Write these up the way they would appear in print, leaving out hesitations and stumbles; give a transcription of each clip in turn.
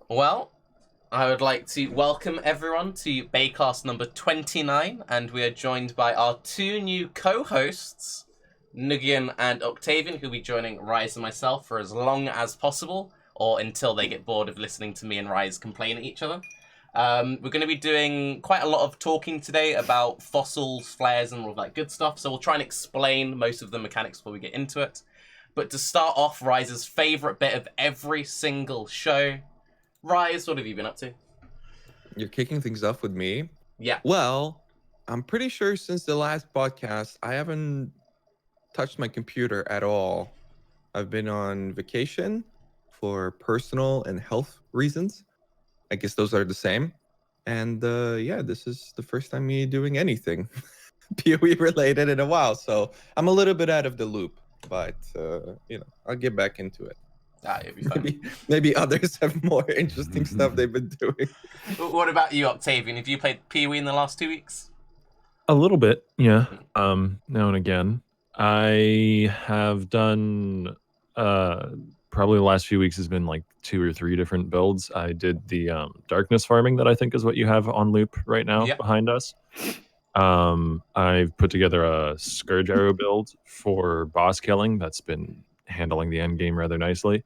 Well, I would like to welcome everyone to Baeclast number 29, and we are joined by our two new co-hosts, Nugiyen and Octavian, who'll be joining Raiz and myself for as long as possible, or until they get bored of listening to me and Raiz complain at each other. We're going to be doing quite a lot of talking today about fossils, flares, and all of that good stuff, so we'll try and explain most of the mechanics before we get into it. But to start off, Raiz's favourite bit of every single show, Raiz, what have you been up to? You're kicking things off with me? Yeah. Well, I'm pretty sure since the last podcast, I haven't touched my computer at all. I've been on vacation for personal and health reasons. I guess those are the same. And yeah, this is the first time me doing anything PoE related in a while. So I'm a little bit out of the loop, but I'll get back into it. You'll be fine. Maybe others have more interesting stuff they've been doing. What about you, Octavian? Have you played PoE in the last 2 weeks? A little bit, yeah. Now and again. I have done probably the last few weeks has been like 2 or 3 different builds. I did the darkness farming that I think is what you have on loop right now behind us. I've put together a Scourge Arrow build for boss killing that's been handling the end game rather nicely.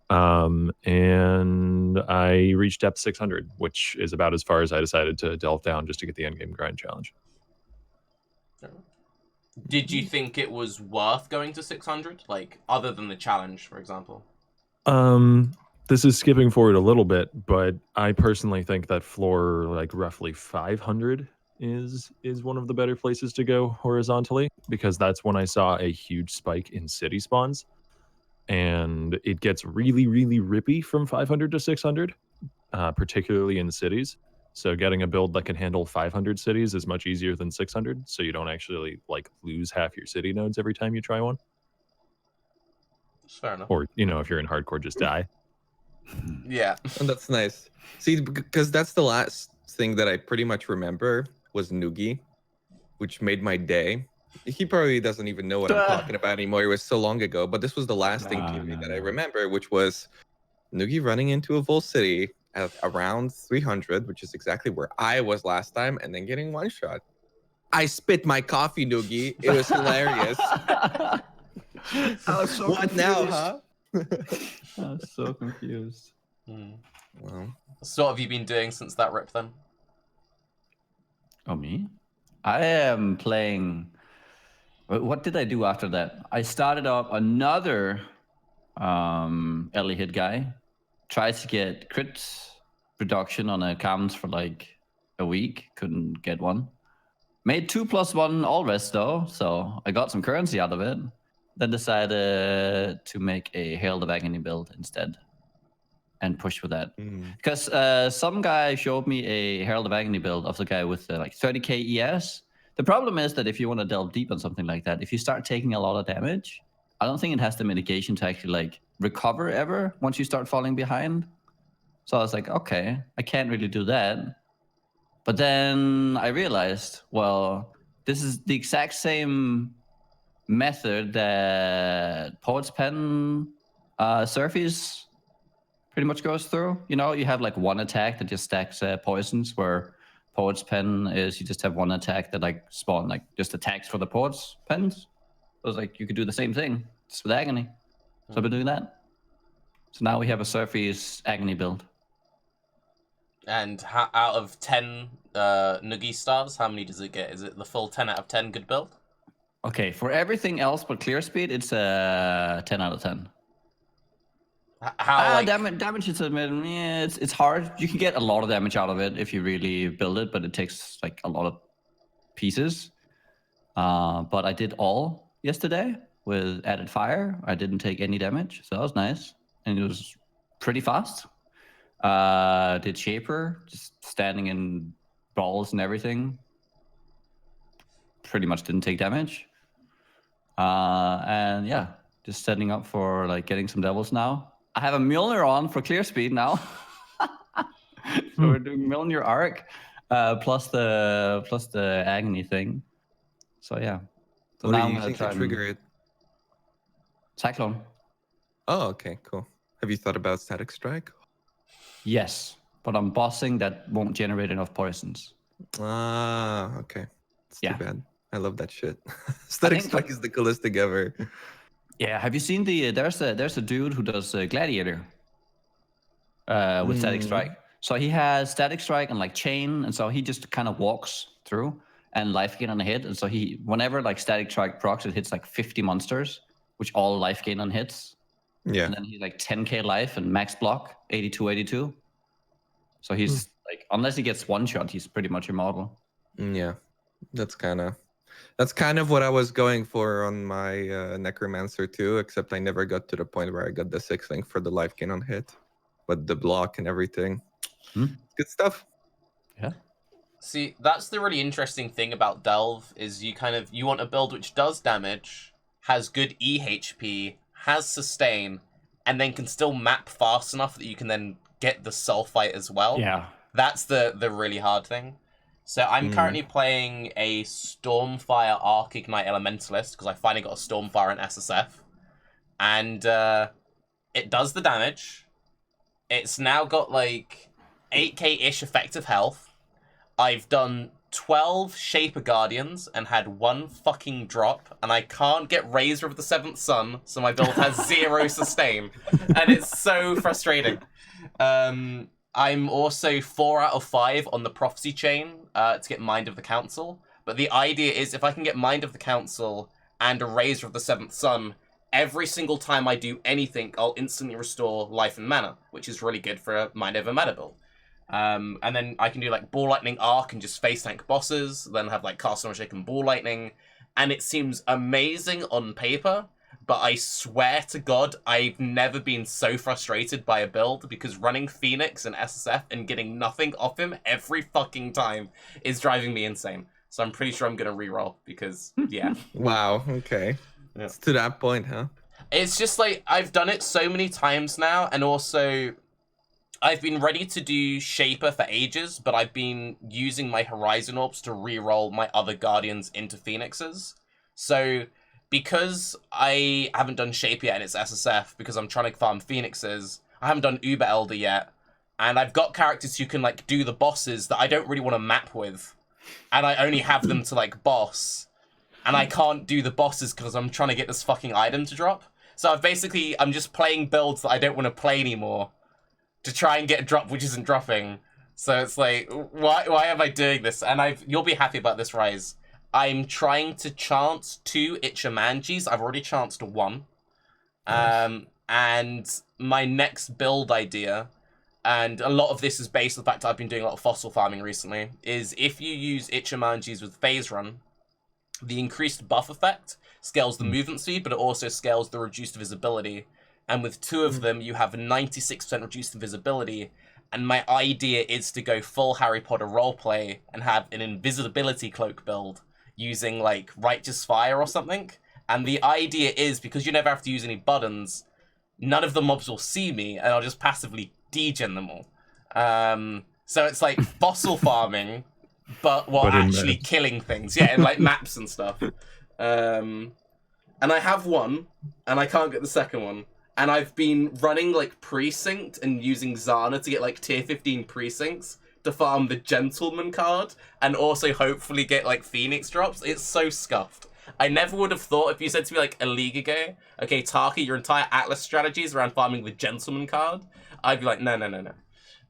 And I reached depth 600, which is about as far as I decided to delve down just to get the end game grind challenge. Did you think it was worth going to 600? Like, other than the challenge, for example? This is skipping forward a little bit, but I personally think that floor, like roughly 500 is one of the better places to go horizontally, because that's when I saw a huge spike in city spawns. And it gets really, really rippy from 500 to 600, particularly in cities. So getting a build that can handle 500 cities is much easier than 600, so you don't actually like lose half your city nodes every time you try one. Fair enough. Or, if you're in hardcore, just die. Yeah. And that's nice. See, because that's the last thing that I pretty much remember was Nugi, which made my day. He probably doesn't even know what I'm talking about anymore. It was so long ago, but this was the last thing that I remember, which was Nugi running into a full city at around 300, which is exactly where I was last time, and then getting one shot. I spit my coffee, Nugi. It was hilarious. I was so what confused. now, huh? I was so confused. Well, so what have you been doing since that rip then? Oh, me? I am playing... What did I do after that? I started up another early hit guy. Tried to get crit production on accounts for like a week. Couldn't get one. Made 2+1 all rest though, so I got some currency out of it. Then decided to make a Herald of Agony build instead and push with that. Because some guy showed me a Herald of Agony build of the guy with like 30k ES. The problem is that if you want to delve deep on something like that, if you start taking a lot of damage, I don't think it has the mitigation to actually like recover ever once you start falling behind. So I was like, okay, I can't really do that. But then I realized, well, this is the exact same method that Poet's Pen Surface pretty much goes through. You have like one attack that just stacks poisons, where Poet's Pen is you just have one attack that like spawn like just attacks for the Poet's Pens. I was like, you could do the same thing just with Agony. So I've been doing that. So now we have a Surface Agony build. And out of 10 Nugi stars, how many does it get? Is it the full 10 out of 10 good build? Okay, for everything else but clear speed, it's a 10 out of 10. How damage is it's hard. You can get a lot of damage out of it if you really build it, but it takes like a lot of pieces. But I did all yesterday with added fire. I didn't take any damage, so that was nice. And it was pretty fast. Did Shaper, just standing in balls and everything. Pretty much didn't take damage. And yeah, just setting up for like getting some devils now. I have a Mjolnir on for clear speed now. So we're doing Mjolnir arc plus the agony thing. So yeah. So what now are I'm you gonna using to trigger it? Cyclone. Oh, okay, cool. Have you thought about Static Strike? Yes, but I'm bossing that won't generate enough poisons. Ah, okay. It's Yeah. too bad. I love that shit. Static think Strike is the coolest thing ever. Yeah, have you seen there's a dude who does Gladiator with Static Strike. So he has Static Strike and like Chain, and so he just kind of walks through and life gain on a hit. And so whenever like Static Strike procs, it hits like 50 monsters, which all life gain on hits. Yeah. And then he's like 10k life and max block 82. So he's like, unless he gets one shot, he's pretty much immortal. Yeah. That's kind of what I was going for on my Necromancer too, except I never got to the point where I got the 6 link for the life gain on hit. But the block and everything. Good stuff. Yeah. See, that's the really interesting thing about Delve, is you want a build which does damage, has good EHP, has sustain, and then can still map fast enough that you can then get the Sulphite as well. Yeah. That's the really hard thing. So I'm currently playing a Stormfire Arc Ignite Elementalist, because I finally got a Stormfire in SSF. And it does the damage. It's now got like 8k-ish effective health. I've done 12 Shaper Guardians and had 1 fucking drop, and I can't get Raiz of the 7th Sun, so my build has 0 sustain. And it's so frustrating. I'm also 4 out of 5 on the Prophecy Chain to get Mind of the Council. But the idea is if I can get Mind of the Council and a Raiz of the 7th Sun, every single time I do anything, I'll instantly restore life and mana, which is really good for a Mind Over Mana build. And then I can do like Ball Lightning Arc and just face tank bosses, then have like Cast on Shake and Ball Lightning. And it seems amazing on paper, but I swear to God, I've never been so frustrated by a build, because running Phoenix and SSF and getting nothing off him every fucking time is driving me insane. So I'm pretty sure I'm going to reroll, because, yeah. Wow, okay. Yeah. It's to that point, huh? It's just like, I've done it so many times now, and also I've been ready to do Shaper for ages, but I've been using my Horizon Orbs to reroll my other Guardians into Phoenixes. So because I haven't done Shaper yet and it's SSF, because I'm trying to farm Phoenixes, I haven't done Uber Elder yet, and I've got characters who can like do the bosses that I don't really want to map with, and I only have them to like boss, and I can't do the bosses because I'm trying to get this fucking item to drop. So I'm just playing builds that I don't want to play anymore to try and get a drop which isn't dropping. So it's like, why am I doing this? And you'll be happy about this, Raiz. I'm trying to chance 2 Ichimanjis. I've already chanced 1. Nice. And my next build idea, and a lot of this is based on the fact that I've been doing a lot of fossil farming recently, is if you use Ichimanjis with Phase Run, the increased buff effect scales the movement speed, but it also scales the reduced visibility. And with 2 of them, you have 96% reduced invisibility. And my idea is to go full Harry Potter roleplay and have an invisibility cloak build using like Righteous Fire or something. And the idea is, because you never have to use any buttons, none of the mobs will see me, and I'll just passively degen them all. So it's like fossil farming, but actually killing things. Yeah, and like maps and stuff. And I have 1, and I can't get the second one. And I've been running like Precinct and using Zana to get like tier 15 precincts to farm the Gentleman card and also hopefully get like Phoenix drops. It's so scuffed. I never would have thought, if you said to me like a league ago, okay, Tarky, your entire Atlas strategy is around farming the Gentleman card, I'd be like, no.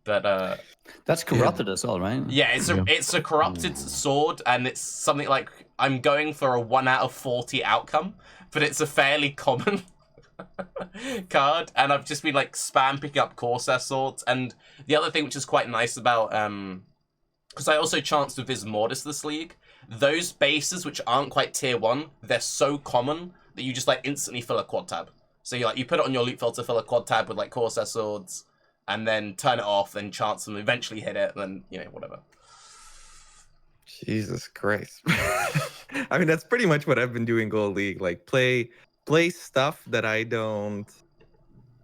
But that's corrupted as well, right? Yeah, it's a corrupted sword, and it's something like, I'm going for a 1 out of 40 outcome, but it's a fairly common card, and I've just been like spam picking up Corsair swords. And the other thing which is quite nice about because I also chanced with Vis Mortis this league, those bases which aren't quite tier 1, they're so common that you just like instantly fill a quad tab. So you put it on your loot filter, fill a quad tab with like Corsair swords, and then turn it off, then chance them, eventually hit it, and then whatever. Jesus Christ. I mean, that's pretty much what I've been doing Gold League, like play stuff that I don't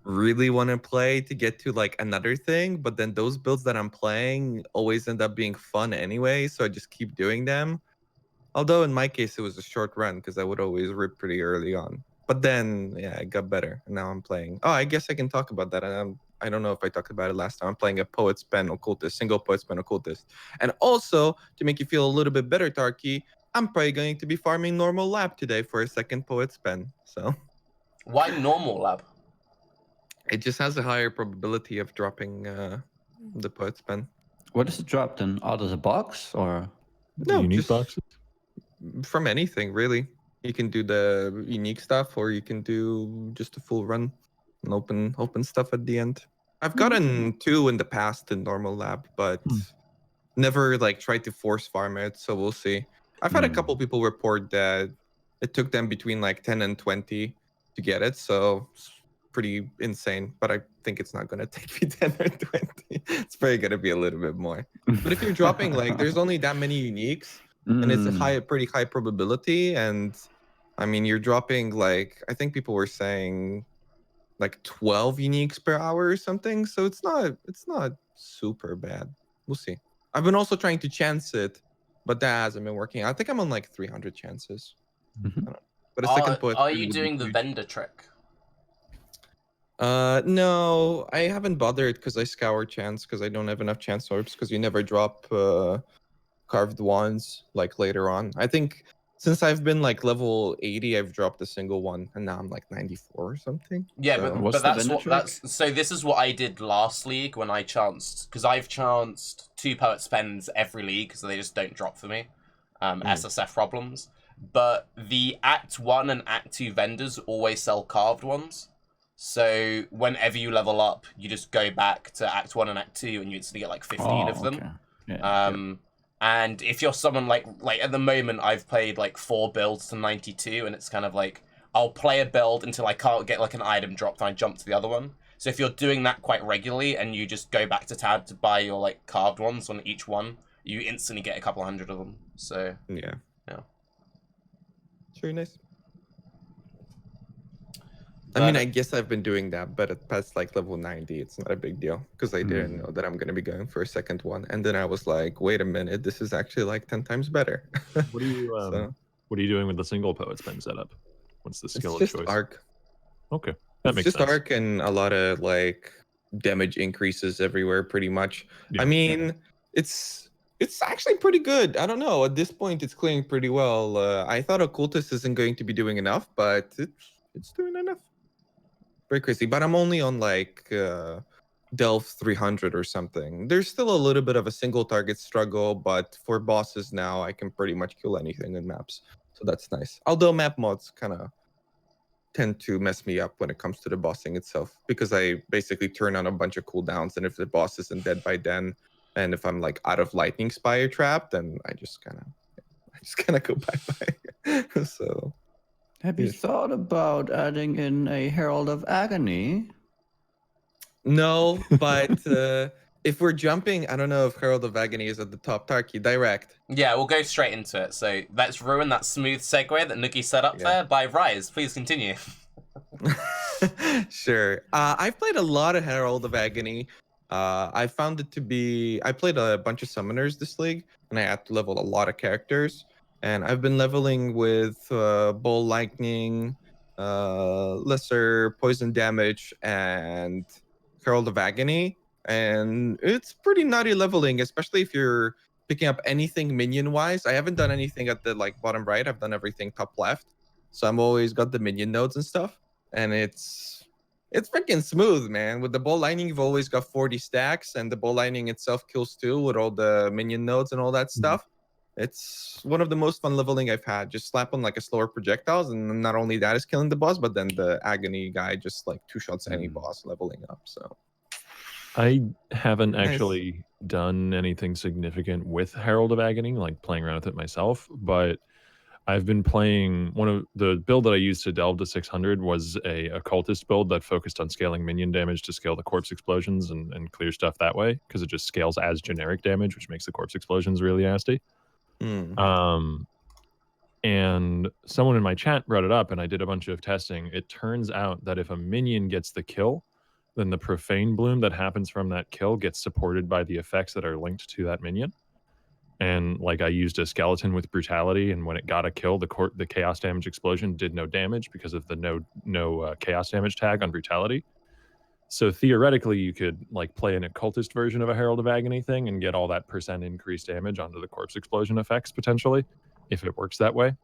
really want to play to get to like another thing, but then those builds that I'm playing always end up being fun anyway, so I just keep doing them. Although in my case it was a short run because I would always rip pretty early on, but then yeah, it got better and now I'm playing. Oh, I guess I can talk about that. I don't know if I talked about it last time. I'm playing a Poet's Pen Occultist, single Poet's Pen Occultist. And also, to make you feel a little bit better, Tarky, I'm probably going to be farming normal lab today for a second Poet's Pen. So Why normal lab? it just has a higher probability of dropping the Poet's Pen. What is it dropped in? Out of the box or? The No, unique just boxes? from anything, really. You can do the unique stuff, or you can do just a full run and open stuff at the end. I've gotten 2 in the past in normal lab, but never like tried to force farm it. So we'll see. I've had a couple people report that it took them between like 10 and 20 to get it. So it's pretty insane. But I think it's not going to take me 10 or 20. It's probably going to be a little bit more. But if you're dropping like, there's only that many uniques. And it's a pretty high probability. And I mean, you're dropping like, I think people were saying like 12 uniques per hour or something. So it's not super bad. We'll see. I've been also trying to chance it, but that hasn't been working. I think I'm on like 300 chances. I don't know. But a second poet. Are you doing the vendor trick? No, I haven't bothered because I scour chance because I don't have enough chance orbs because you never drop carved wands like later on. I think since I've been like level 80, I've dropped a single one, and now I'm like 94 or something. Yeah, so. but that's so this is what I did last league when I chanced, because I've chanced 2 poet spends every league, so they just don't drop for me. SSF problems. But the Act 1 and Act 2 vendors always sell carved ones. So whenever you level up, you just go back to Act 1 and Act 2 and you instantly get like 15 of them. Okay. Yeah, And if you're someone like at the moment, I've played like 4 builds to 92, and it's kind of like I'll play a build until I can't get like an item dropped and I jump to the other one. So if you're doing that quite regularly and you just go back to tab to buy your like carved ones on each one, you instantly get a couple hundred of them. So yeah. It's very nice. I mean, I guess I've been doing that, but at past like level 90, it's not a big deal because I didn't know that I'm going to be going for a second one. And then I was like, wait a minute, this is actually like 10 times better. What are you what are you doing with the single poet's pen setup? What's the skill it's of just choice? arc. Okay. That makes just sense. arc and a lot of like damage increases everywhere pretty much. Yeah. I mean, it's actually pretty good. I don't know. At this point, it's clearing pretty well. I thought Occultist isn't going to be doing enough, but it's doing enough. Very crazy. But I'm only on like Delve 300 or something. There's still a little bit of a single target struggle, but for bosses now, I can pretty much kill anything in maps. So that's nice. Although map mods kind of tend to mess me up when it comes to the bossing itself, because I basically turn on a bunch of cooldowns, and if the boss isn't dead by then, and if I'm like out of lightning spire trap, then I just kind of go bye-bye. So have you thought about adding in a Herald of Agony? no, but if we're jumping, I don't know if Herald of Agony is at the top. Tarky, direct. Yeah, we'll go straight into it. So let's ruin that smooth segue that Nugi set up there by Raiz. Please continue. Sure. I've played a lot of Herald of Agony. I found it to be... I played a bunch of summoners this league, and I had to level a lot of characters. And I've been leveling with Bull Lightning, lesser poison damage, and Herald of Agony. And it's pretty nutty leveling, especially if you're picking up anything minion-wise. I haven't done anything at the like bottom right. I've done everything top left. So I'm always got the minion nodes and stuff. And it's freaking smooth, man. With the Bull Lightning, you've always got 40 stacks, and the Bull Lightning itself kills too with all the minion nodes and all that stuff. It's one of the most fun leveling I've had. Just slap on like a slower projectiles, and not only that is killing the boss, but then the agony guy just like 2 shots any boss leveling up. So I haven't actually done anything significant with Herald of Agony, like playing around with it myself, but I've been playing one of the build that I used to delve to 600 was a occultist build that focused on scaling minion damage to scale the corpse explosions and clear stuff that way, because it just scales as generic damage, which makes the corpse explosions really nasty. And someone in my chat brought it up, and I did a bunch of testing. It turns out that if a minion gets the kill, then the profane bloom that happens from that kill gets supported by the effects that are linked to that minion. And like I used a skeleton with brutality, and when it got a kill, the chaos damage explosion did no damage because of the no chaos damage tag on brutality. So theoretically, you could like play an occultist version of a Herald of Agony thing and get all that % increased damage onto the corpse explosion effects potentially, if it works that way.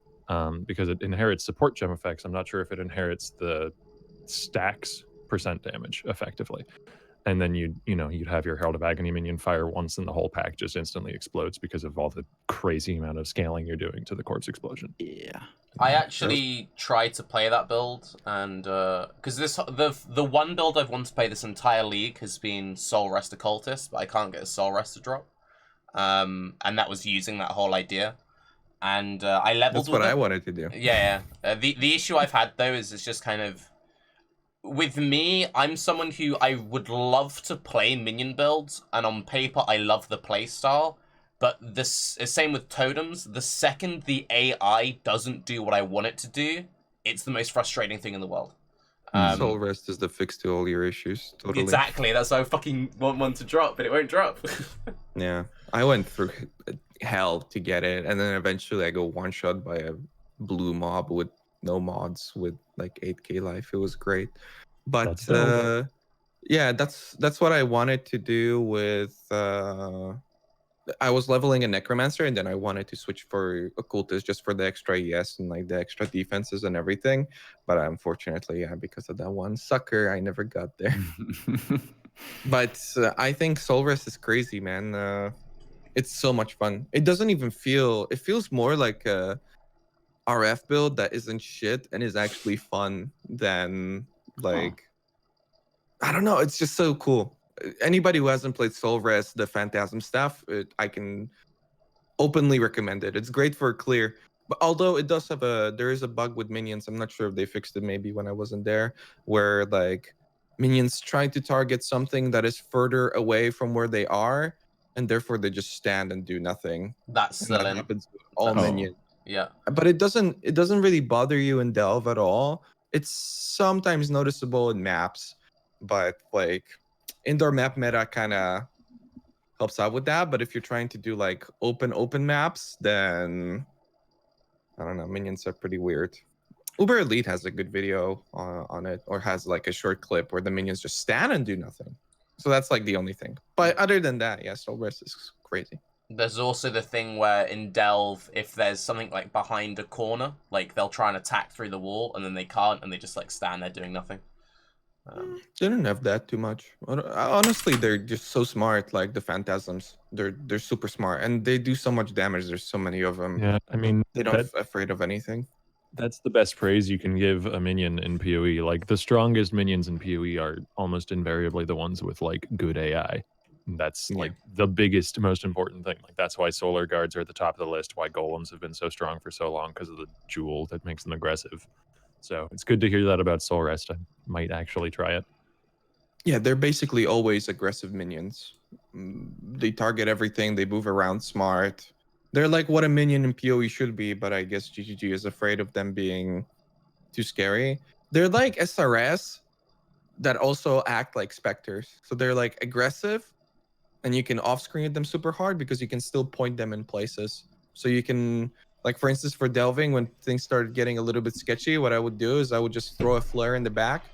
Because it inherits support gem effects. I'm not sure if it inherits the stacks % damage effectively. And then you'd have your Herald of Agony minion fire once and the whole pack just instantly explodes because of all the crazy amount of scaling you're doing to the corpse explosion. Yeah. I actually tried to play that build, and because the one build I've wanted to play this entire league has been Soul Rest Occultist, but I can't get a Soul Rest to drop, and that was using that whole idea, and I leveled. That's what I wanted to do. Yeah. The issue I've had though is it's just kind of. With me, I'm someone who I would love to play minion builds, and on paper, I love the playstyle. But this is same with totems. The second the AI doesn't do what I want it to do, it's the most frustrating thing in the world. Soul Rest is the fix to all your issues. Totally. Exactly. That's why I fucking want one to drop, but it won't drop. Yeah, I went through hell to get it, and then eventually I go one shot by a blue mob with no mods with like 8k life. It was great, but yeah, that's what I wanted to do with. I was leveling a necromancer, and then I wanted to switch for occultist just for the extra ES and like the extra defenses and everything. But unfortunately, yeah, because of that one sucker, I never got there. But I think Soul Rest is crazy, man. It's so much fun. It doesn't even feel. It feels more like a RF build that isn't shit and is actually fun than like. I don't know. It's just so cool. Anybody who hasn't played Soul Rest, the Phantasm stuff, I can openly recommend it. It's great for clear. But although it does have there is a bug with minions. I'm not sure if they fixed it maybe when I wasn't there, where like minions try to target something that is further away from where they are, and therefore they just stand and do nothing. That's And still that in. happens with all minions. Yeah. But it doesn't really bother you in Delve at all. It's sometimes noticeable in maps, but like indoor map meta kind of helps out with that. But if you're trying to do like open maps, then I don't know, minions are pretty weird. Uber Elite has a good video on it, or has like a short clip where the minions just stand and do nothing. So that's like the only thing. But other than that, yeah, Soul Rest is crazy. There's also the thing where in Delve, if there's something like behind a corner, like they'll try and attack through the wall, and then they can't, and they just like stand there doing nothing. They don't have that too much. Honestly, they're just so smart. Like the Phantasms, they're super smart, and they do so much damage. There's so many of them. Yeah, I mean, They're not afraid of anything. That's the best praise you can give a minion in PoE. Like the strongest minions in PoE are almost invariably the ones with like good AI. That's like the biggest, most important thing. Like that's why Solar Guards are at the top of the list. Why Golems have been so strong for so long, because of the jewel that makes them aggressive. So it's good to hear that about Soul Rest. I might actually try it. Yeah, they're basically always aggressive minions. They target everything. They move around smart. They're like what a minion in PoE should be, but I guess GGG is afraid of them being too scary. They're like SRS that also act like specters. So they're like aggressive, and you can off-screen them super hard because you can still point them in places. So you can, like for instance, for delving, when things started getting a little bit sketchy, what I would do is I would just throw a flare in the back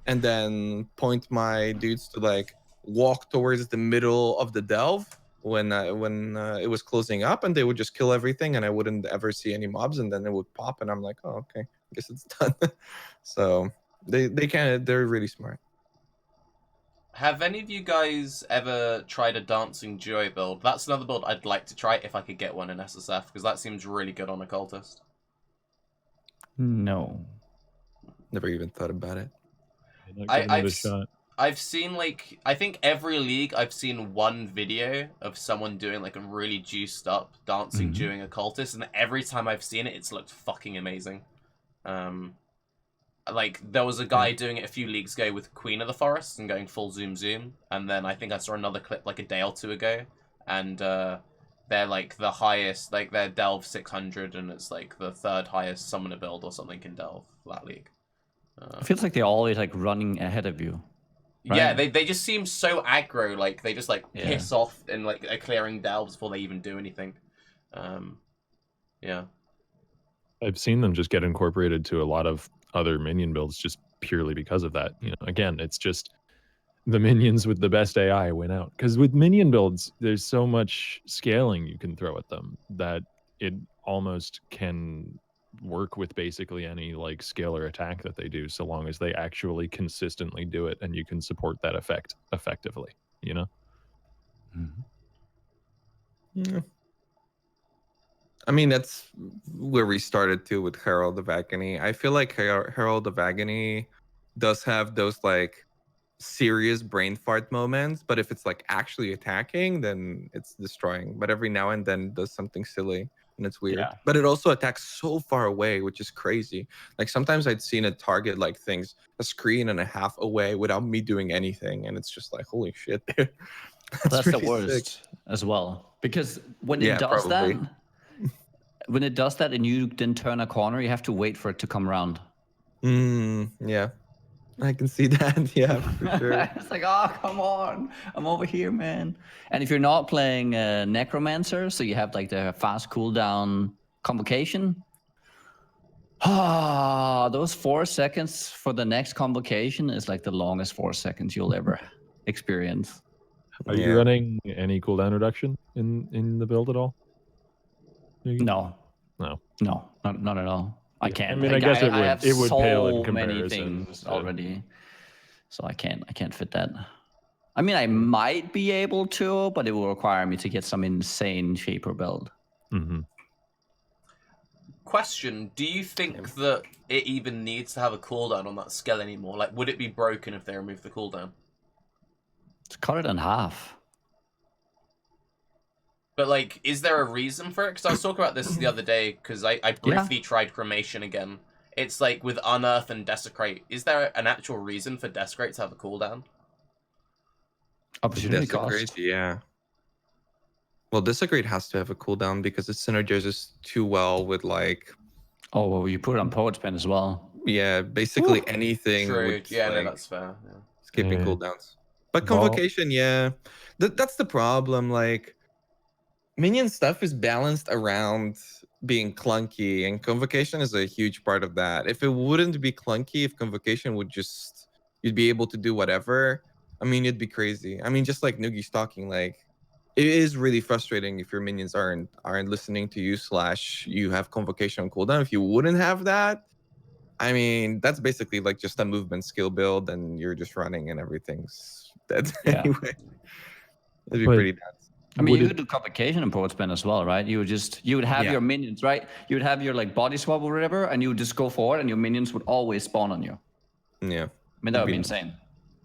and then point my dudes to like walk towards the middle of the delve when it was closing up, and they would just kill everything, and I wouldn't ever see any mobs, and then it would pop, and I'm like, oh, okay, I guess it's done. So they're really smart. Have any of you guys ever tried a Dancing Duo build? That's another build I'd like to try if I could get one in SSF, because that seems really good on Occultist. No. Never even thought about it. I've seen like, I think every league I've seen one video of someone doing like a really juiced up dancing during Occultist, and every time I've seen it, it's looked fucking amazing. Like there was a guy doing it a few leagues ago with Queen of the Forest and going full zoom, and then I think I saw another clip like a day or two ago, and they're like the highest, like they're Delve 600, and it's like the third highest summoner build or something in Delve for that league. It feels like they're always like running ahead of you. Right? Yeah, they just seem so aggro, like they just like piss off and like are clearing delves before they even do anything. Yeah. I've seen them just get incorporated to a lot of other minion builds just purely because of that. You know, again, it's just the minions with the best AI win out. Because with minion builds, there's so much scaling you can throw at them that it almost can work with basically any like scalar attack that they do, so long as they actually consistently do it and you can support that effect effectively, you know? Yeah. I mean, that's where we started too with Herald of Agony. I feel like Herald of Agony does have those like serious brain fart moments, but if it's like actually attacking, then it's destroying. But every now and then it does something silly and it's weird. Yeah. But it also attacks so far away, which is crazy. Like sometimes I'd seen it target like things a screen and a half away without me doing anything, and it's just like holy shit, dude. That's the pretty worst sick. as well, because when it Yeah, does probably. that, when it does that and you then turn a corner, you have to wait for it to come around. Yeah. I can see that. Yeah, for sure. It's like, oh, come on, I'm over here, man. And if you're not playing Necromancer, so you have like the fast cooldown convocation, those 4 seconds for the next convocation is like the longest 4 seconds you'll ever experience. Are you running any cooldown reduction in the build at all? No, not at all. I can't. I mean, I guess I have it would pale in so many comparison things to- already, so I can't fit that. I mean, I might be able to, but it will require me to get some insane shaper build. Mm-hmm. Question: do you think that it even needs to have a cooldown on that skill anymore? Like, would it be broken if they remove the cooldown? Let's cut it in half. But, like, is there a reason for it? Because I was talking about this the other day, because I briefly tried Cremation again. It's like, with Unearth and Desecrate, is there an actual reason for Desecrate to have a cooldown? Opportunity cost. Yeah. Well, Desecrate has to have a cooldown because it synergizes too well with, like... Oh, well, you put it on Poet's Pen as well. Yeah, basically anything True. with, Yeah, like, no, that's fair. Yeah. skipping cooldowns. But Convocation, yeah. That's the problem, like... Minion stuff is balanced around being clunky, and Convocation is a huge part of that. If it wouldn't be clunky, if Convocation would just... You'd be able to do whatever, I mean, it'd be crazy. I mean, just like Nugi's talking, like... It is really frustrating if your minions aren't listening to you / you have Convocation on cooldown. If you wouldn't have that, I mean, that's basically like just a movement skill build, and you're just running and everything's dead anyway. It'd be pretty bad. I mean, you could do Convocation in Poet's Pen as well, right? You would have your minions, right? You would have your like body swap or whatever, and you would just go forward, and your minions would always spawn on you. Yeah. I mean, that would be insane.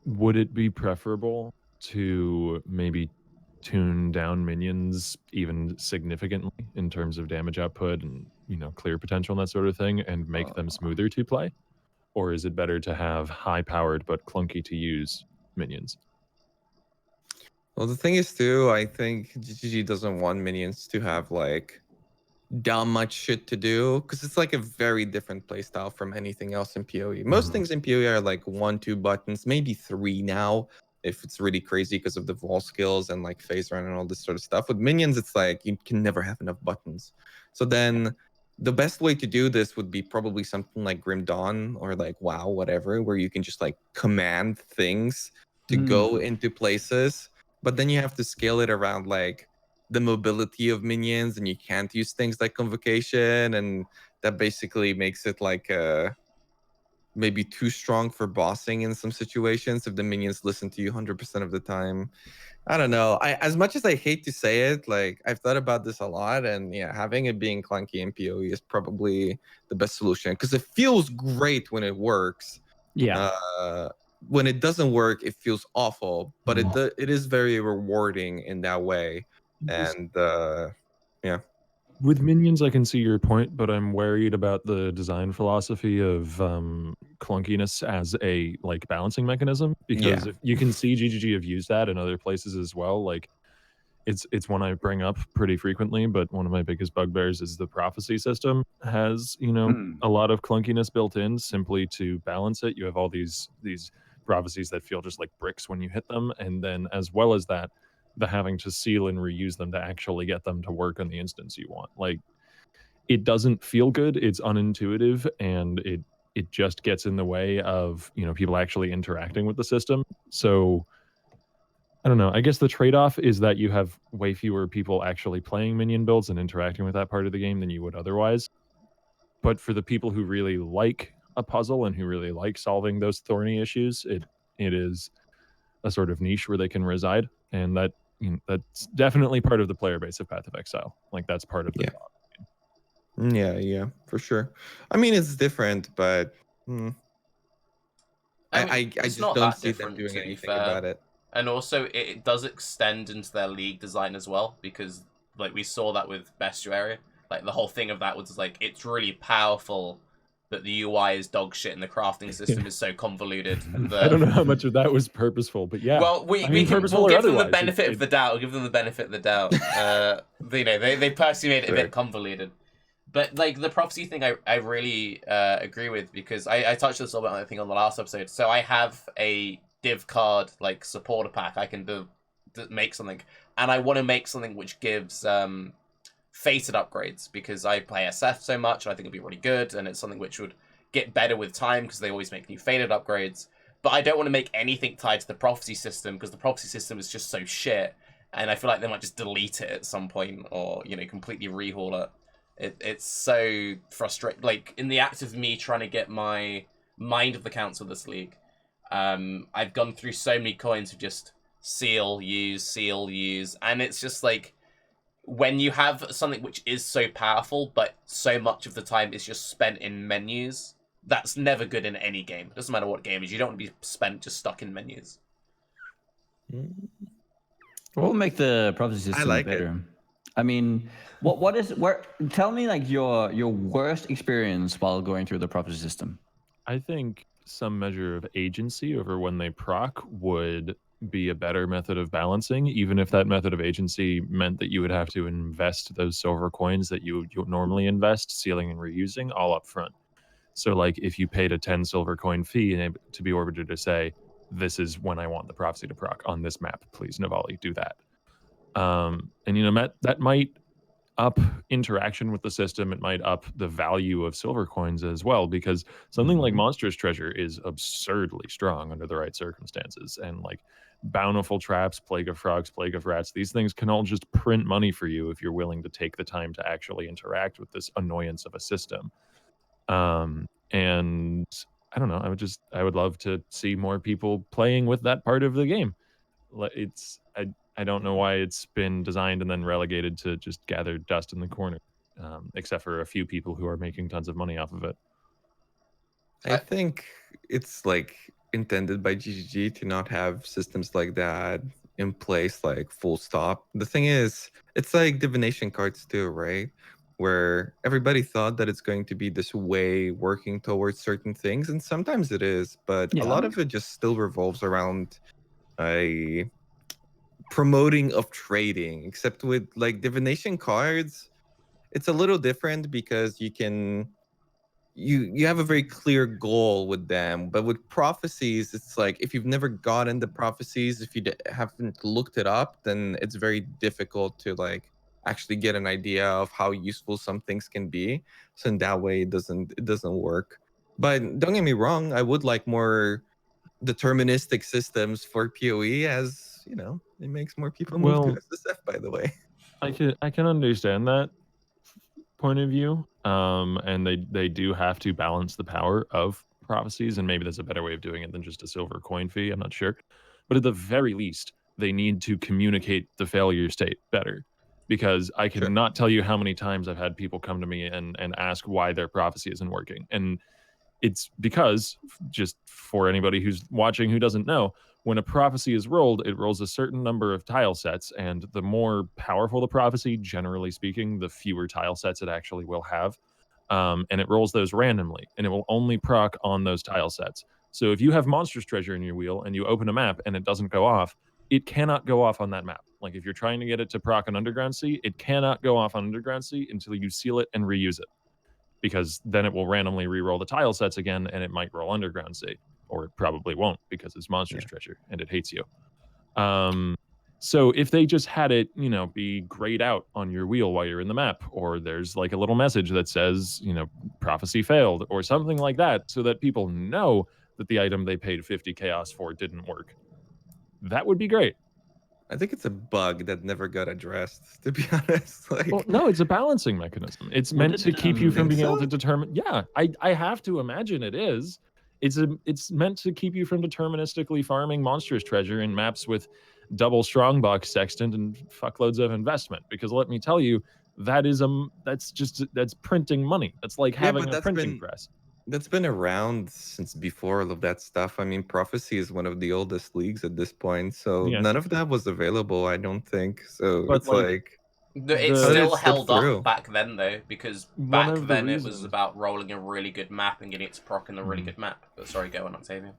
Would it be preferable to maybe tune down minions even significantly in terms of damage output and, you know, clear potential and that sort of thing, and make them smoother to play? Or is it better to have high-powered but clunky to use minions? Well, the thing is too, I think GGG doesn't want minions to have like dumb much shit to do, because it's like a very different playstyle from anything else in PoE. Most things in PoE are like 1-2 buttons, maybe 3 now, if it's really crazy because of the wall skills and like phase run and all this sort of stuff. With minions, it's like you can never have enough buttons. So then the best way to do this would be probably something like Grim Dawn or like WoW, whatever, where you can just like command things to go into places, but then you have to scale it around like the mobility of minions, and you can't use things like Convocation, and that basically makes it like maybe too strong for bossing in some situations if the minions listen to you 100% of the time. I don't know. As much as I hate to say it, like I've thought about this a lot, and yeah, having it being clunky in PoE is probably the best solution, because it feels great when it works. Yeah. When it doesn't work, it feels awful, but it is very rewarding in that way. And yeah. With minions, I can see your point, but I'm worried about the design philosophy of clunkiness as a like balancing mechanism, because if you can see GGG have used that in other places as well. Like it's one I bring up pretty frequently, but one of my biggest bugbears is the prophecy system has, you know, a lot of clunkiness built in simply to balance it. You have all these prophecies that feel just like bricks when you hit them, and then as well as that, the having to seal and reuse them to actually get them to work on the instance you want. Like, it doesn't feel good, it's unintuitive, and it it just gets in the way of, you know, people actually interacting with the system. So I don't know. I guess the trade-off is that you have way fewer people actually playing minion builds and interacting with that part of the game than you would otherwise. But for the people who really like a puzzle and who really like solving those thorny issues, it is a sort of niche where they can reside, and that, you know, that's definitely part of the player base of Path of Exile. Like that's part of the Yeah, for sure. I mean, it's different, but I it's just not don't that see them different, doing to be anything fair. about it. And also, it does extend into their league design as well, because like we saw that with Bestiary. Like the whole thing of that was like it's really powerful, but the UI is dog shit and the crafting system is so convoluted. That... I don't know how much of that was purposeful, but yeah. Well, we'll give them the benefit of the doubt. We'll give them the benefit of the doubt. You know, they personally made it a bit convoluted. But like the prophecy thing, I really agree with, because I touched this a little bit, I think, on the last episode. So I have a div card like supporter pack. I can make something, and I want to make something which gives fated upgrades, because I play SF so much, and I think it'd be really good, and it's something which would get better with time because they always make new fated upgrades. But I don't want to make anything tied to the prophecy system, because the prophecy system is just so shit, and I feel like they might just delete it at some point, or, you know, completely rehaul it. It's so frustrating. Like, in the act of me trying to get my Mind of the Council this league, I've gone through so many coins of just seal, use, and it's just like, when you have something which is so powerful, but so much of the time is just spent in menus, that's never good in any game. It doesn't matter what game it is. You don't want to be spent just stuck in menus. What will make the prophecy system better? I mean, tell me like your worst experience while going through the prophecy system. I think some measure of agency over when they proc would be a better method of balancing, even if that method of agency meant that you would have to invest those silver coins that you normally invest, sealing and reusing, all up front. So like if you paid a 10 silver coin fee and to be orbited to say, this is when I want the prophecy to proc on this map, please Navali, do that. And you know, that might up interaction with the system. It might up the value of silver coins as well, because something like Monstrous Treasure is absurdly strong under the right circumstances. And like Bountiful Traps, Plague of Frogs, Plague of Rats, these things can all just print money for you if you're willing to take the time to actually interact with this annoyance of a system. And I don't know, I would love to see more people playing with that part of the game. I don't know why it's been designed and then relegated to just gather dust in the corner, except for a few people who are making tons of money off of it. I think it's like intended by GGG to not have systems like that in place, like full stop. The thing is, it's like divination cards too, right? Where everybody thought that it's going to be this way working towards certain things, and sometimes it is, but a lot of it just still revolves around a promoting of trading, except with like divination cards, it's a little different because you can you have a very clear goal with them. But with prophecies, it's like if you've never gotten the prophecies, if you haven't looked it up, then it's very difficult to like actually get an idea of how useful some things can be. So in that way, it doesn't work. But don't get me wrong, I would like more deterministic systems for PoE, as you know, it makes more people move to SSF, by the way. I can understand that point of view, and they do have to balance the power of prophecies, and maybe there's a better way of doing it than just a silver coin fee, I'm not sure, but at the very least they need to communicate the failure state better, because I cannot tell you how many times I've had people come to me and ask why their prophecy isn't working. And it's because, just for anybody who's watching who doesn't know, when a prophecy is rolled, it rolls a certain number of tile sets, and the more powerful the prophecy, generally speaking, the fewer tile sets it actually will have. And it rolls those randomly, and it will only proc on those tile sets. So if you have Monstrous Treasure in your wheel and you open a map and it doesn't go off, it cannot go off on that map. Like if you're trying to get it to proc an Underground Sea, it cannot go off on Underground Sea until you seal it and reuse it, because then it will randomly re-roll the tile sets again, and it might roll Underground Sea, or it probably won't because it's Monstrous Treasure and it hates you. So if they just had it, be grayed out on your wheel while you're in the map, or there's like a little message that says, prophecy failed, or something like that, so that people know that the item they paid 50 chaos for didn't work, that would be great. I think it's a bug that never got addressed, to be honest. Like, Well, no, it's a balancing mechanism. It's meant to keep you from being able to determine. Yeah, I have to imagine it is. It's meant to keep you from deterministically farming monstrous treasure in maps with double strongbox sextant and fuckloads of investment. Because let me tell you, that's printing money. That's like having a printing press. That's been around since before all of that stuff. I mean, Prophecy is one of the oldest leagues at this point, so none of that was available, I don't think. So but it's like it still held up back then, though, because back then it was about rolling a really good map and getting it to proc in a really good map. But sorry, go on, Octavian.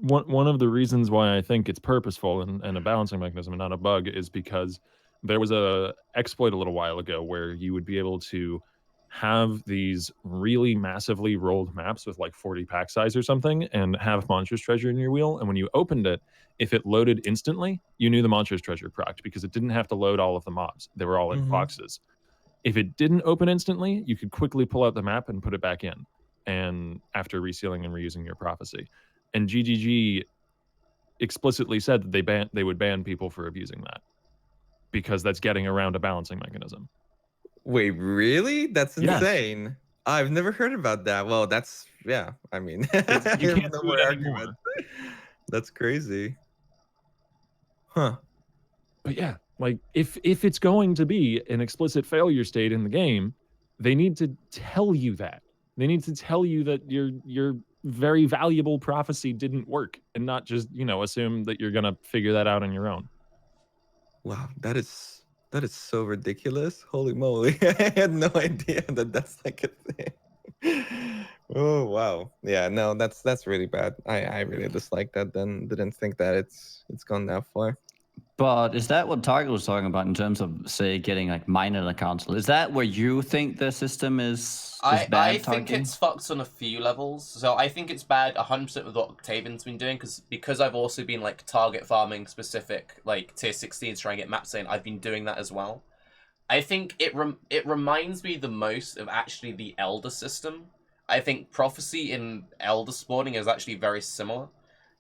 One of the reasons why I think it's purposeful and a balancing mechanism and not a bug is because there was a exploit a little while ago where you would be able to have these really massively rolled maps with like 40 pack size or something and have monstrous treasure in your wheel. And when you opened it, if it loaded instantly, you knew the monstrous treasure procced because it didn't have to load all of the mobs. They were all in boxes. If it didn't open instantly, you could quickly pull out the map and put it back in. And after resealing and reusing your prophecy. And GGG explicitly said that they would ban people for abusing that because that's getting around a balancing mechanism. Wait, really? That's insane. Yes. I've never heard about that. Well, that's, I mean, you can't no more argument. That's crazy. Huh. But yeah, like if it's going to be an explicit failure state in the game, they need to tell you that. They need to tell you that your very valuable prophecy didn't work and not just, assume that you're going to figure that out on your own. Wow, that is so ridiculous. Holy moly. I had no idea that that's like a thing. Oh, wow. Yeah, no, that's really bad. I really dislike that then. Didn't think that it's gone that far. But is that what Target was talking about in terms of, say, getting like minor in a console? Is that where you think the system is bad? I think it's fucked on a few levels. So I think it's bad 100% with what Octavian's been doing because I've also been like target farming specific like tier 16s trying to get map saying I've been doing that as well. I think it reminds me the most of actually the Elder system. I think Prophecy in Elder spawning is actually very similar.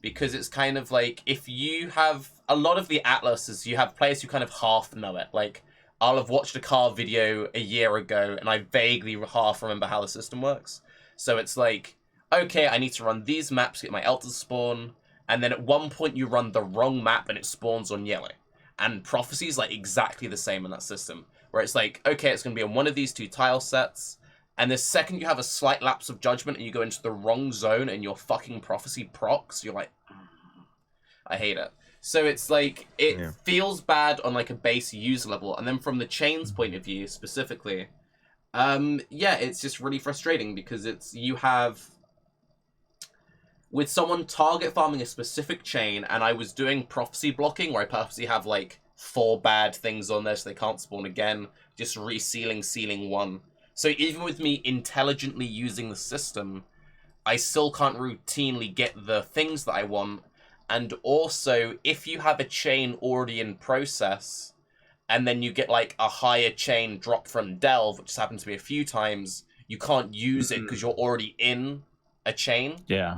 Because it's kind of like, if you have, a lot of the Atlases, you have players who kind of half know it. Like, I'll have watched a car video a year ago, and I vaguely half remember how the system works. So it's like, okay, I need to run these maps to get my Elder spawn, and then at one point you run the wrong map and it spawns on yellow. And Prophecy is like exactly the same in that system. Where it's like, okay, it's going to be on one of these two tile sets, and the second you have a slight lapse of judgment and you go into the wrong zone and your fucking prophecy procs, you're like, I hate it. So it's like, it feels bad on like a base user level. And then from the chain's point of view specifically, it's just really frustrating because you have, with someone target farming a specific chain, and I was doing prophecy blocking where I purposely have like 4 bad things on there so they can't spawn again, just resealing ceiling 1. So even with me intelligently using the system, I still can't routinely get the things that I want. And also, if you have a chain already in process, and then you get like a higher chain drop from Delve, which has happened to me a few times, you can't use it because you're already in a chain. Yeah.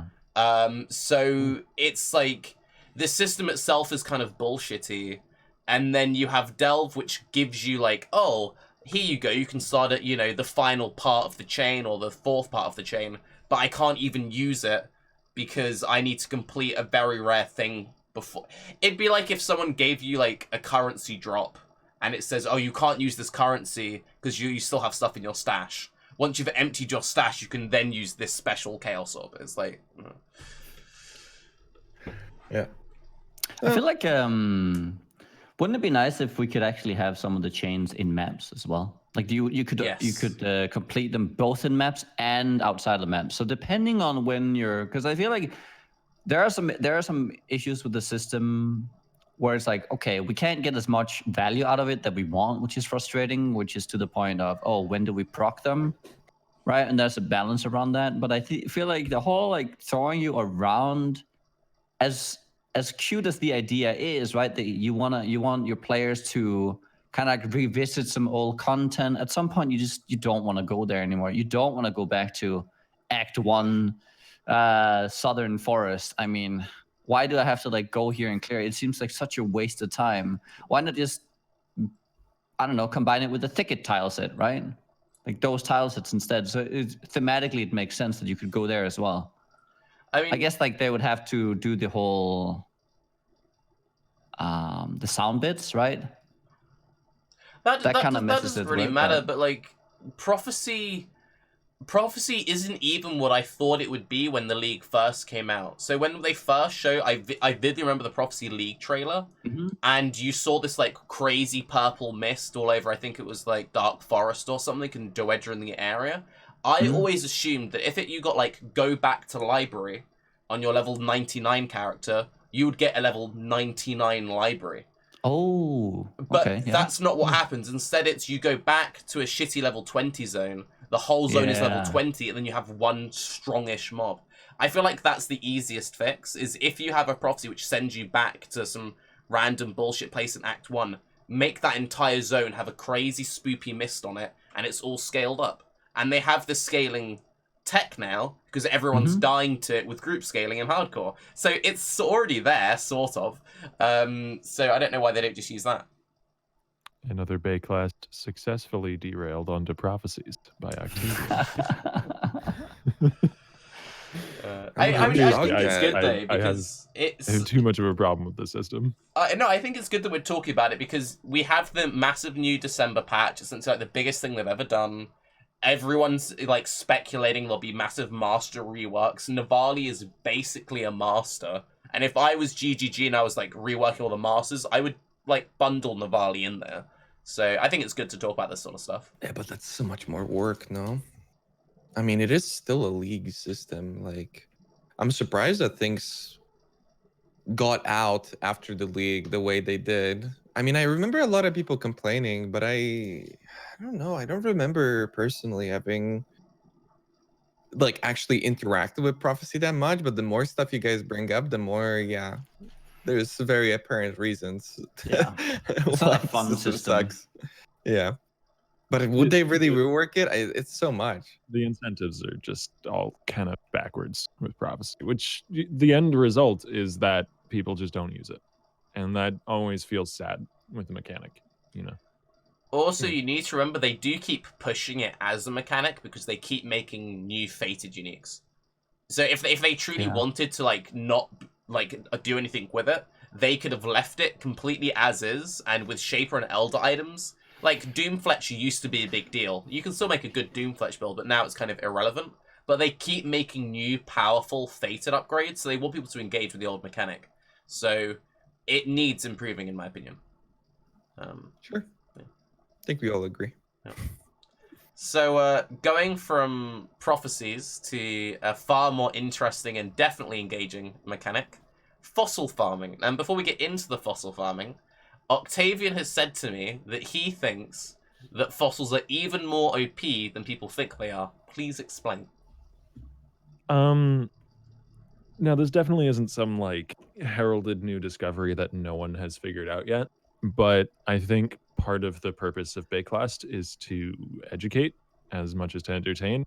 So it's like, the system itself is kind of bullshitty. And then you have Delve, which gives you like, oh, here you go, you can start at, the final part of the chain or the 4th part of the chain, but I can't even use it because I need to complete a very rare thing before. It'd be like if someone gave you like a currency drop and it says, oh, you can't use this currency because you still have stuff in your stash. Once you've emptied your stash, you can then use this special Chaos Orb. It's like... Yeah. I feel like... wouldn't it be nice if we could actually have some of the chains in maps as well? Like you could complete them both in maps and outside the maps. So depending on when you're, because I feel like there are some issues with the system where it's like, okay, we can't get as much value out of it that we want, which is frustrating, which is to the point of, oh, when do we proc them? Right? And there's a balance around that. But I feel like the whole like throwing you around as as cute as the idea is, right? That you want your players to kind of like revisit some old content. At some point, you don't want to go there anymore. You don't want to go back to Act 1, Southern Forest. I mean, why do I have to like go here and clear? It seems like such a waste of time. Why not just, I don't know, combine it with the thicket tile set, right? Like those tile sets instead. So thematically, it makes sense that you could go there as well. I mean, I guess like they would have to do the whole the sound bits, right? that kind of messes doesn't it really with, matter. but- But like prophecy isn't even what I thought it would be when the League first came out. So when they first showed, I vividly remember the Prophecy League trailer, and you saw this like crazy purple mist all over. I think it was like Dark Forest or something, and Doedra in the area. I always assumed that if you got like go back to library on your level 99 character, you would get a level 99 library. Oh, But okay, yeah. that's not what happens. Instead, it's you go back to a shitty level 20 zone. The whole zone is level Yeah. 20, and then you have one strongish mob. I feel like that's the easiest fix, is if you have a prophecy which sends you back to some random bullshit place in Act 1, make that entire zone have a crazy spoopy mist on it, and it's all scaled up. And they have the scaling tech now, because everyone's dying to it with group scaling in hardcore. So it's already there, sort of. So I don't know why they don't just use that. Another Baeclast successfully derailed onto prophecies by Octavian. I mean, I think it's good though, I have because I have it's... too much of a problem with the system. No, I think it's good that we're talking about it, because we have the massive new December patch. It's like the biggest thing they've ever done. Everyone's like speculating there'll be massive master reworks. Navali is basically a master. And if I was GGG and I was like reworking all the masters, I would like bundle Navali in there. So I think it's good to talk about this sort of stuff. Yeah, but that's so much more work, no? I mean, it is still a league system. Like, I'm surprised that things got out after the league the way they did. I mean, I remember a lot of people complaining, but I don't know. I don't remember personally having like actually interacted with prophecy that much. But the more stuff you guys bring up, the more, yeah, there's very apparent reasons. Yeah. It's not a fun system system. sucks. Yeah. But would they really rework it? It's so much. The incentives are just all kind of backwards with prophecy, which the end result is that people just don't use it. And that always feels sad with the mechanic, you know. Also, you need to remember they do keep pushing it as a mechanic because they keep making new fated uniques. So if they truly wanted to like not like do anything with it, they could have left it completely as is, and with Shaper and Elder items. Like Doomfletch used to be a big deal. You can still make a good Doomfletch build, but now it's kind of irrelevant. But they keep making new powerful fated upgrades, so they want people to engage with the old mechanic. So it needs improving, in my opinion. Sure. I think we all agree. Yeah. So going from prophecies to a far more interesting and definitely engaging mechanic, fossil farming. And before we get into the fossil farming, Octavian has said to me that he thinks that fossils are even more OP than people think they are. Please explain. Now, this definitely isn't some like heralded new discovery that no one has figured out yet, but I think part of the purpose of Baeclast is to educate as much as to entertain.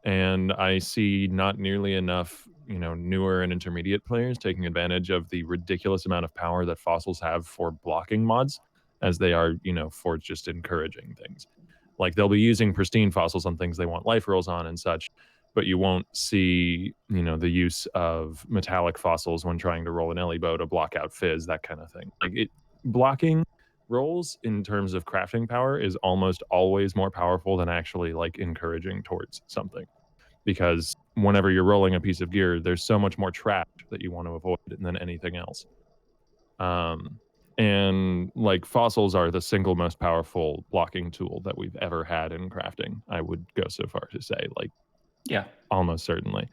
And I see not nearly enough, you know, newer and intermediate players taking advantage of the ridiculous amount of power that fossils have for blocking mods, as they are, you know, for just encouraging things. Like they'll be using pristine fossils on things they want life rolls on and such, but you won't see, you know, the use of metallic fossils when trying to roll an Ellie bow to block out fizz, that kind of thing. Like it blocking rolls in terms of crafting power is almost always more powerful than actually like encouraging towards something, because whenever you're rolling a piece of gear, there's so much more trash that you want to avoid than anything else. And like fossils are the single most powerful blocking tool that we've ever had in crafting. I would go so far to say, like, yeah, almost certainly.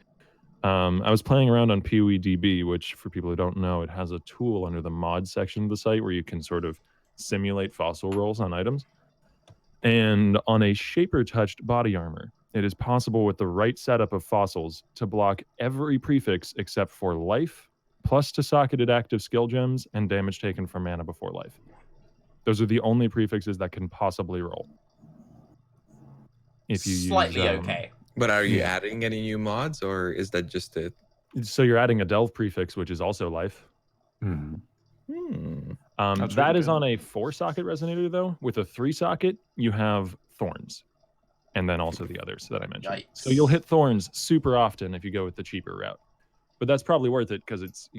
I was playing around on PoE which for people who don't know, it has a tool under the mod section of the site where you can sort of simulate fossil rolls on items. And on a Shaper touched body armor, it is possible with the right setup of fossils to block every prefix except for life, plus to socketed active skill gems, and damage taken from mana before life. Those are the only prefixes that can possibly roll. If you Slightly use, okay. But are you Yeah. adding any new mods, or is that just it? So you're adding a delve prefix, which is also life. Hmm. That's That really is good. on a 4-socket resonator, though. With a 3-socket, you have thorns, and then also the others that I mentioned. Yikes. So you'll hit thorns super often if you go with the cheaper route. But that's probably worth it because it's,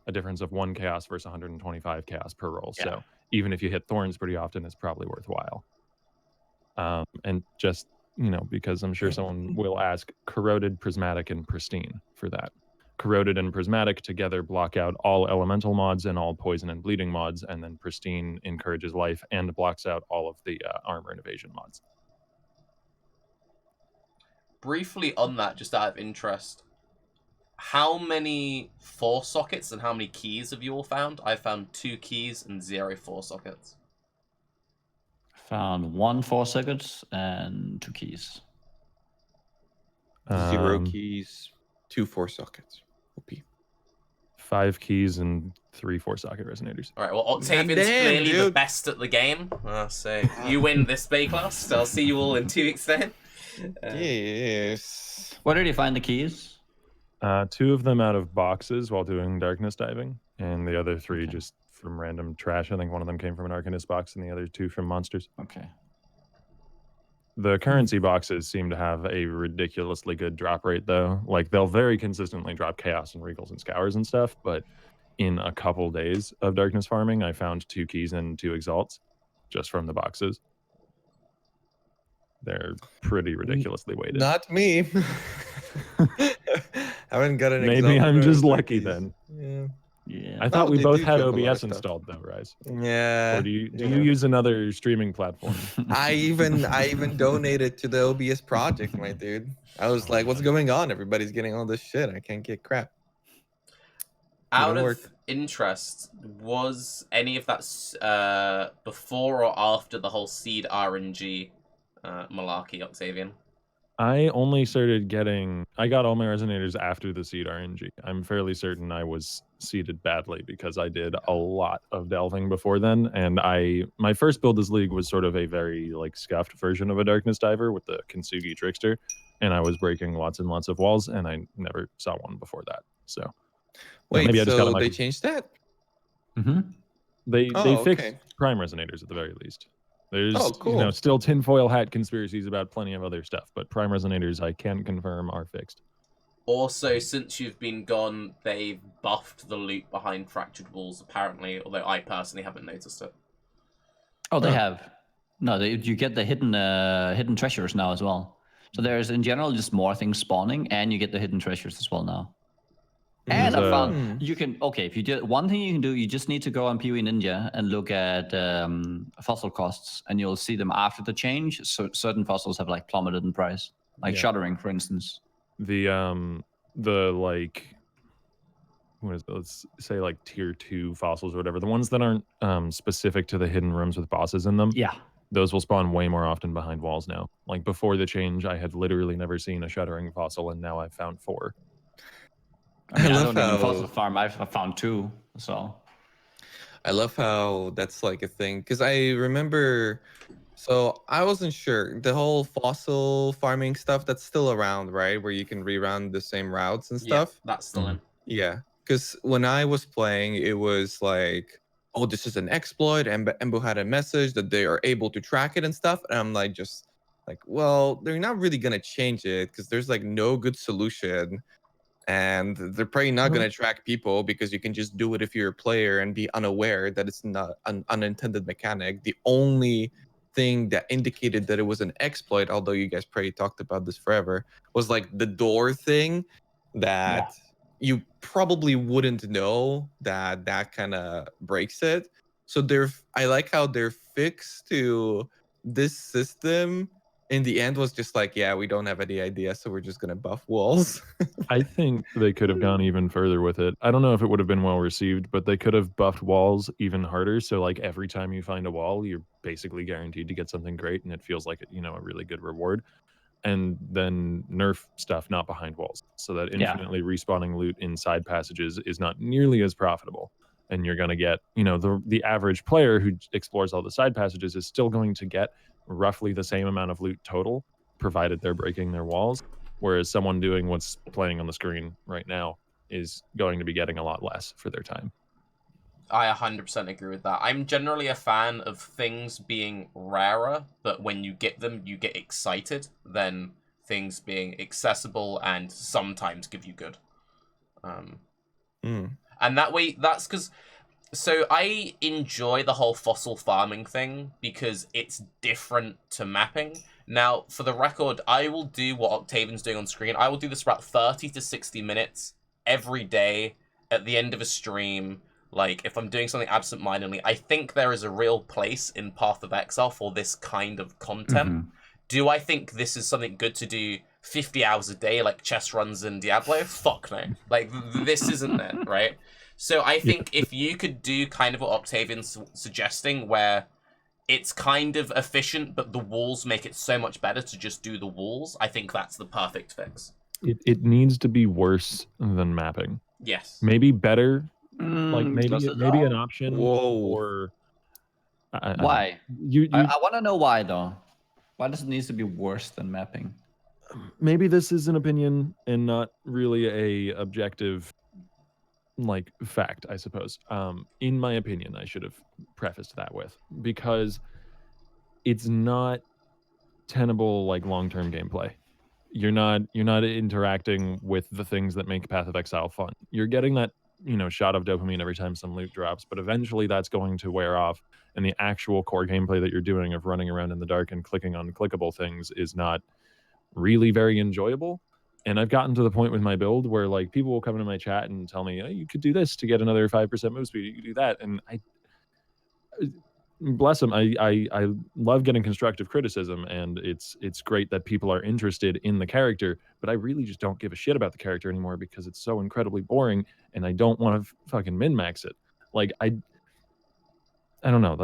a difference of 1 chaos versus 125 chaos per roll. Yeah. So even if you hit thorns pretty often, it's probably worthwhile. And just, because I'm sure someone will ask, corroded, prismatic, and pristine for that. Corroded and prismatic together block out all elemental mods and all poison and bleeding mods, and then pristine encourages life and blocks out all of the armor and evasion mods. Briefly on that, just out of interest, how many 4 sockets and how many keys have you all found? I found 2 keys and 0 4 sockets. Found 1 4 sockets and 2 keys. 0 Um, keys, 2 4-sockets. OP. 5 keys and 3 4-socket resonators. Alright, well, Octavian's Goddamn, clearly the dude. best at the game. So you win this Baeclast. I'll see you all in 2 weeks then. Yes. Where did you find the keys? 2 of them out of boxes while doing darkness diving, and the other 3 Okay. just from random trash. I think one of them came from an Arcanist box, and the other 2 from monsters. Okay. The currency boxes seem to have a ridiculously good drop rate, though. Like, they'll very consistently drop chaos and regals and scours and stuff, but in a couple days of darkness farming, I found 2 keys and 2 exalts just from the boxes. They're pretty ridiculously weighted. Not me. I haven't got an Maybe example I'm of just the lucky keys. then. Yeah. Yeah. I thought No, we they both do had drop a lot of OBS stuff. installed, though, Rise. Yeah. Or do you use another streaming platform? I even donated to the OBS project, my dude. I was like, what's going on? Everybody's getting all this shit. I can't get crap. Out Didn't of work. interest, was any of that before or after the whole seed RNG malarkey, Octavian? I only started I got all my resonators after the seed RNG. I'm fairly certain I was seeded badly because I did a lot of delving before then, and my first build this league was sort of a very scuffed version of a darkness diver with the Kintsugi trickster, and I was breaking lots and lots of walls, and I never saw one before that. So Wait, maybe I just got so them, they changed that? Mm-hmm. they Oh, fixed okay. prime resonators at the very least. There's Oh, cool. still tinfoil hat conspiracies about plenty of other stuff, but prime resonators I can confirm are fixed. Also, since you've been gone, they've buffed the loot behind fractured walls, apparently, although I personally haven't noticed it. Oh, they Huh. have. No, you get the hidden treasures now as well. So there's in general just more things spawning, and you get the hidden treasures as well now. And I found you can if you do one thing you can do, you just need to go on PoE Ninja and look at fossil costs, and you'll see them after the change. So certain fossils have plummeted in price, like Yeah. shuddering, for instance. The what is it? Let's say tier 2 fossils or whatever, the ones that aren't specific to the hidden rooms with bosses in them. Yeah. Those will spawn way more often behind walls now. Like before the change, I had literally never seen a shuddering fossil, and now I've found 4. I mean, I love don't even how- fossil farm. I've found 2. So I love how that's a thing, because I remember, so I wasn't sure, the whole fossil farming stuff, that's still around, right? Where you can rerun the same routes and stuff. Yeah, that's still in. Yeah, because when I was playing, it was like, oh, this is an exploit, and Embo had a message that they are able to track it and stuff, and I'm well, they're not really gonna change it because there's no good solution. And they're probably not going to track people because you can just do it if you're a player and be unaware that it's not an unintended mechanic. The only thing that indicated that it was an exploit, although you guys probably talked about this forever, was the door thing that you probably wouldn't know that kind of breaks it. So I like how their fix to this system in the end was just yeah, we don't have any idea, so we're just gonna buff walls. I think they could have gone even further with it. I don't know if it would have been well received, but they could have buffed walls even harder. So every time you find a wall, you're basically guaranteed to get something great, and it feels like a really good reward. and then nerf stuff not behind walls, so that infinitely respawning loot inside passages is not nearly as profitable. And you're going to get, the average player who explores all the side passages is still going to get roughly the same amount of loot total, provided they're breaking their walls. Whereas someone doing what's playing on the screen right now is going to be getting a lot less for their time. I 100% agree with that. I'm generally a fan of things being rarer, but when you get them, you get excited, than things being accessible and sometimes give you good. And that way, that's because... So I enjoy the whole fossil farming thing because it's different to mapping. Now, for the record, I will do what Octavian's doing on screen. I will do this for about 30 to 60 minutes every day at the end of a stream. Like, if I'm doing something absent-mindedly, I think there is a real place in Path of Exile for this kind of content. Do I think this is something good to do 50 hours a day, like chess runs in Diablo? Fuck no. Like, this isn't it, right? So I think if you could do kind of what Octavian's suggesting, where it's kind of efficient, but the walls make it so much better to just do the walls, I think that's the perfect fix. It needs to be worse than mapping. Yes. Maybe better. Maybe an option. Whoa. Or why? I want to know why though. Why does it need to be worse than mapping? Maybe this is an opinion and not really a objective fact, I suppose. In my opinion, I should have prefaced that with, because it's not tenable long-term gameplay. You're not interacting with the things that make Path of Exile fun. You're getting that shot of dopamine every time some loot drops, but eventually that's going to wear off, and the actual core gameplay that you're doing of running around in the dark and clicking on clickable things is not really very enjoyable. And I've gotten to the point with my build where people will come into my chat and tell me, oh, you could do this to get another 5% move speed, you could do that, and I bless them. I love getting constructive criticism, and it's great that people are interested in the character, but I really just don't give a shit about the character anymore because it's so incredibly boring, and I don't want to fucking min-max it. I don't know,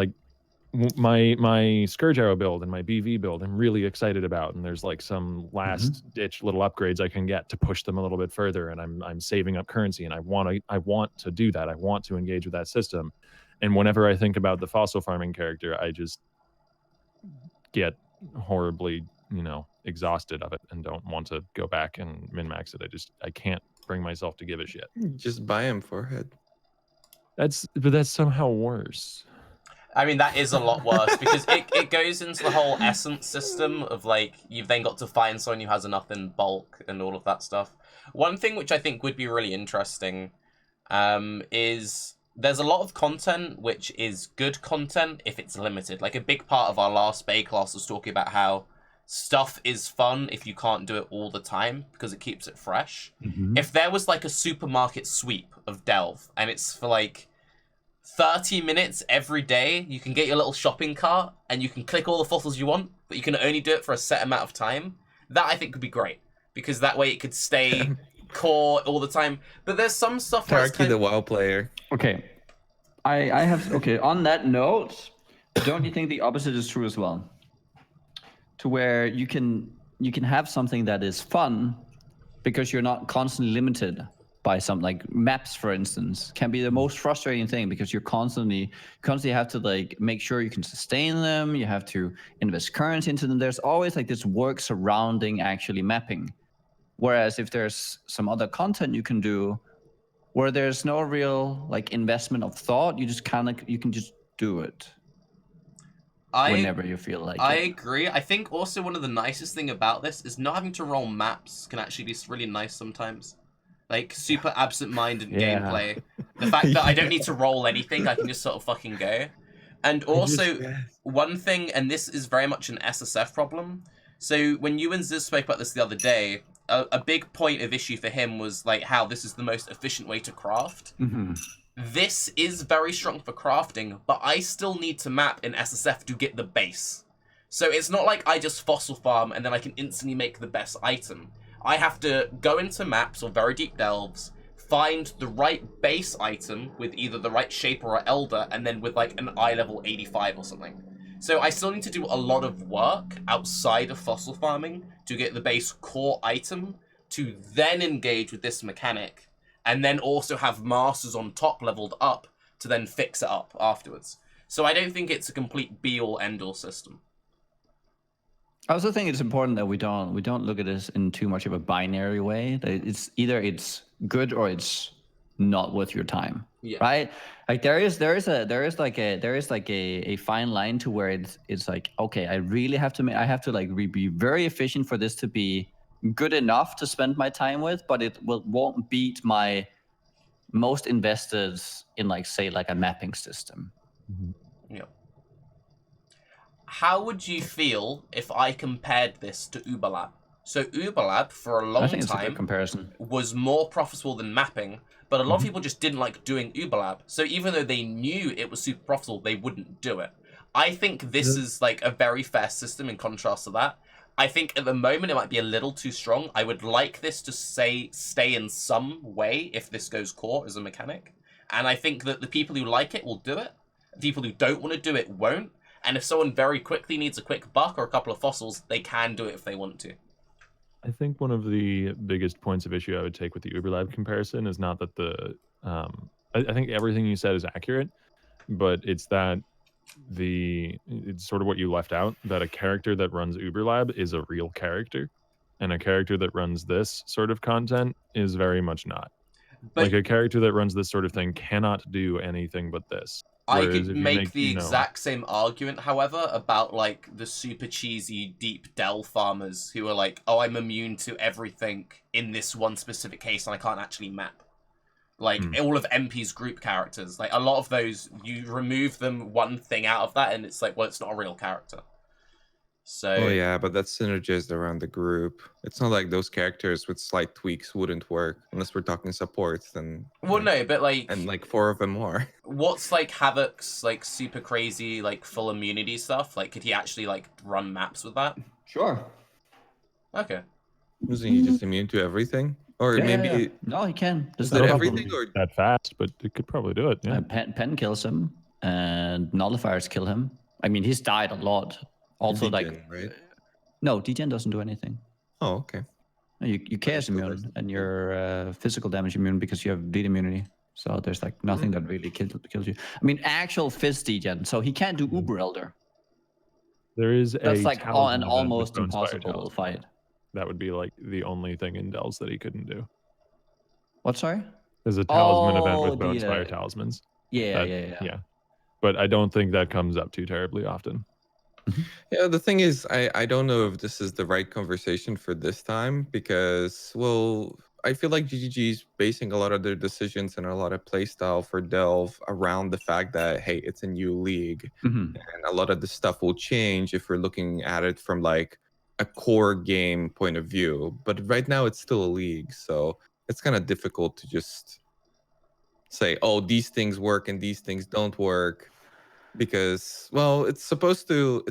my Scourge Arrow build and my BV build I'm really excited about, and there's some last ditch little upgrades I can get to push them a little bit further, and I'm saving up currency, and I want to do that. I want to engage with that system. And whenever I think about the fossil farming character, I just get horribly, exhausted of it and don't want to go back and min-max it. I can't bring myself to give a shit. Just buy him forehead. But that's somehow worse. I mean, that is a lot worse because it goes into the whole essence system of you've then got to find someone who has enough in bulk and all of that stuff. One thing which I think would be really interesting is there's a lot of content which is good content if it's limited. A big part of our last Baeclast was talking about how stuff is fun if you can't do it all the time because it keeps it fresh. If there was a supermarket sweep of Delve and it's for 30 minutes every day, you can get your little shopping cart and you can click all the fossils you want, but you can only do it for a set amount of time. That I think would be great because that way it could stay core all the time. But there's some stuff Tarky the WoW player. Okay. I have on that note, don't you think the opposite is true as well? To where you can have something that is fun because you're not constantly limited by something maps, for instance, can be the most frustrating thing because you're constantly have to make sure you can sustain them. You have to invest currency into them. There's always this work surrounding actually mapping. Whereas if there's some other content you can do where there's no real investment of thought, you just you can just do it whenever you feel like I it. agree. I think also one of the nicest thing about this is not having to roll maps can actually be really nice sometimes. Super absent-minded gameplay. The fact that I don't need to roll anything, I can just sort of fucking go. And also, one thing, and this is very much an SSF problem. So when you and Ziz spoke about this the other day, a big point of issue for him was how this is the most efficient way to craft. This is very strong for crafting, but I still need to map in SSF to get the base. So it's not I just fossil farm and then I can instantly make the best item. I have to go into maps or very deep delves, find the right base item with either the right shaper or elder, and then with an eye level 85 or something. So I still need to do a lot of work outside of fossil farming to get the base core item to then engage with this mechanic, and then also have masters on top leveled up to then fix it up afterwards. So I don't think it's a complete be-all, end-all system. I also think it's important that we don't look at this in too much of a binary way. That it's either it's good or it's not worth your time. Yeah. Right? Like there is like a fine line to where it's like, okay, I really have to like be very efficient for this to be good enough to spend my time with, but it won't beat my most invested in, like, say, like a mapping system. Yeah. How would you feel if I compared this to Uberlab? So Uberlab, for a long I think it's a good time, comparison. was more profitable than mapping, but a lot of people just didn't like doing Uberlab. So even though they knew it was super profitable, they wouldn't do it. I think this is like a very fair system in contrast to that. I think at the moment it might be a little too strong. I would like this to stay in some way if this goes core as a mechanic. And I think that the people who like it will do it. People who don't want to do it won't. And if someone very quickly needs a quick buck or a couple of fossils, they can do it if they want to. I think one of the biggest points of issue I would take with the Uberlab comparison is not that the I think everything you said is accurate, but it's that it's sort of what you left out, that a character that runs Uberlab is a real character, and a character that runs this sort of content is very much not. But Like a character that runs this sort of thing cannot do anything but this. I Whereas could if you make the you know, exact same argument, however, about like the super cheesy deep Dell farmers who are like, oh, I'm immune to everything in this one specific case and I can't actually map. Like all of MP's group characters, like a lot of those, you remove them one thing out of that and it's like, well, it's not a real character. So Oh yeah, but that's synergized around the group. It's not like those characters with slight tweaks wouldn't work unless we're talking supports. Then well, no, but like, and like 4 of them more. what's like Havoc's like super crazy like full immunity stuff? Like, could he actually like run maps with that? Sure. Okay. Isn't he just immune to everything? Or maybe No, he can. is There's that no everything? problem. Or that fast, but it could probably do it. Yeah. Pen kills him, and nullifiers kill him. I mean, he's died a lot. Also, Degen, right? No, degen doesn't do anything. Oh, okay. No, you chaos still immune, does. and you're physical damage immune because you have bleed immunity. So there's like nothing that really kills you. I mean, actual fizz degen. So he can't do Uber Elder. There is That's a like talisman an event with almost Bonespire impossible Talisman. fight. That would be like the only thing in Dells that he couldn't do. What? Sorry. There's a talisman event Oh, with the, Bonespire Talismans. Yeah, that- yeah. But I don't think that comes up too terribly often. Yeah, the thing is, I don't know if this is the right conversation for this time because, well, I feel like GGG is basing a lot of their decisions and a lot of playstyle for Delve around the fact that, hey, it's a new league. Mhm. And a lot of the stuff will change if we're looking at it from like a core game point of view. But right now it's still a league, so it's kind of difficult to just say, oh, these things work and these things don't work. Because, well, it's supposed to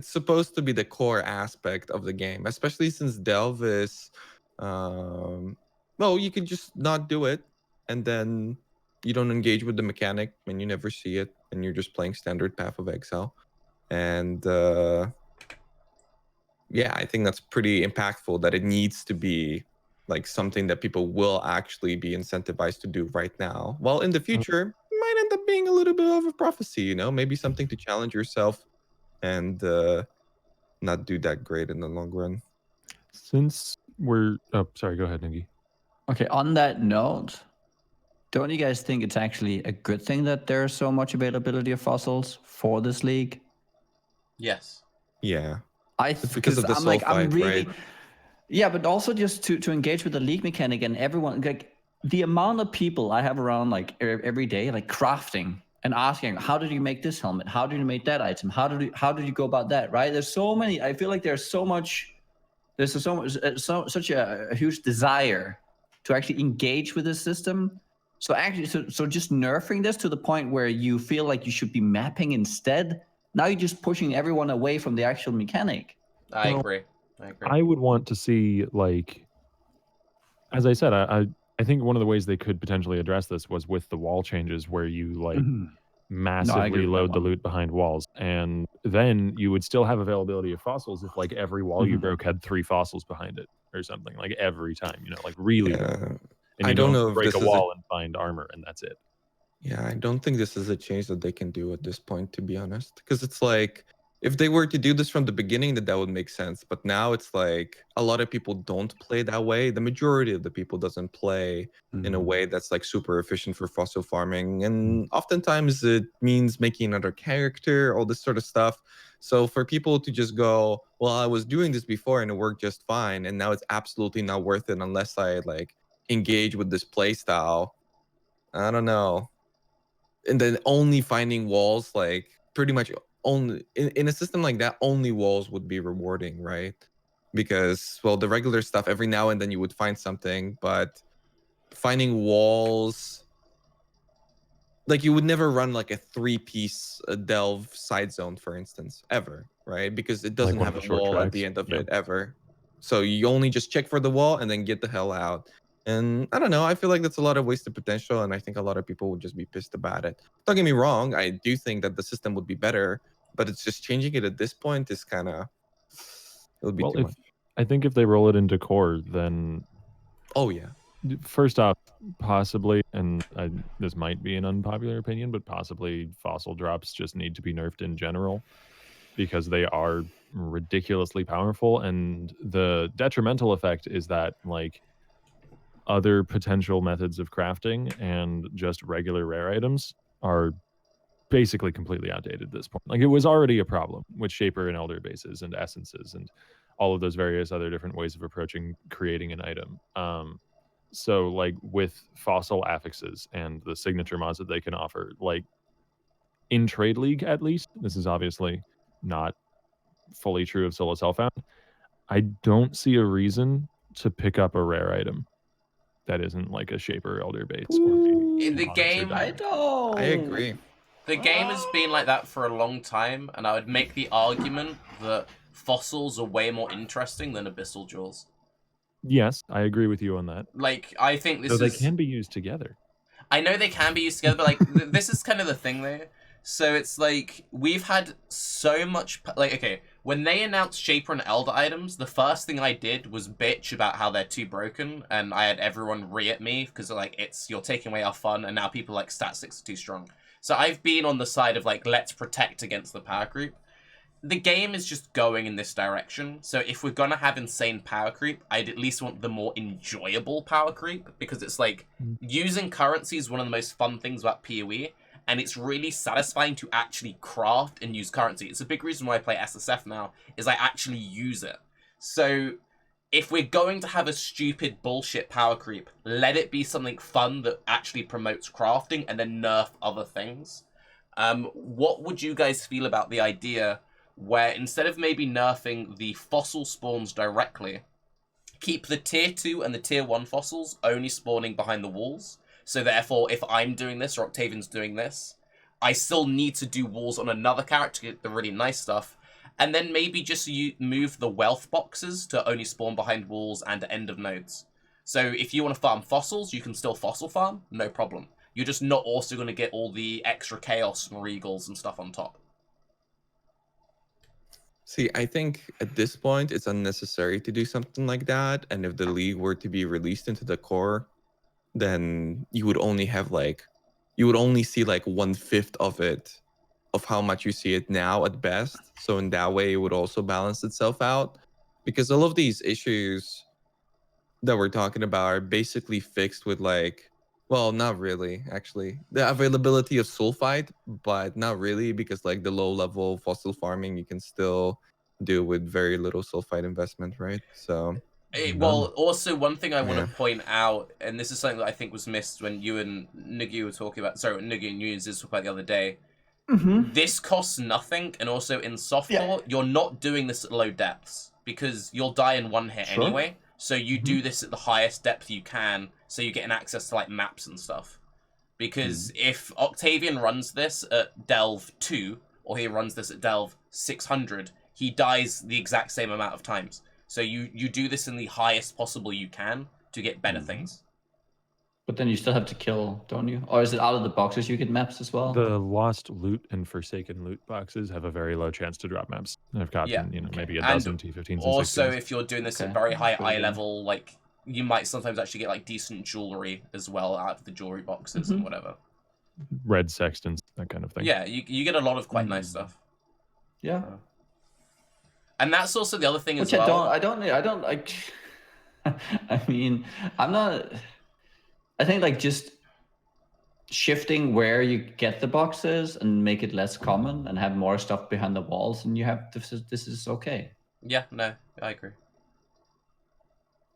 be the core aspect of the game, especially since Delve is well, you can just not do it and then you don't engage with the mechanic and you never see it and you're just playing standard Path of Exile. And yeah, I think that's pretty impactful that it needs to be like something that people will actually be incentivized to do right now. Well, in the future, might end up being a little bit of a prophecy, you know, maybe something to challenge yourself and not do that great in the long run. Since we're sorry, go ahead, Nugi. Okay, on that note, don't you guys think it's actually a good thing that there's so much availability of fossils for this league? Yes. Yeah. It's because of the Sulphite, right? Yeah, but also just to engage with the league mechanic and everyone, like the amount of people I have around like every day, like crafting and asking, how did you make this helmet? How did you make that item? How did you go about that? Right? There's so many. I feel like there's such a huge desire to actually engage with this system. So actually, so just nerfing this to the point where you feel like you should be mapping instead. Now you're just pushing everyone away from the actual mechanic. I Well, agree. I would want to see, like, as I said, I think one of the ways they could potentially address this was with the wall changes, where you like massively with that load the one. loot behind walls, and then you would still have availability of fossils if like every wall you Mhm. broke had 3 fossils behind it or something, like every time, like really rare. Yeah. And I you don't don't know if break this a is a wall and find armor, and that's it. Yeah, I don't think this is a change that they can do at this point, to be honest. Because it's like, if they were to do this from the beginning, that would make sense. But now it's like a lot of people don't play that way. The majority of the people doesn't play in a way that's like super efficient for fossil farming. And oftentimes it means making another character, all this sort of stuff. So for people to just go, well, I was doing this before and it worked just fine, and now it's absolutely not worth it unless I like engage with this play style. I don't know. And then only finding walls, like pretty much only in a system like that, only walls would be rewarding, right? Because, well, the regular stuff, every now and then you would find something, but finding walls, like you would never run like a 3-piece delve side zone, for instance, ever, right? Because it doesn't Like one have of a the short wall at the tracks. end of Yeah. it ever. So you only just check for the wall and then get the hell out. And I don't know, I feel like that's a lot of wasted potential, and I think a lot of people would just be pissed about it. Don't get me wrong, I do think that the system would be better, but it's just changing it at this point is kind of, it would be Well, too much. I think if they roll it into core, then Oh yeah. first off, possibly, and this might be an unpopular opinion, but possibly fossil drops just need to be nerfed in general because they are ridiculously powerful. And the detrimental effect is that, like, other potential methods of crafting and just regular rare items are basically completely outdated at this point. Like, it was already a problem with Shaper and Elder bases and essences and all of those various other different ways of approaching creating an item. So like with fossil affixes and the signature mods that they can offer, like in Trade League at least, this is obviously not fully true of Solo Self-Found, I don't see a reason to pick up a rare item that isn't like a Shaper, Elder Bates, or maybe In the Onyx or game, I Dynamic. don't. I agree. the game has been like that for a long time, and I would make the argument that fossils are way more interesting than abyssal jewels. Yes, I agree with you on that. Like, I think this So they is... can be used together. I know they can be used together, but like this is kind of the thing there. So it's like we've had so much like, okay, when they announced Shaper and Elder items, the first thing I did was bitch about how they're too broken, and I had everyone re at me because like you're taking away our fun, and now people like stat 6 are too strong. So I've been on the side of like, let's protect against the power creep. The game is just going in this direction, so if we're gonna have insane power creep, I'd at least want the more enjoyable power creep, because it's like, using currency is one of the most fun things about PoE, and it's really satisfying to actually craft and use currency. It's a big reason why I play SSF now, is I actually use it. So, if we're going to have a stupid bullshit power creep, let it be something fun that actually promotes crafting, and then nerf other things. What would you guys feel about the idea where instead of maybe nerfing the fossil spawns directly, keep the tier 2 and the tier 1 fossils only spawning behind the walls? So therefore, if I'm doing this or Octavian's doing this, I still need to do walls on another character to get the really nice stuff. And then maybe just move the wealth boxes to only spawn behind walls and end of nodes. So if you want to farm fossils, you can still fossil farm, no problem. You're just not also going to get all the extra chaos and regals and stuff on top. See, I think at this point it's unnecessary to do something like that. And if the league were to be released into the core, then you would only have like, you would only see like 1/5 of it, of how much you see it now at best. So in that way, it would also balance itself out, because all of these issues that we're talking about are basically fixed with like, well, not really, actually. The availability of sulphite, but not really, because like the low level fossil farming, you can still do with very little sulphite investment, right? So Well, also one thing I want yeah. to point out, and this is something that I think was missed when you and Nugi were talking about, sorry, Nugi and you talking about the other day. This costs nothing, and also in softcore, you're not doing this at low depths, because you'll die in one hit anyway. So you do this at the highest depth you can, so you get an access to like maps and stuff. Because if Octavian runs this at Delve 2, or he runs this at Delve 600, he dies the exact same amount of times. So you do this in the highest possible you can to get better things. But then you still have to kill, don't you? Or is it out of the boxes you get maps as well? The lost loot and forsaken loot boxes have a very low chance to drop maps. I've gotten, Yeah. maybe a And dozen T15s and also, 16s. if you're doing this at Okay, very high that's pretty eye good. level, like you might sometimes actually get like decent jewelry as well out of the jewelry boxes and whatever. Red sextants, that kind of thing. Yeah, you get a lot of quite nice stuff. Yeah. And that's also the other thing Which as well. I don't like. I mean, I'm not. I think like just shifting where you get the boxes and make it less common and have more stuff behind the walls, and you have this is okay. Yeah, no, I agree.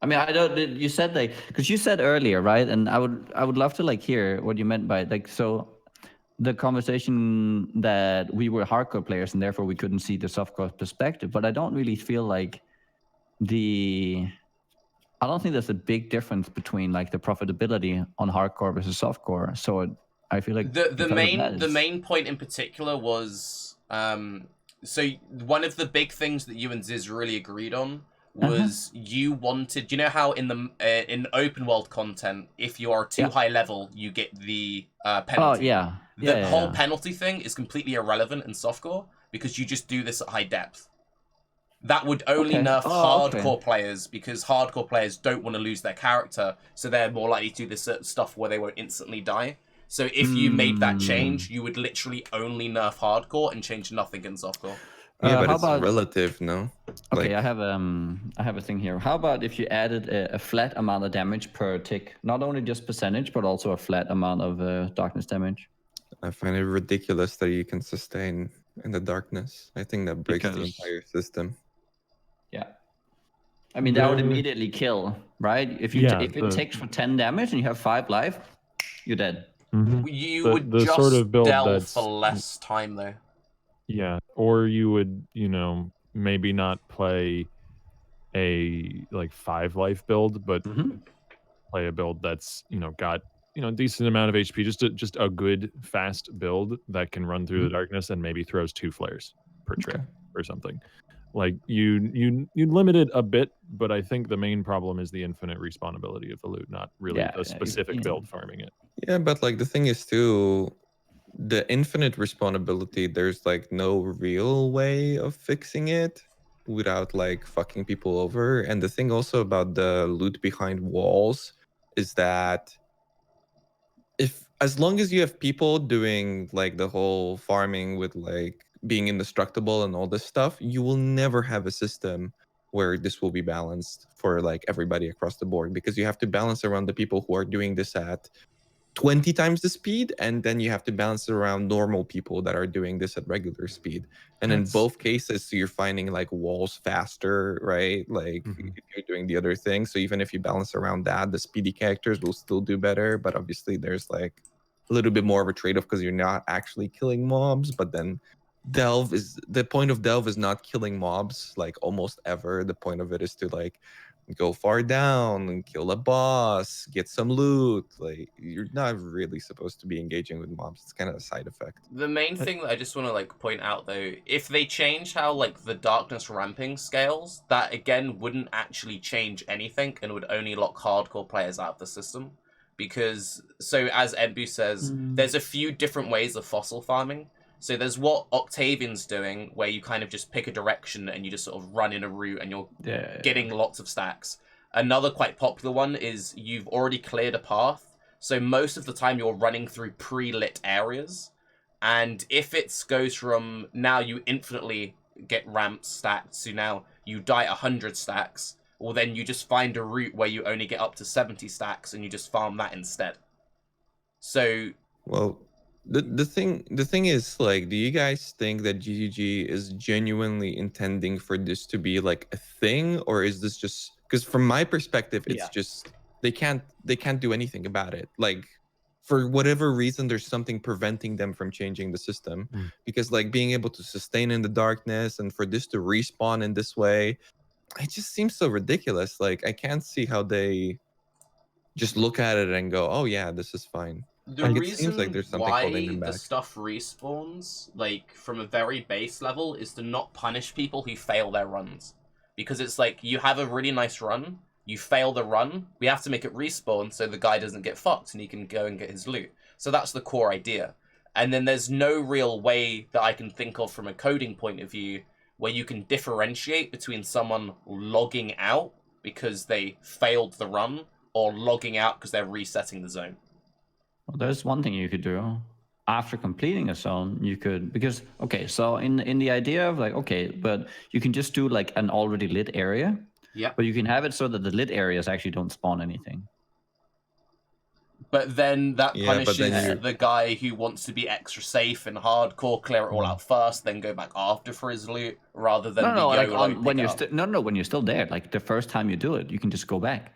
I mean, I don't. You said like because you said earlier, right? And I would love to like hear what you meant by it. Like so. The conversation that we were hardcore players and therefore we couldn't see the softcore perspective, but I don't really feel like I don't think there's a big difference between like the profitability on hardcore versus softcore. So I feel like the main point in particular was so one of the big things that you and Ziz really agreed on was you wanted, you know how in the in open world content, if you are too high level, you get the penalty. Oh yeah. The whole penalty thing is completely irrelevant in softcore because you just do this at high depth. That would only nerf hardcore players because hardcore players don't want to lose their character, so they're more likely to do this stuff where they won't instantly die. So if you made that change, you would literally only nerf hardcore and change nothing in softcore. Yeah, but it's relative, no? Okay, I have a thing here. How about if you added a flat amount of damage per tick, not only just percentage, but also a flat amount of darkness damage? I find it ridiculous that you can sustain in the darkness. I think that breaks the entire system. Yeah. I mean, that would immediately kill, right? If you if it takes for 10 damage and you have 5 life, you're dead. You would just sort of build delve for less time, though. Yeah, or you would, maybe not play a like 5 life build, but play a build that's got decent amount of HP, just a good fast build that can run through the darkness and maybe throws 2 flares per trip or something. Like you limit it a bit, but I think the main problem is the infinite respawnability of the loot, not really the specific build farming it. Yeah, but like the thing is too, the infinite respawnability, there's like no real way of fixing it without like fucking people over. And the thing also about the loot behind walls is that as long as you have people doing like the whole farming with like being indestructible and all this stuff, you will never have a system where this will be balanced for like everybody across the board, because you have to balance around the people who are doing this at 20 times the speed, and then you have to balance around normal people that are doing this at regular speed. And in both cases, you're finding like walls faster, right? Like if you're doing the other thing. So even if you balance around that, the speedy characters will still do better. But obviously there's like a little bit more of a trade-off because you're not actually killing mobs. But then the point of delve is not killing mobs like almost ever. The point of it is to like go far down and kill a boss, get some loot. Like you're not really supposed to be engaging with mobs. It's kind of a side effect. The main thing that I just want to like point out though, if they change how like the darkness ramping scales, that again wouldn't actually change anything and would only lock hardcore players out of the system. Because so as Embu says, there's a few different ways of fossil farming. So there's what Octavian's doing, where you kind of just pick a direction and you just sort of run in a route and you're getting lots of stacks. Another quite popular one is you've already cleared a path. So most of the time you're running through pre-lit areas. And if it goes from now you infinitely get ramps stacked, so now you die 100 stacks, well then you just find a route where you only get up to 70 stacks and you just farm that instead. So... Well... The thing is, like, do you guys think that GGG is genuinely intending for this to be like a thing, or is this just because from my perspective it's just they can't do anything about it? Like for whatever reason there's something preventing them from changing the system, because like being able to sustain in the darkness and for this to respawn in this way, it just seems so ridiculous. Like I can't see how they just look at it and go, oh yeah, this is fine. The reason like there's why the stuff respawns, like, from a very base level is to not punish people who fail their runs. Because it's like, you have a really nice run, you fail the run, we have to make it respawn so the guy doesn't get fucked and he can go and get his loot. So that's the core idea. And then there's no real way that I can think of from a coding point of view where you can differentiate between someone logging out because they failed the run or logging out because they're resetting the zone. Well, there's one thing you could do. After completing a zone, you could, because, okay, so in the idea of like, okay, but you can just do like an already lit area. Yeah. But you can have it so that the lit areas actually don't spawn anything. But then that punishes you- the guy who wants to be extra safe and hardcore, clear it all out first, then go back after for his loot, rather than like YOLO when pick you're up. when you're still there, like the first time you do it, you can just go back.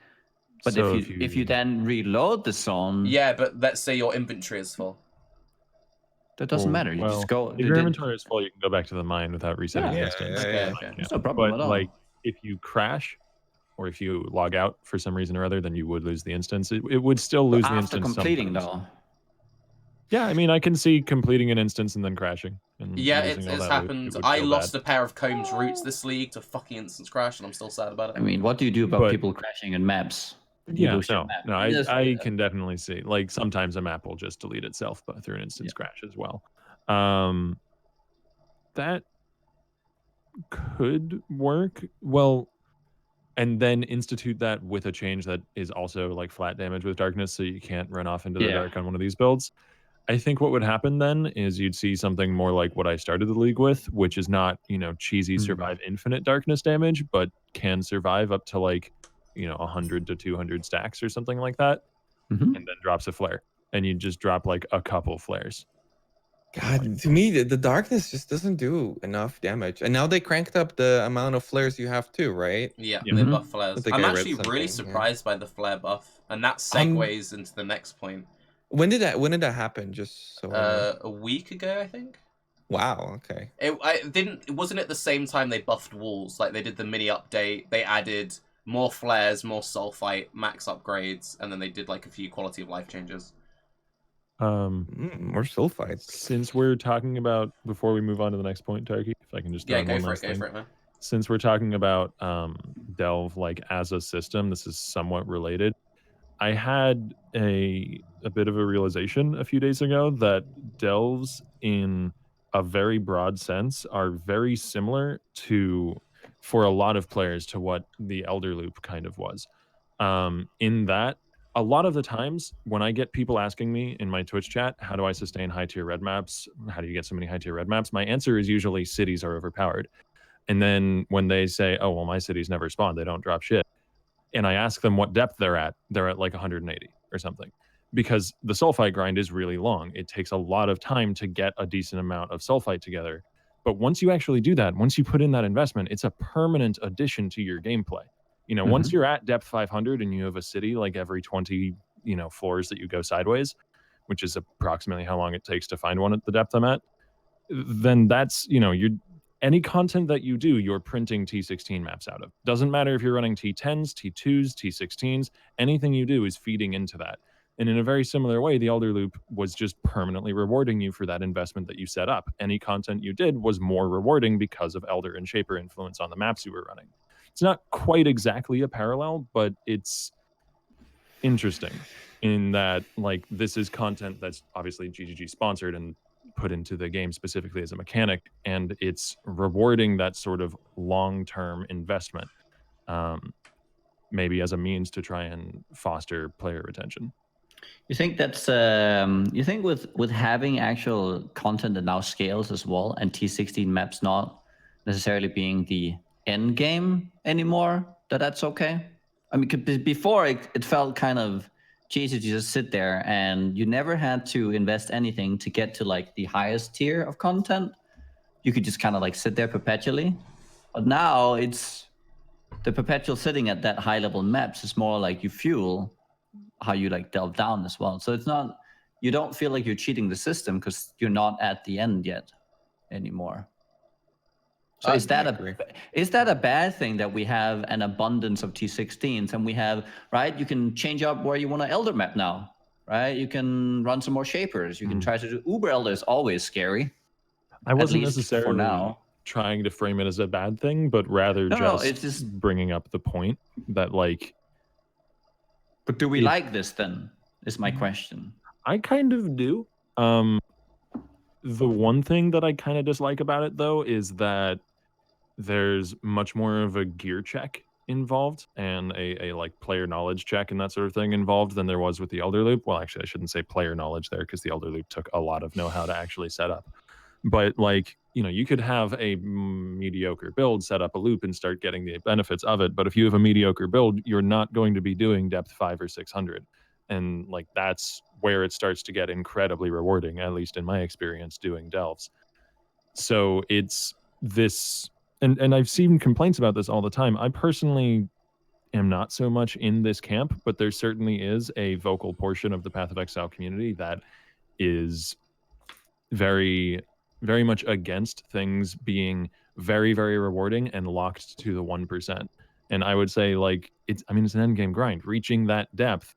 But So if you then reload the zone, Yeah, but let's say your inventory is full. that doesn't matter. You just go. If your inventory is full, you can go back to the mine without resetting the Yeah, instance. yeah. Okay. There's no problem But at all. like, if you crash, or if you log out for some reason or other, then you would lose the instance. It would still lose the after instance completing sometimes. though. Yeah, I mean, I can see completing an instance and then crashing and Yeah, losing all it's that happened. loot. It would I feel lost bad. a pair of Combs roots this league to fucking instance crash, and I'm still sad about it. I mean, what do you do about But- people crashing in maps? You Yeah, lose your no, map. no, Just I like that. can definitely see. Like, sometimes a map will just delete itself, but through an instance crash as well. That could work. Well, and then institute that with a change that is also like flat damage with darkness, so you can't run off into the Yeah. dark on one of these builds. I think what would happen then is you'd see something more like what I started the league with, which is not, cheesy survive infinite darkness damage, but can survive up to like, 100 to 200 stacks or something like that, Mhm. and then drops a flare. And you just drop like a couple flares. God, to me, the darkness just doesn't do enough damage. And now they cranked up the amount of flares you have too, right? Yeah, Yeah. they Mhm. buff flares. I think I'm I read actually really something, yeah. surprised by the flare buff, and that segues into the next point. When did that happen? Just so I know. A week ago, I think. Wow. Okay. It wasn't at the same time they buffed walls. Like they did the mini update. They added more flares, more sulphite, max upgrades, and then they did like a few quality of life changes. More sulfites. Since we're talking about, before we move on to the next point, Tarky, if I can just throw Yeah, in go one for last it. thing. Go for it, man. Since we're talking about Delve like as a system, this is somewhat related. I had a bit of a realization a few days ago that delves in a very broad sense are very similar to, for a lot of players, to what the Elder Loop kind of was. In that, a lot of the times when I get people asking me in my Twitch chat, how do I sustain high tier red maps? How do you get so many high tier red maps? My answer is usually cities are overpowered. And then when they say, oh, well, my cities never spawn, they don't drop shit, and I ask them what depth they're at like 180 or something. Because the sulfite grind is really long. It takes a lot of time to get a decent amount of sulfite together. But once you actually do that, once you put in that investment, it's a permanent addition to your gameplay. Once you're at depth 500 and you have a city like every 20, floors that you go sideways, which is approximately how long it takes to find one at the depth I'm at, then that's, you're any content that you do, you're printing T16 maps out of. Doesn't matter if you're running T10s, T2s, T16s, anything you do is feeding into that. And in a very similar way, the Elder Loop was just permanently rewarding you for that investment that you set up. Any content you did was more rewarding because of Elder and Shaper influence on the maps you were running. It's not quite exactly a parallel, but it's interesting in that, like, this is content that's obviously GGG sponsored and put into the game specifically as a mechanic, and it's rewarding that sort of long-term investment, maybe as a means to try and foster player retention. You think that's you think with having actual content that now scales as well, and T16 maps not necessarily being the end game anymore, that's okay? I mean, 'cause before it felt kind of cheesy to just sit there and you never had to invest anything to get to like the highest tier of content. You could just kind of like sit there perpetually. But now it's the perpetual sitting at that high level maps is more like you fuel how you like delve down as well. So it's not, you don't feel like you're cheating the system because you're not at the end yet anymore. So is that a bad thing that we have an abundance of T16s and we have, right? You can change up where you want to Elder map now, right? You can run some more Shapers. You can try to do Uber Elder is always scary. I wasn't least for necessarily now. trying to frame it as a bad thing, but rather No, just, it's just bringing up the point that, like, But do we like this then? Is my question. I kind of do. The one thing that I kind of dislike about it, though, is that there's much more of a gear check involved and a like player knowledge check and that sort of thing involved than there was with the Elder Loop. Well, actually, I shouldn't say player knowledge there because the Elder Loop took a lot of know-how to actually set up. But like, you know, you could have a mediocre build, set up a loop and start getting the benefits of it. But if you have a mediocre build, you're not going to be doing depth 5 or 600. And like, that's where it starts to get incredibly rewarding, at least in my experience doing delves. So it's this, and I've seen complaints about this all the time. I personally am not so much in this camp, but there certainly is a vocal portion of the Path of Exile community that is very, very much against things being very, very rewarding and locked to the 1%. And I would say, like, it's an end game grind. Reaching that depth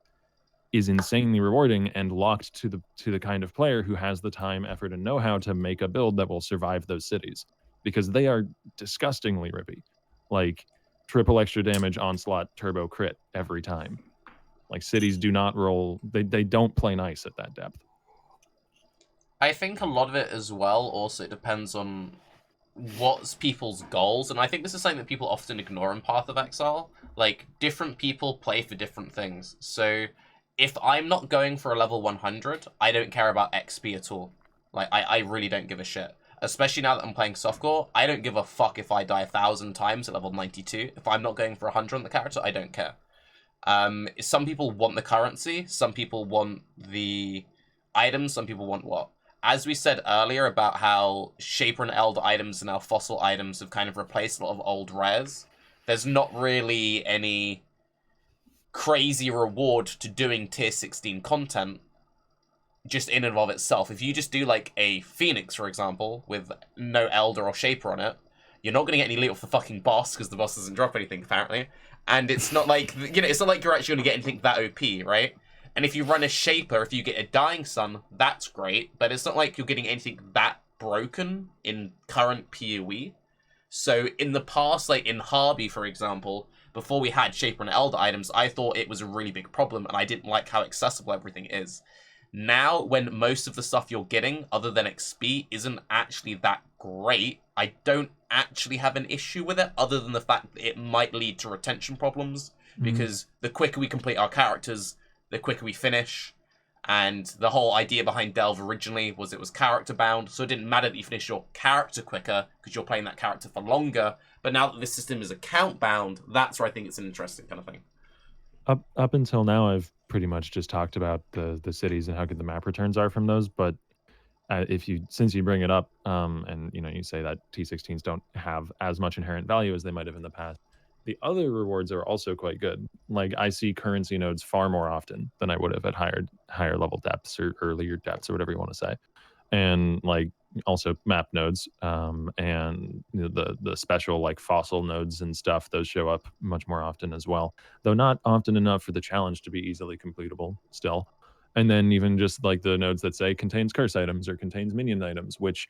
is insanely rewarding and locked to the kind of player who has the time, effort, and know-how to make a build that will survive those cities, because they are disgustingly rippy. Like, triple extra damage, onslaught, turbo crit every time. Like, cities do not roll, they don't play nice at that depth. I think a lot of it as well also depends on what's people's goals, and I think this is something that people often ignore in Path of Exile. Like, different people play for different things. So if I'm not going for a level 100, I don't care about XP at all. Like, I really don't give a shit. Especially now that I'm playing softcore, I don't give a fuck if I die 1,000 times at level 92. If I'm not going for 100 on the character, I don't care. Some people want the currency, some people want the items, some people want what? As we said earlier about how Shaper and Elder items and now fossil items have kind of replaced a lot of old rares, there's not really any crazy reward to doing tier 16 content just in and of itself. If you just do like a Phoenix, for example, with no Elder or Shaper on it, you're not going to get any loot off the fucking boss because the boss doesn't drop anything, apparently. And it's not like, you know, it's not like you're actually going to get anything that OP, right? And if you run a Shaper, if you get a Dying Sun, that's great, but it's not like you're getting anything that broken in current PoE. So in the past, like in Harby, for example, before we had Shaper and Elder items, I thought it was a really big problem, and I didn't like how accessible everything is. Now, when most of the stuff you're getting, other than XP, isn't actually that great, I don't actually have an issue with it, other than the fact that it might lead to retention problems, because the quicker we complete our characters, the quicker we finish. And the whole idea behind Delve originally was it was character bound, so it didn't matter that you finish your character quicker because you're playing that character for longer. But now that this system is account bound, that's where I think it's an interesting kind of thing. Up until now, I've pretty much just talked about the cities and how good the map returns are from those. But since you bring it up, and you know, you say that T16s don't have as much inherent value as they might have in the past, the other rewards are also quite good. Like, I see currency nodes far more often than I would have at higher level depths or earlier depths or whatever you want to say, and like also map nodes, and you know, the special like fossil nodes and stuff. Those show up much more often as well, though not often enough for the challenge to be easily completable still. And then even just like the nodes that say contains curse items or contains minion items, which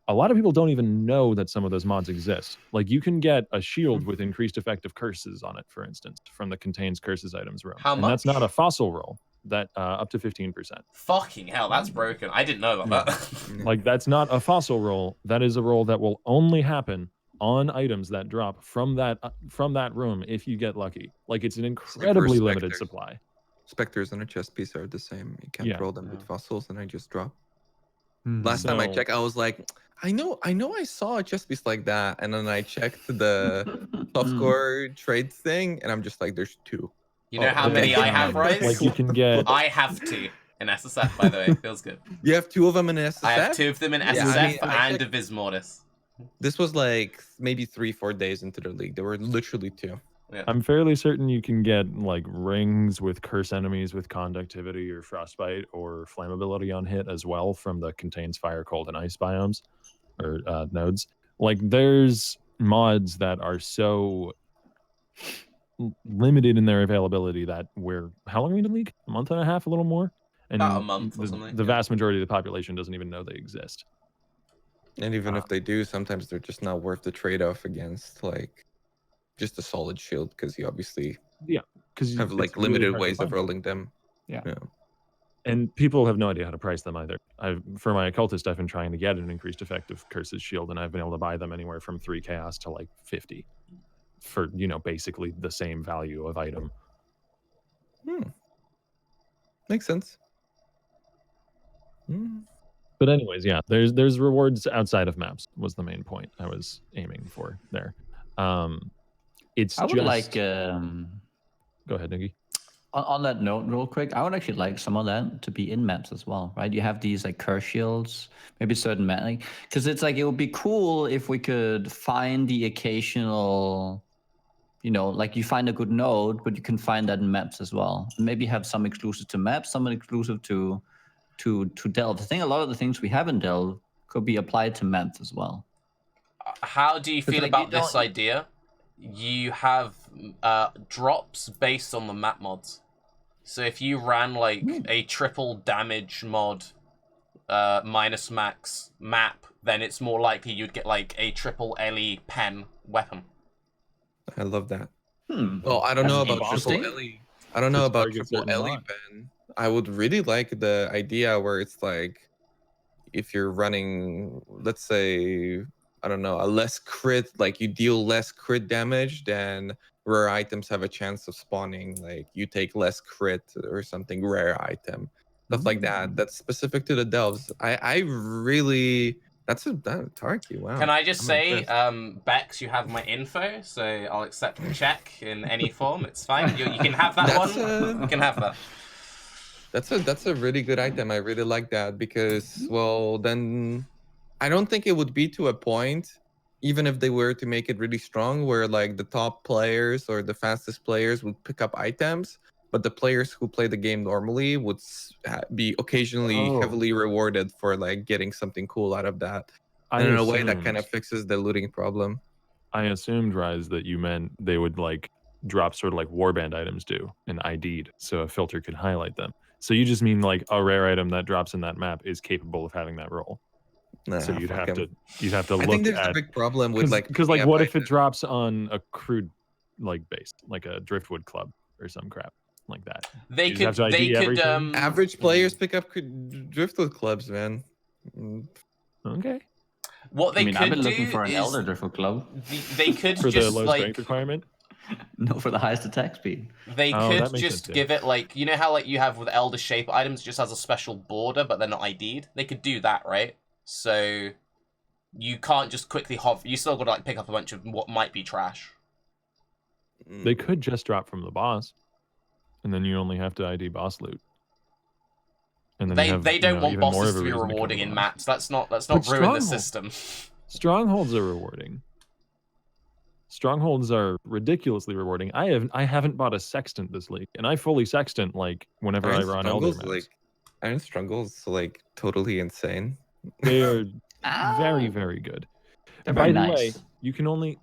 a lot of people don't even know that some of those mods exist. Like, you can get a shield with increased effective curses on it, for instance, from the contains curses items room. How and much? That's not a fossil roll. That up to 15%. Fucking hell, that's broken. I didn't know about that. Like, that's not a fossil roll. That is a roll that will only happen on items that drop from that room if you get lucky. Like, it's an incredibly limited supply. Specters on a chest piece are the same. You can't roll them with fossils, and I just drop. Last time I checked, I was like, I know I saw a chest piece like that, and then I checked the softcore trade thing, and I'm just like, there's 2. You know how many I have, Raiz? Like, you can get... I have 2 in SSF, by the way. Feels good. You have 2 of them in SSF? I have 2 of them in SSF and a Vis Mortis. This was like maybe 3-4 days into the league. There were literally 2. Yeah. I'm fairly certain you can get like rings with curse enemies with conductivity or frostbite or flammability on hit as well from the contains fire, cold, and ice biomes or nodes. Like, there's mods that are so limited in their availability that how long are we in the league? A month and a half, a little more? And about a month or something. The vast majority of the population doesn't even know they exist. And even if they do, sometimes they're just not worth the trade-off against like just a solid shield, because you obviously because have like limited ways of rolling them. Yeah. And people have no idea how to price them either. For my occultist, I've been trying to get an increased effective Curse's Shield, and I've been able to buy them anywhere from 3 chaos to like 50 for, basically the same value of item. Makes sense. But anyways, yeah, there's rewards outside of maps was the main point I was aiming for there. It's I would just like go ahead, Nugi. on that note, real quick, I would actually like some of that to be in maps as well, right? You have these like curse shields, maybe certain map, because it's like it would be cool if we could find the occasional, like you find a good node, but you can find that in maps as well. And maybe have some exclusive to maps, some exclusive to Delve. I think a lot of the things we have in Delve could be applied to maps as well. How do you feel like, about this idea? You have drops based on the map mods. So if you ran like a triple damage mod minus max map, then it's more likely you'd get like a triple LE pen weapon. I love that. Well, I don't know about triple LE. I don't know about triple LE pen. I would really like the idea where it's like, if you're running, let's say, I don't know, a less crit, like you deal less crit damage, then rare items have a chance of spawning. Like you take less crit or something, rare item, stuff like that. That's specific to the delves. I really, that's Tarky. Wow. Can I just I'm say, impressed. Bex, you have my info, so I'll accept the check in any form. It's fine. You can have that one. You can have that. That's a really good item. I really like that because, well, then I don't think it would be to a point, even if they were to make it really strong, where like the top players or the fastest players would pick up items, but the players who play the game normally would be occasionally heavily rewarded for like getting something cool out of that. And in a way that kind of fixes the looting problem. I assumed, Raiz, that you meant they would like drop sort of like warband items do and ID'd, so a filter could highlight them. So you just mean like a rare item that drops in that map is capable of having that role. Nah, so you'd have to I look think there's at a big problem with because like what if it drops on a crude like base, like a driftwood club or some crap like that? They could average players pick up driftwood clubs, man. Okay. What they could I've been do looking for an is elder driftwood club. They could for just the low like strength requirement. No, for the highest attack speed. They could just give it like, you know how like you have with elder shape items, it just has a special border, but they're not ID'd. They could do that, right? So you can't just quickly hover. You still got to like pick up a bunch of what might be trash. They could just drop from the boss, and then you only have to ID boss loot. And then they don't want bosses to be rewarding in maps. Let's not ruin the system. Strongholds are rewarding. Strongholds are ridiculously rewarding. I haven't bought a sextant this league, and I fully sextant like whenever I run elder maps. Aren't Strongholds like totally insane? They are very, very good. They're By very the nice. way, you can only,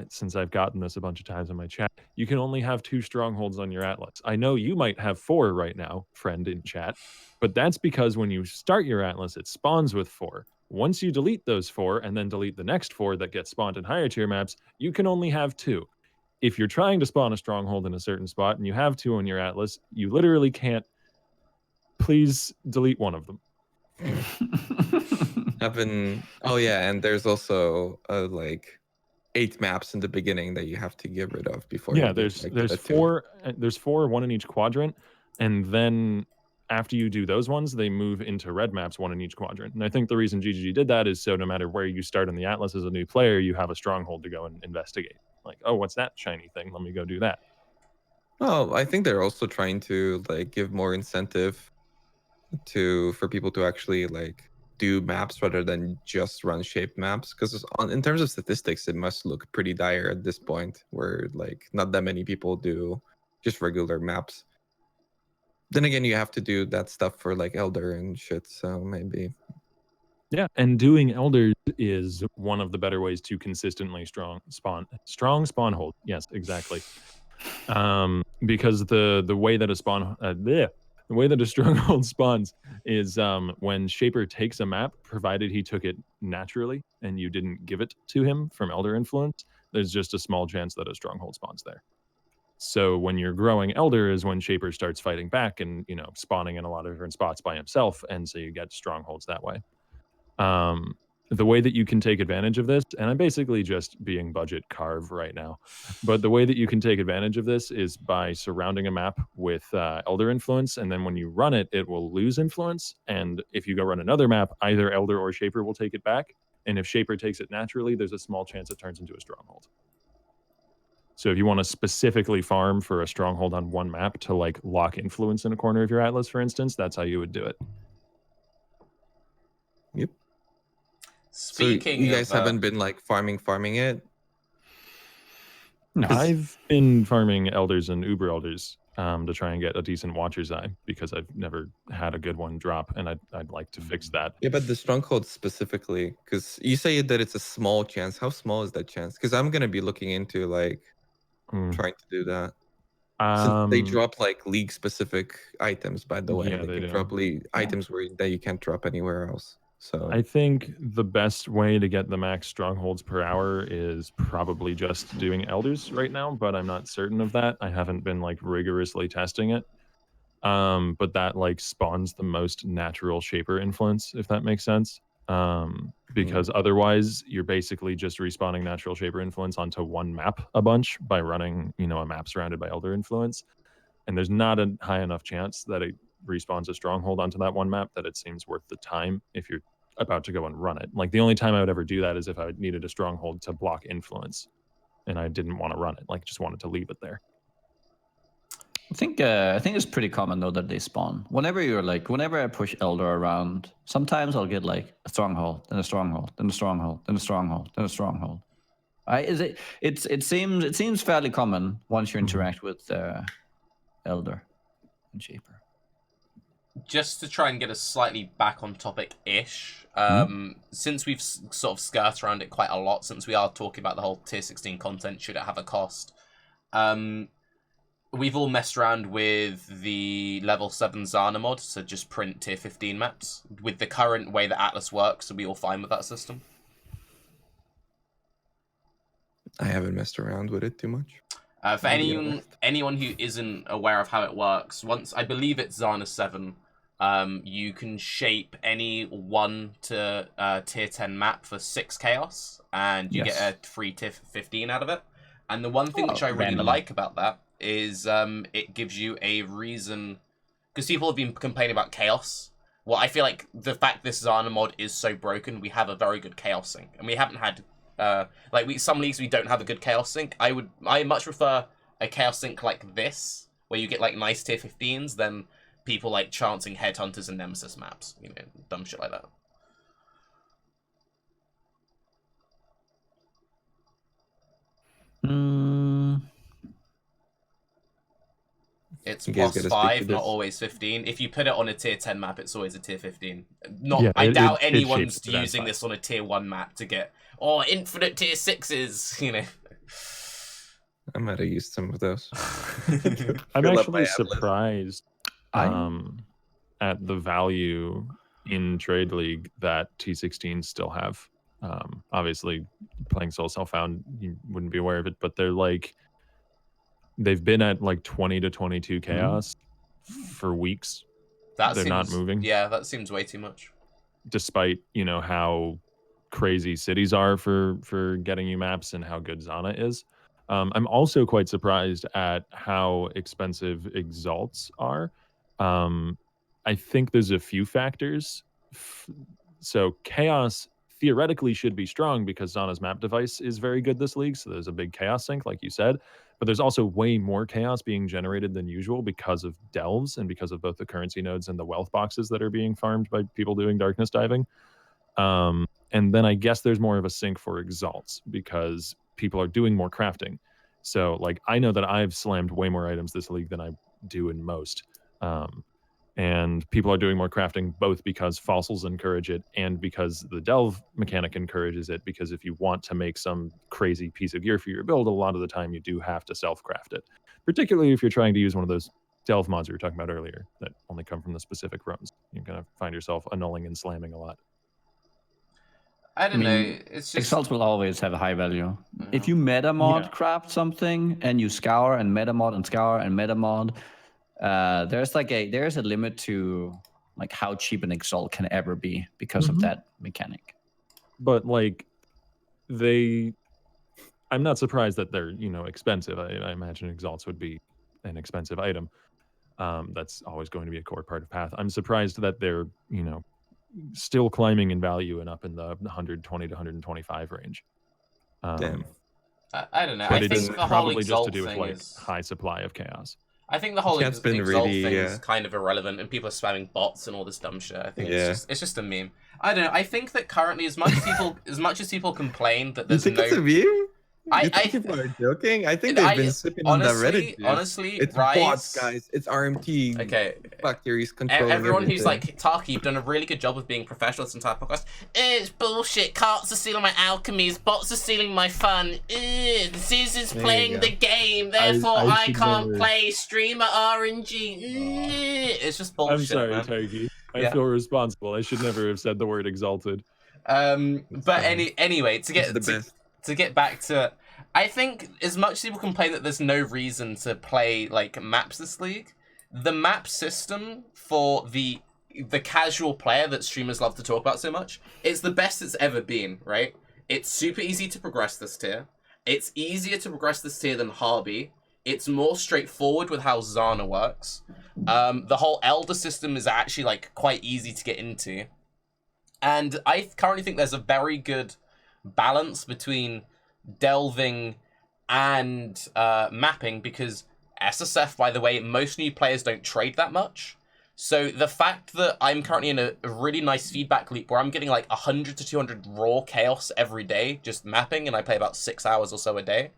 since I've gotten this a bunch of times in my chat, you can only have 2 strongholds on your atlas. I know you might have 4 right now, friend in chat, but that's because when you start your atlas, it spawns with 4. Once you delete those 4 and then delete the next 4 that get spawned in higher tier maps, you can only have 2. If you're trying to spawn a stronghold in a certain spot and you have 2 on your atlas, you literally can't. Please delete one of them. Oh yeah, and there's also like 8 maps in the beginning that you have to get rid of before. Yeah, there's 4. There's 4, 1 in each quadrant, and then after you do those ones, they move into red maps, 1 in each quadrant. And I think the reason GGG did that is so no matter where you start in the atlas as a new player, you have a stronghold to go and investigate. Like, oh, what's that shiny thing? Let me go do that. Oh, I think they're also trying to like give more incentive for people to actually like do maps rather than just run shape maps, because in terms of statistics it must look pretty dire at this point where like not that many people do just regular maps. Then again, you have to do that stuff for like elder and shit, so maybe. Yeah, and doing elders is one of the better ways to consistently strong spawn hold. Yes, exactly. Because the way that a the way that a stronghold spawns is when Shaper takes a map, provided he took it naturally and you didn't give it to him from elder influence, there's just a small chance that a stronghold spawns there. So when you're growing Elder is when Shaper starts fighting back and, you know, spawning in a lot of different spots by himself, and so you get strongholds that way. The way that you can take advantage of this, and I'm basically just being budget carve right now, but the way that you can take advantage of this is by surrounding a map with Elder influence, and then when you run it, it will lose influence, and if you go run another map, either Elder or Shaper will take it back, and if Shaper takes it naturally, there's a small chance it turns into a stronghold. So if you want to specifically farm for a stronghold on one map to like lock influence in a corner of your atlas, for instance, that's how you would do it. Yep. Speaking so you guys of, haven't been like farming it? No. I've been farming elders and uber elders to try and get a decent watcher's eye because I've never had a good one drop, and I'd like to fix that. Yeah, but the stronghold specifically, because you say that it's a small chance. How small is that chance? Because I'm gonna be looking into like trying to do that. Since they drop like league specific items, by the way, yeah, they they can do. drop items that you can't drop anywhere else. So I think the best way to get the max strongholds per hour is probably just doing elders right now, but I'm not certain of that. I haven't been like rigorously testing it. But that like spawns the most natural Shaper influence, if that makes sense. Because otherwise you're basically just respawning natural Shaper influence onto one map a bunch by running, you know, a map surrounded by Elder influence. And there's not a high enough chance that it respawns a stronghold onto that one map that it seems worth the time if you're about to go and run it. Like the only time I would ever do that is if I needed a stronghold to block influence and I didn't want to run it, like just wanted to leave it there. I think it's pretty common though that they spawn. Whenever I push Elder around, sometimes I'll get like a stronghold, then a stronghold, then a stronghold, then a stronghold, then a stronghold. It seems fairly common once you interact with Elder and Shaper. just to try and get us slightly back on topic-ish, since we've sort of skirted around it quite a lot, since we are talking about the whole tier 16 content, should it have a cost, we've all messed around with the level 7 Zana mod, so just print tier 15 maps. With the current way that Atlas works, are we all fine with that system? I haven't messed around with it too much. For anyone who isn't aware of how it works, once I believe it's Zana 7, you can shape any 1 to tier 10 map for 6 chaos, and you get a free tier 15 out of it. And the one thing which I really like about that is it gives you a reason, because people have been complaining about chaos. Well, I feel like the fact this Zana mod is so broken, we have a very good chaos sync, and we haven't had some leagues we don't have a good chaos sync. I much prefer a chaos sync like this, where you get like nice tier 15s, than people like chancing headhunters and nemesis maps, you know, dumb shit like that. It's +5, not always 15. If you put it on a tier 10 map, it's always a tier 15. I doubt anyone's using this on a tier 1 map to get infinite tier 6s, you know. I might have used some of those. I'm actually surprised at the value in Trade League that T16s still have. Obviously, playing Soul Self-Found, you wouldn't be aware of it, but they've been at like 20 to 22 chaos for weeks. They're not moving. Yeah, that seems way too much. Despite, you know, how crazy cities are for getting you maps and how good Zana is. I'm also quite surprised at how expensive exalts are. I think there's a few factors. So chaos theoretically should be strong because Zana's map device is very good this league. So there's a big chaos sync, like you said. But there's also way more chaos being generated than usual because of delves and because of both the currency nodes and the wealth boxes that are being farmed by people doing darkness diving. And then I guess there's more of a sync for exalts because people are doing more crafting. So like I know that I've slammed way more items this league than I do in most. And people are doing more crafting both because fossils encourage it and because the delve mechanic encourages it, because if you want to make some crazy piece of gear for your build, a lot of the time you do have to self-craft it, particularly if you're trying to use one of those delve mods we were talking about earlier that only come from the specific runs. You're going to find yourself annulling and slamming a lot. I don't know. It's just exalts will always have a high value. if you metamod craft something and you scour and metamod and scour and metamod, there's a limit to like how cheap an exalt can ever be because of that mechanic. But like I'm not surprised that they're expensive. I imagine exalts would be an expensive item. That's always going to be a core part of Path. I'm surprised that they're still climbing in value and up in the 120 to 125 range. Damn. I don't know. But I it's think the whole probably just exalt to do with thing like is. high supply of chaos. I think the whole Chat's been exalt really, thing is kind of irrelevant, and people are spamming bots and all this dumb shit. I think Yeah. it's just a meme. I don't know. I think that currently, as much as people complain that You there's think no. it's a meme? I You think people are joking? I think they've been sipping on that Reddit juice. Honestly, It's Raiz, bots, guys. It's RMT. Okay. Factories controlling Everyone everything. who's like, Tarky, you've done a really good job of being professional this entire podcast. It's bullshit. Carts are stealing my alchemies. Bots are stealing my fun. Ziz is playing the game. Therefore, I can't play. Streamer RNG. It's just bullshit. I'm sorry, man. Tarky. I feel responsible. I should never have said the word exalted. But anyway, to get back to, I think as much as people complain that there's no reason to play like maps this league, the map system for the casual player that streamers love to talk about so much, it's the best it's ever been, right? It's super easy to progress this tier. It's easier to progress this tier than Harby. It's more straightforward with how Zana works. The whole Elder system is actually like quite easy to get into. And I currently think there's a very good balance between delving and mapping, because SSF, by the way, most new players don't trade that much. So the fact that I'm currently in a really nice feedback loop where I'm getting like 100 to 200 raw chaos every day, just mapping, and I play about 6 hours or so a day.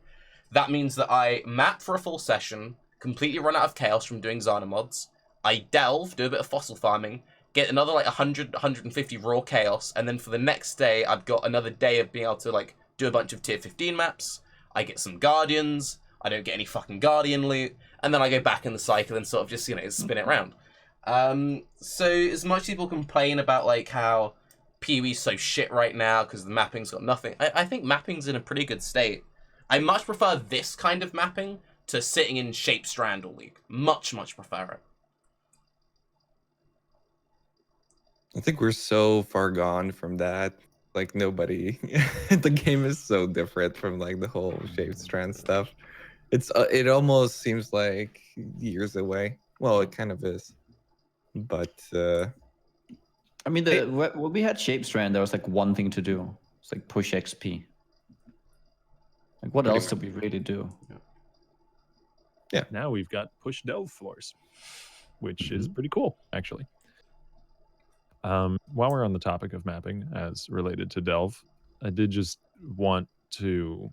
That means that I map for a full session, completely run out of chaos from doing Zana mods. I delve, do a bit of fossil farming, get another like 100, 150 raw chaos, and then for the next day, I've got another day of being able to like do a bunch of tier 15 maps. I get some guardians. I don't get any fucking guardian loot, and then I go back in the cycle and sort of just spin it around. So as much as people complain about like how PoE's so shit right now because the mapping's got nothing, I think mapping's in a pretty good state. I much prefer this kind of mapping to sitting in Shape Strandle League. Much prefer it. I think we're so far gone from that. Like nobody, the game is so different from like the whole Shaped Strand stuff. It almost seems like years away. Well, it kind of is, but I mean, when we had Shape Strand, there was like one thing to do. It's like push XP. Like what else did we really do? Yeah. Now we've got push delve floors, which is pretty cool, actually. While we're on the topic of mapping as related to delve, I did just want to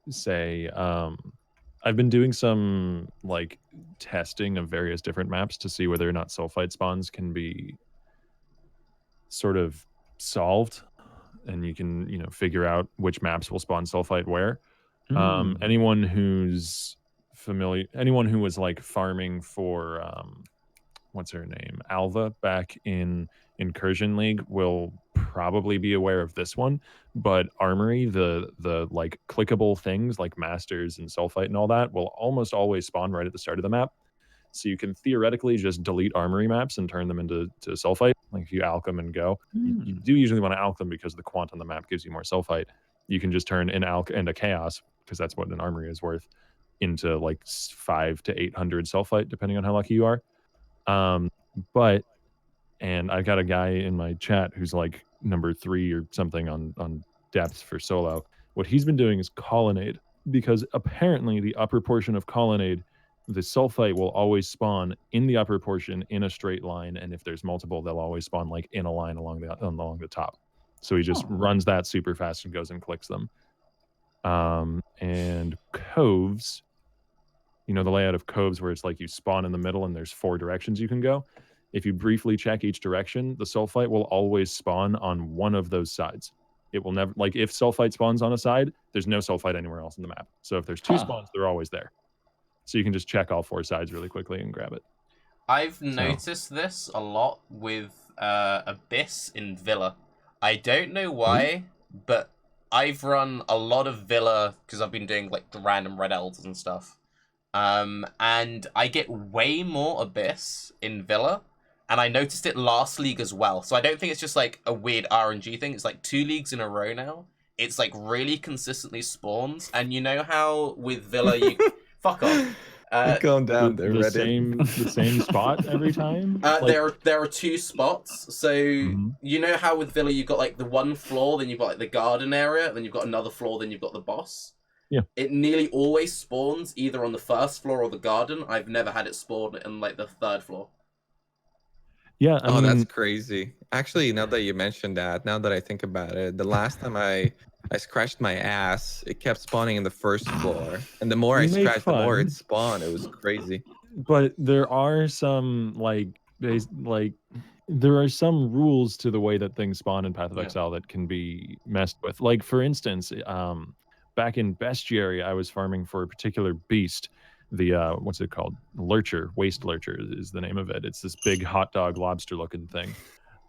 say I've been doing some like testing of various different maps to see whether or not sulphite spawns can be sort of solved, and you can figure out which maps will spawn sulphite where. Anyone who's familiar, anyone who was like farming for what's her name, Alva, back in Incursion League will probably be aware of this one. But Armory, the like clickable things like Masters and Sulphite and all that will almost always spawn right at the start of the map. So you can theoretically just delete Armory maps and turn them into Sulphite. Like if you alch them and go, you do usually want to alch them because the quant on the map gives you more Sulphite. You can just turn an alch and a chaos, because that's what an Armory is worth, into like 500 to 800 Sulphite, depending on how lucky you are. And I've got a guy in my chat who's like number 3 or something on depth for solo. What he's been doing is colonnade, because apparently the upper portion of colonnade, the sulphite will always spawn in the upper portion in a straight line, and if there's multiple, they'll always spawn like in a line along the top. So he just runs that super fast and goes and clicks them. And coves, the layout of coves where it's like you spawn in the middle and there's 4 directions you can go. If you briefly check each direction, the sulphite will always spawn on one of those sides. It will never, like if sulphite spawns on a side, there's no sulphite anywhere else in the map. So if there's 2 spawns, they're always there. So you can just check all 4 sides really quickly and grab it. I've noticed this a lot with Abyss in Villa. I don't know why, but I've run a lot of Villa because I've been doing like the random red elves and stuff. And I get way more Abyss in Villa, and I noticed it last league as well. So I don't think it's just like a weird RNG thing. It's like 2 leagues in a row now. It's like really consistently spawns, and you know how with Villa you fuck off. Calm down there, the Reddit. same spot every time. There are 2 spots. So you know how with Villa you've got like the one floor, then you've got like the garden area, then you've got another floor, then you've got the boss. Yeah. It nearly always spawns either on the first floor or the garden. I've never had it spawn in like the 3rd floor. Yeah. I mean, that's crazy. Actually, now that you mentioned that, now that I think about it, the last time I scratched my ass, it kept spawning in the 1st floor, and the more I You make scratched, the more fun. it spawned. It was crazy. But there are some there are some rules to the way that things spawn in Path of Yeah. Exile that can be messed with. Like for instance, back in Bestiary, I was farming for a particular beast. The what's it called? Lurcher, waste lurcher is the name of it. It's this big hot dog lobster looking thing.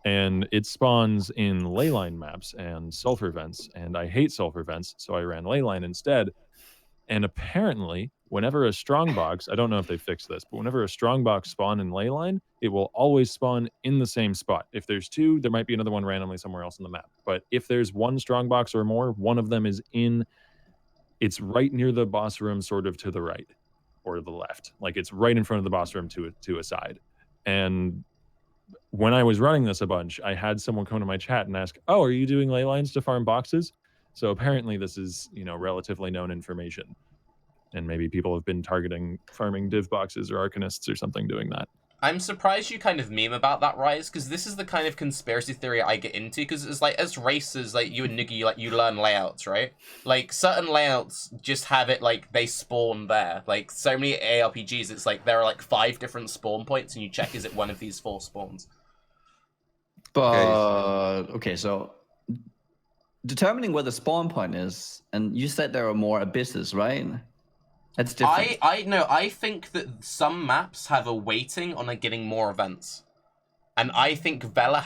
And it spawns in leyline maps and sulfur vents, and I hate sulfur vents, so I ran leyline instead. And apparently, whenever a strongbox, I don't know if they fixed this, but whenever a strongbox spawn in leyline, it will always spawn in the same spot. If there's 2, there might be another one randomly somewhere else on the map. But if there's 1 strongbox or more, one of them is it's right near the boss room, sort of to the right or the left. Like it's right in front of the boss room to a side. And when I was running this a bunch, I had someone come to my chat and ask, "Oh, are you doing ley lines to farm boxes?" So apparently this is, relatively known information. And maybe people have been targeting farming div boxes or arcanists or something doing that. I'm surprised you kind of meme about that, Raiz, because this is the kind of conspiracy theory I get into, because it's like, as racers, like, you and Nugi, like, you learn layouts, right? Like, certain layouts just have it, like, they spawn there. Like, so many ARPGs, it's like, there are, like, 5 different spawn points, and you check, is it one of these 4 spawns? But, okay, so determining where the spawn point is, and you said there are more abysses, right? That's different. I think that some maps have a weighting on getting more events. And I think Villa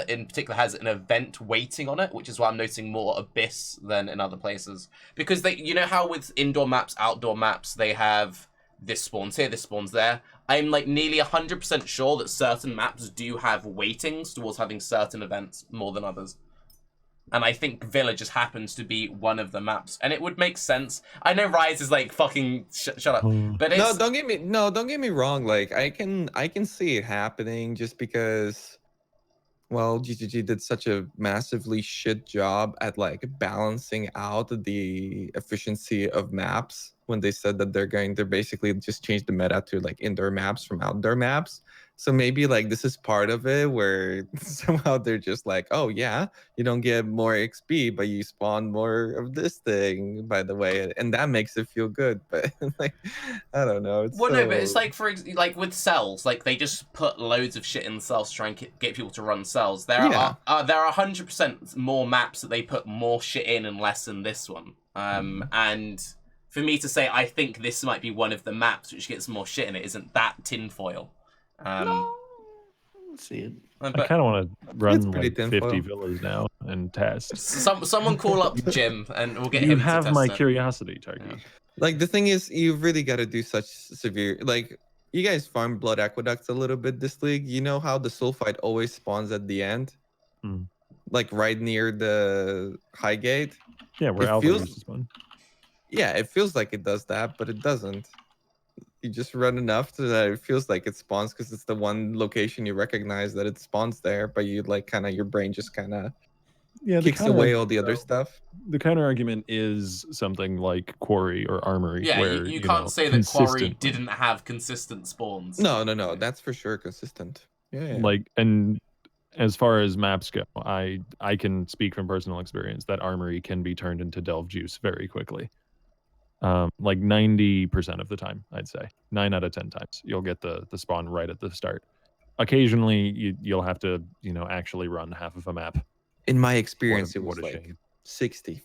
in particular has an event weighting on it, which is why I'm noticing more Abyss than in other places. Because you know how with indoor maps, outdoor maps, they have this spawns here, this spawns there. I'm like nearly 100% sure that certain maps do have weightings towards having certain events more than others. And I think Villa just happens to be one of the maps, and it would make sense. I know Raiz is like fucking shut up, but it's... No, don't get me wrong. Like I can see it happening just because, well, GGG did such a massively shit job at like balancing out the efficiency of maps when they said that they're basically just changed the meta to like indoor maps from outdoor maps. So maybe like this is part of it where somehow they're just like, oh yeah, you don't get more XP, but you spawn more of this thing, by the way, and that makes it feel good. But like, I don't know. No, but it's like like with cells, like they just put loads of shit in cells to try and get people to run cells. There are 100% more maps that they put more shit in and less in this one. And for me to say I think this might be one of the maps which gets more shit in it isn't that tinfoil. No, let's see it. I kind of want to run like tinfoil. 50 villas now and test. Someone call up Jim and we'll get him You to have test my it. curiosity, Tarky. Yeah. Like the thing is, you've really got to do such severe. Like you guys farm blood aqueducts a little bit this league. You know how the sulphite always spawns at the end, like right near the high gate. Yeah, where Alpha used to spawn. Yeah, it feels like it does that, but it doesn't. You just run enough so that it feels like it spawns because it's the one location you recognize that it spawns there, but you like kind of your brain just kind of kicks away all the other stuff. The counter argument is something like Quarry or Armory. Yeah, where, you can't say that Quarry didn't have consistent spawns. No, that's for sure consistent. Yeah. Like, and as far as maps go, I can speak from personal experience that Armory can be turned into Delve Juice very quickly. Like 90% of the time, I'd say 9 out of 10 times you'll get the spawn right at the start. Occasionally you'll have to actually run half of a map. In my experience, it was what a like shame. 60.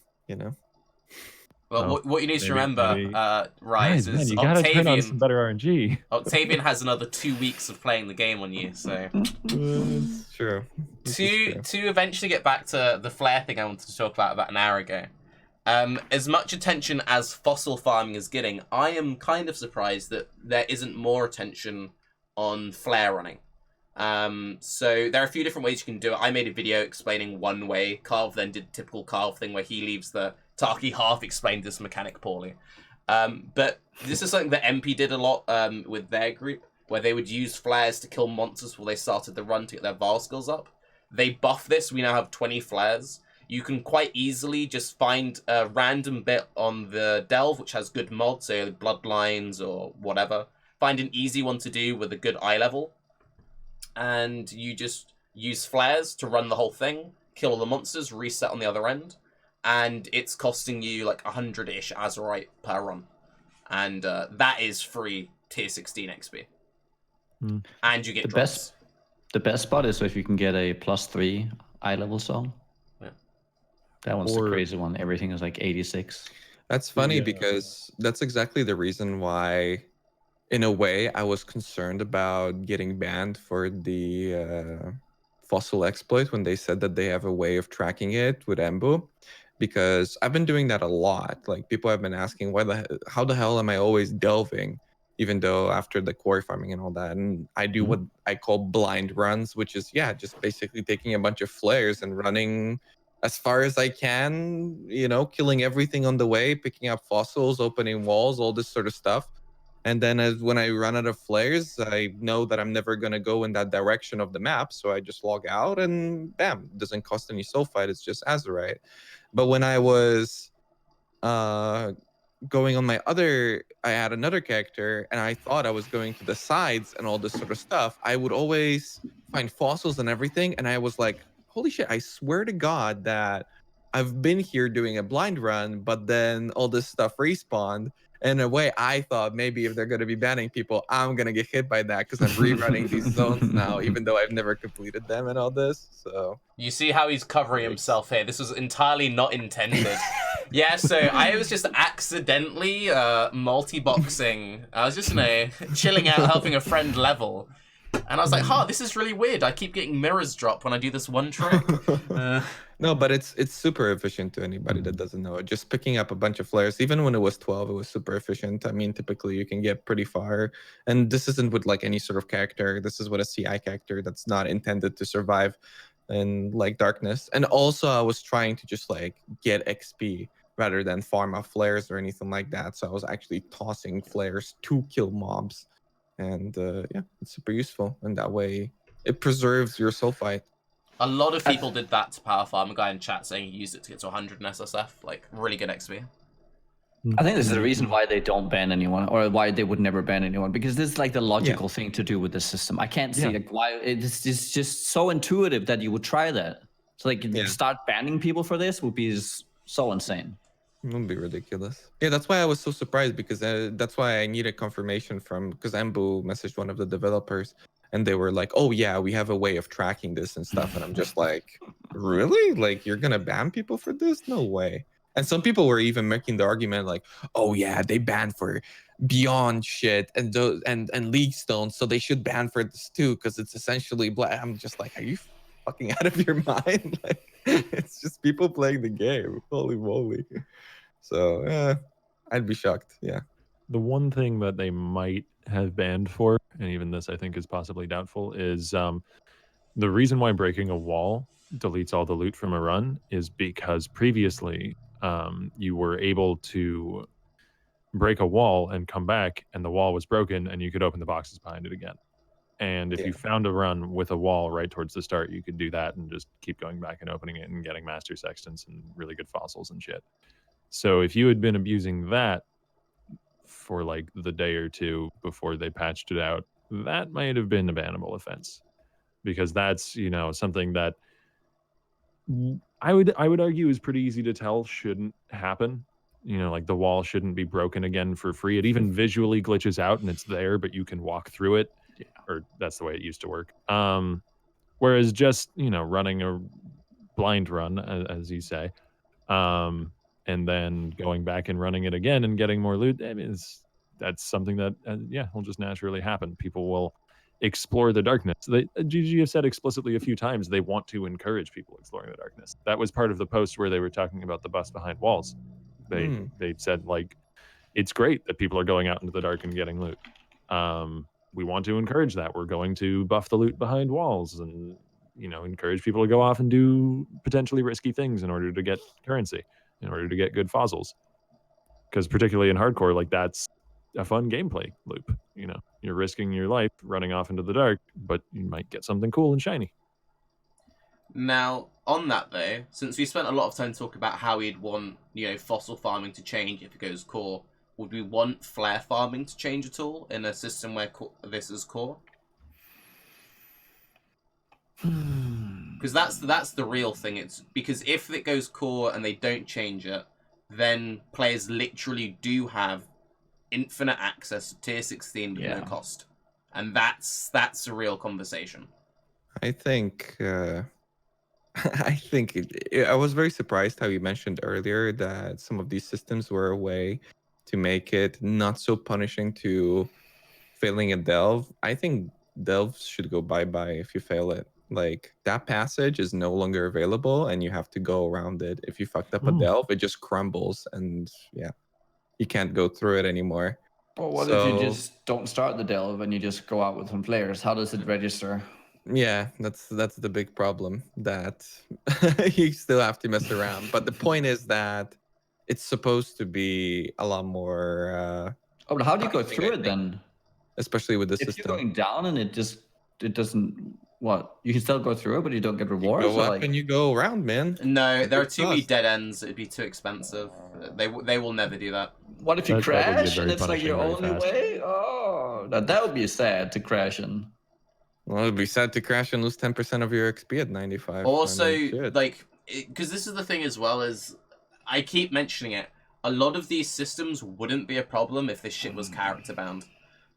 Well, Oh, what you need to remember, Guys, Raiz, man, is you gotta turn on some better RNG. Octavian has another 2 weeks of playing the game on you, so It's true. This is true. to eventually get back to the flare thing I wanted to talk about an hour ago. As much attention as fossil farming is getting, I am kind of surprised that there isn't more attention on flare running. So there are a few different ways you can do it. I made a video explaining one way. Carve then did typical Carve thing where he leaves the Tarky half explained this mechanic poorly. But this is something that MP did a lot with their group, where they would use flares to kill monsters before they started the run to get their Var skills up. They buff this. We now have 20 flares. You can quite easily just find a random bit on the Delve, which has good mods, so Bloodlines or whatever. Find an easy one to do with a good eye level. And you just use flares to run the whole thing, kill all the monsters, reset on the other end. And it's costing you like 100-ish Azerite per run. And that is free tier 16 XP. And you get drops. The best spot is if you can get a +3 eye level song. Yeah. That one's the crazy one. Everything is like 86. That's funny because that's exactly the reason why, in a way, I was concerned about getting banned for the fossil exploit when they said that they have a way of tracking it with Embu. Because I've been doing that a lot. Like, people have been asking, how the hell am I always delving? Even though after the quarry farming and all that. And I do what I call blind runs, which is, just basically taking a bunch of flares and running as far as I can, killing everything on the way, picking up fossils, opening walls, all this sort of stuff. And then when I run out of flares, I know that I'm never going to go in that direction of the map. So I just log out and bam, it doesn't cost any sulphite. It's just Azerite. But when I was going on I had another character and I thought I was going to the sides and all this sort of stuff. I would always find fossils and everything. And I was like, holy shit, I swear to God that I've been here doing a blind run, but then all this stuff respawned. In a way, I thought maybe if they're going to be banning people, I'm going to get hit by that because I'm rerunning these zones now, even though I've never completed them and all this. So you see how he's covering himself here. This was entirely not intended. Yeah, so I was just accidentally multi-boxing. I was just, chilling out, helping a friend level. And I was like, this is really weird. I keep getting mirrors drop when I do this one trick. No, but it's super efficient to anybody that doesn't know it. Just picking up a bunch of flares, even when it was 12, it was super efficient. I mean, typically you can get pretty far. And this isn't with like any sort of character. This is with a CI character that's not intended to survive in like darkness. And also I was trying to just like get XP rather than farm up flares or anything like that. So I was actually tossing flares to kill mobs. And it's super useful. And that way it preserves your sulphite. A lot of people did that to power farm. A guy in chat saying he used it to get to 100 in SSF. Like, really good XP. I think this is the reason why they don't ban anyone, or why they would never ban anyone, because this is like the logical thing to do with the system. I can't see like why it's just so intuitive that you would try that. So like start banning people for this would be so insane. It would be ridiculous. Yeah, that's why I was so surprised, because that's why I needed confirmation because Embu messaged one of the developers and they were like, oh yeah, we have a way of tracking this and stuff. And I'm just like, really? Like, you're going to ban people for this? No way. And some people were even making the argument like, oh yeah, they banned for beyond shit and league stones, so they should ban for this too, because it's essentially black. I'm just like, are you fucking out of your mind? Like, it's just people playing the game. Holy moly. So I'd be shocked. Yeah. The one thing that they might have banned for, and even this I think is possibly doubtful, is the reason why breaking a wall deletes all the loot from a run is because previously you were able to break a wall and come back and the wall was broken and you could open the boxes behind it again. And if you found a run with a wall right towards the start, you could do that and just keep going back and opening it and getting master sextants and really good fossils and shit. So if you had been abusing that for like the day or two before they patched it out, that might have been a bannable offense, because that's, something that I would argue is pretty easy to tell shouldn't happen. Like the wall shouldn't be broken again for free. It even visually glitches out and it's there, but you can walk through it. Yeah. Or that's the way it used to work. Whereas just, running a blind run, as you say, and then going back and running it again and getting more loot. I mean, that's something that will just naturally happen. People will explore the darkness. GG have said explicitly a few times they want to encourage people exploring the darkness. That was part of the post where they were talking about the bus behind walls. They said like it's great that people are going out into the dark and getting loot. We want to encourage that. We're going to buff the loot behind walls and encourage people to go off and do potentially risky things in order to get currency, in order to get good fossils. Because particularly in hardcore, like that's a fun gameplay loop. You're risking your life running off into the dark, but you might get something cool and shiny. Now, on that though, since we spent a lot of time talking about how we'd want, fossil farming to change if it goes core, would we want flare farming to change at all in a system where this is core? Because that's the real thing. It's because if it goes core and they don't change it, then players literally do have infinite access to tier 16 with no cost, and that's a real conversation. I think I was very surprised how you mentioned earlier that some of these systems were a way to make it not so punishing to failing a delve. I think delves should go bye-bye if you fail it. Like, that passage is no longer available and you have to go around it. If you fucked up a delve, it just crumbles and you can't go through it anymore. Well, what if you just don't start the delve and you just go out with some flares? How does it register? Yeah, that's the big problem, that you still have to mess around. But the point is that it's supposed to be a lot more but how do you go through it then? Especially with the system. If you're going down and it doesn't, what? You can still go through it, but you don't get rewards? You go up and you go around, man. No, there are too many dead ends. It'd be too expensive. They will never do that. What if you crash and it's like your only way? Oh, that would be sad to crash in. Well, it'd be sad to crash and lose 10% of your XP at 95. Also, because this is the thing as well, is I keep mentioning it, a lot of these systems wouldn't be a problem if this shit was character bound.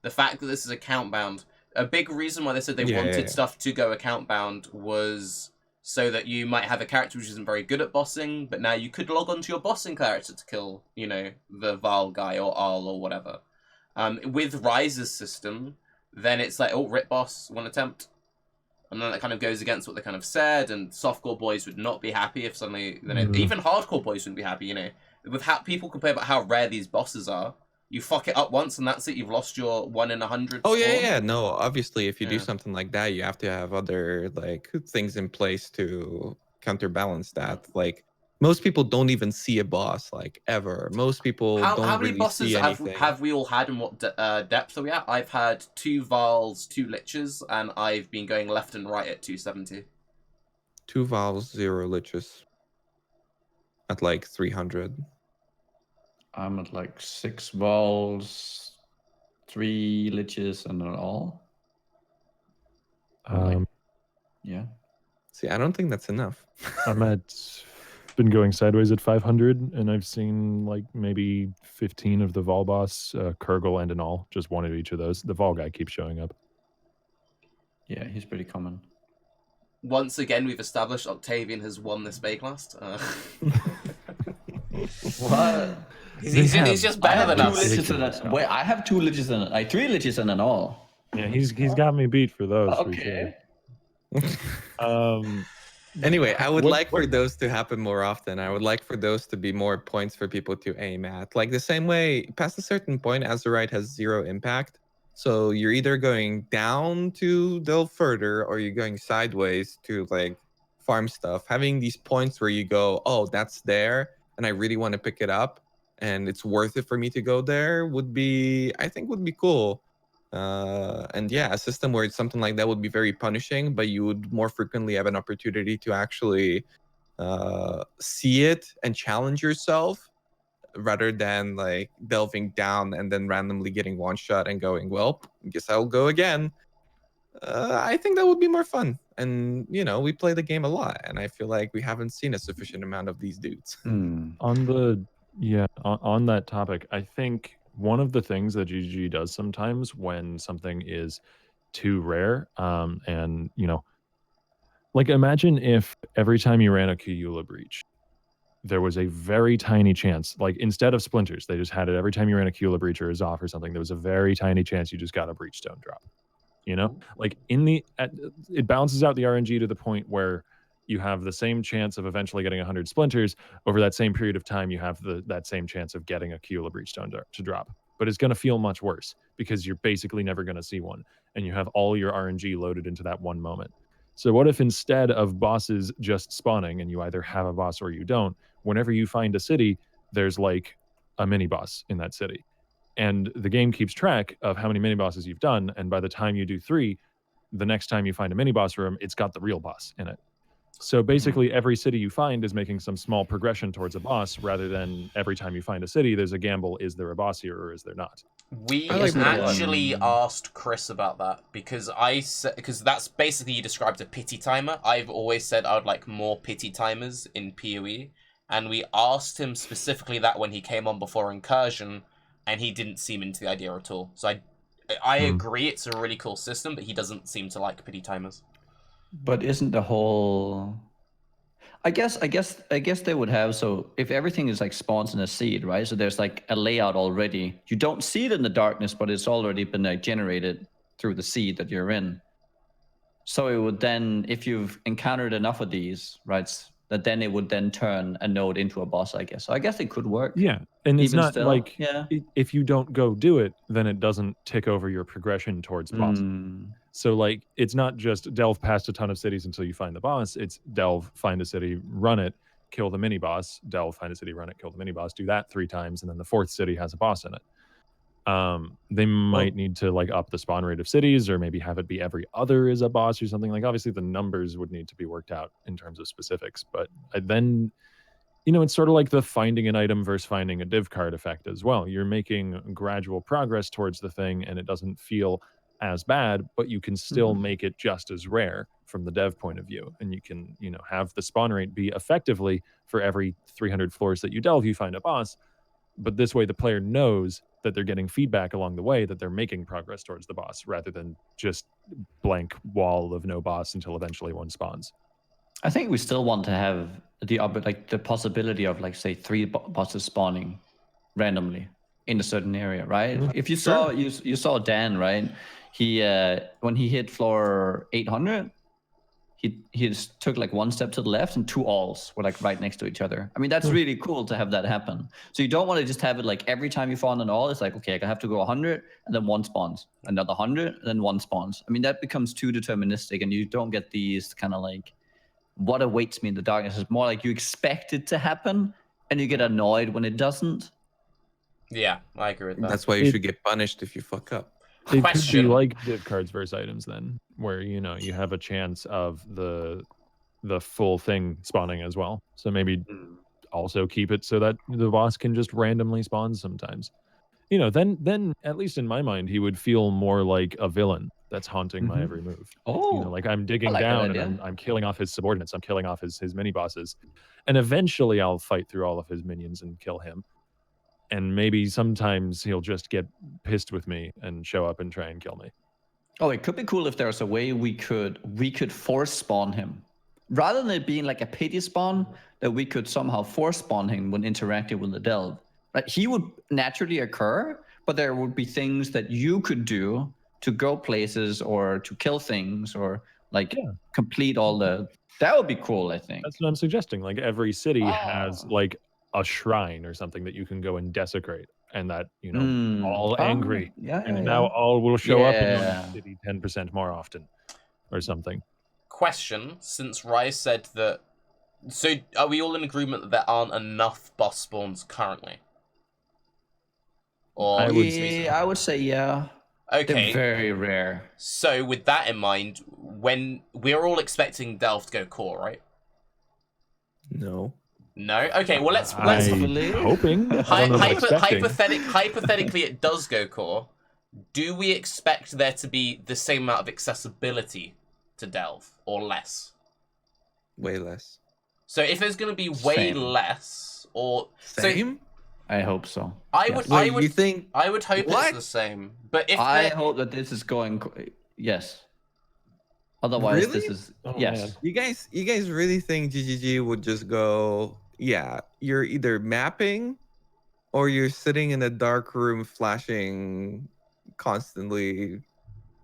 The fact that this is account bound, a big reason why they said they wanted stuff to go account bound was so that you might have a character which isn't very good at bossing, but now you could log onto your bossing character to kill, the Val guy or Arl or whatever. With Raiz's system, then it's like, oh, rip boss, one attempt. And then that kind of goes against what they kind of said, and softcore boys would not be happy if suddenly, even hardcore boys wouldn't be happy, With how people complain about how rare these bosses are, you fuck it up once and that's it, you've lost your 1 in 100 Oh, score. yeah. No, obviously, if you do something like that, you have to have other, things in place to counterbalance that. Like, most people don't even see a boss, ever. Most people don't how many really bosses see anything. have we all had, and what depth are we at? I've had 2 Vals, 2 Liches, and I've been going left and right at 270. 2 Vals, 0 Liches. At 300. I'm at 6 Vals, 3 Liches, and an all. Yeah. See, I don't think that's enough. I'm been going sideways at 500, and I've seen maybe 15 of the Vol boss, Kurgle and an all, just one of each of those. The Vol guy keeps showing up. Yeah, he's pretty common. Once again, we've established Octavian has won this Baeclast. What? He's just better than us. Wait, I have 2 Liches and 3 Liches and an all. Yeah, he's got me beat for those. Okay. For sure. Anyway, I would like for those to happen more often. I would like for those to be more points for people to aim at. The same way, past a certain point, Azurite has 0 impact. So you're either going down to delve further or you're going sideways to farm stuff. Having these points where you go, oh, that's there, and I really want to pick it up, and it's worth it for me to go there would be cool. And yeah, a system where it's something like that would be very punishing, but you would more frequently have an opportunity to actually see it and challenge yourself, rather than delving down and then randomly getting one shot and going, well, I guess I'll go again. I think that would be more fun. And we play the game a lot, and I feel like we haven't seen a sufficient amount of these dudes. On that topic, I think one of the things that GG does sometimes when something is too rare, and imagine if every time you ran a Kuyula breach, there was a very tiny chance, like instead of splinters, they just had it every time you ran a Kula Breach or a Zoff or something, there was a very tiny chance you just got a Breachstone drop. You know, like it balances out the RNG to the point where you have the same chance of eventually getting 100 splinters. Over that same period of time, you have that same chance of getting a Kula Breachstone to drop. But it's going to feel much worse because you're basically never going to see one, and you have all your RNG loaded into that one moment. So what if instead of bosses just spawning, and you either have a boss or you don't, whenever you find a city, there's like a mini boss in that city. And the game keeps track of how many mini bosses you've done, and by the time you do 3, the next time you find a mini boss room, it's got the real boss in it. So basically, every city you find is making some small progression towards a boss, rather than every time you find a city, there's a gamble: is there a boss here or is there not? We I like that actually asked Chris about that because because that's basically, you described a pity timer. I've always said I would like more pity timers in PoE, and we asked him specifically that when he came on before Incursion, and he didn't seem into the idea at all. So I agree, it's a really cool system, but he doesn't seem to like pity timers. But isn't the whole... I guess they would have, so if everything is like spawns in a seed, right? So there's like a layout already. You don't see it in the darkness, but it's already been like generated through the seed that you're in. So it would then, if you've encountered enough of these, right, that then it would then turn a node into a boss, I guess. So I guess it could work. Yeah, and it's Even not still, like yeah. If you don't go do it, then it doesn't tick over your progression towards boss. So like, it's not just delve past a ton of cities until you find the boss. It's delve, find a city, run it, kill the mini boss, delve, find a city, run it, kill the mini boss, do that 3 times, and then the 4th city has a boss in it. They might need to like up the spawn rate of cities, or maybe have it be every other is a boss or something. Like, obviously the numbers would need to be worked out in terms of specifics, but then, you know, it's sort of like the finding an item versus finding a div card effect as well. You're making gradual progress towards the thing, and it doesn't feel as bad, but you can still make it just as rare from the dev point of view. And you can, you know, have the spawn rate be effectively for every 300 floors that you delve, you find a boss. But this way the player knows that they're getting feedback along the way, that they're making progress towards the boss, rather than just blank wall of no boss until eventually one spawns. I think we still want to have the possibility of, like, say, 3 bosses spawning randomly in a certain area, right? If you saw you saw Dan, right? He when he hit floor 800, he just took like 1 step to the left, and 2 alls were like right next to each other. I mean, that's really cool to have that happen. So you don't want to just have it like every time you find an all, it's like, okay, I have to go 100 and then 1 spawns, another 100 and then 1 spawns. I mean, that becomes too deterministic, and you don't get these kind of like, what awaits me in the darkness. It's more like you expect it to happen, and you get annoyed when it doesn't. Yeah, I agree with that. That's why you should get punished if you fuck up. It could be like div cards versus items then, where, you know, you have a chance of the full thing spawning as well. So maybe also keep it so that the boss can just randomly spawn sometimes. You know, then at least in my mind, he would feel more like a villain that's haunting my every move. Oh, you know, like I'm digging like down and I'm killing off his subordinates, I'm killing off his mini bosses, and eventually I'll fight through all of his minions and kill him. And maybe sometimes he'll just get pissed with me and show up and try and kill me. Oh, it could be cool if there's a way we could force spawn him, rather than it being like a pity spawn, that we could somehow force spawn him when interacting with the delve. Right? He would naturally occur, but there would be things that you could do to go places or to kill things or like complete all the... That would be cool, I think. That's what I'm suggesting. Like, every city has like a shrine or something that you can go and desecrate, and that, you know, all angry, and now all will show up in your city 10% more often or something. Question, since Raiz said that, so are we all in agreement that there aren't enough boss spawns currently? Or I would say yeah. Okay. They're very rare. So with that in mind, when we're all expecting delve to go core, right? No. No? Okay, well let's hoping. Hypothetically it does go core. Do we expect there to be the same amount of accessibility to delve, or less? Way less. So if there's going to be way less, or same, I hope so. I would hope what? it's the same. But if I hope that this is going, yes. Otherwise, really? this is yes. Man. You guys really think GGG would just go yeah, you're either mapping or you're sitting in a dark room flashing constantly.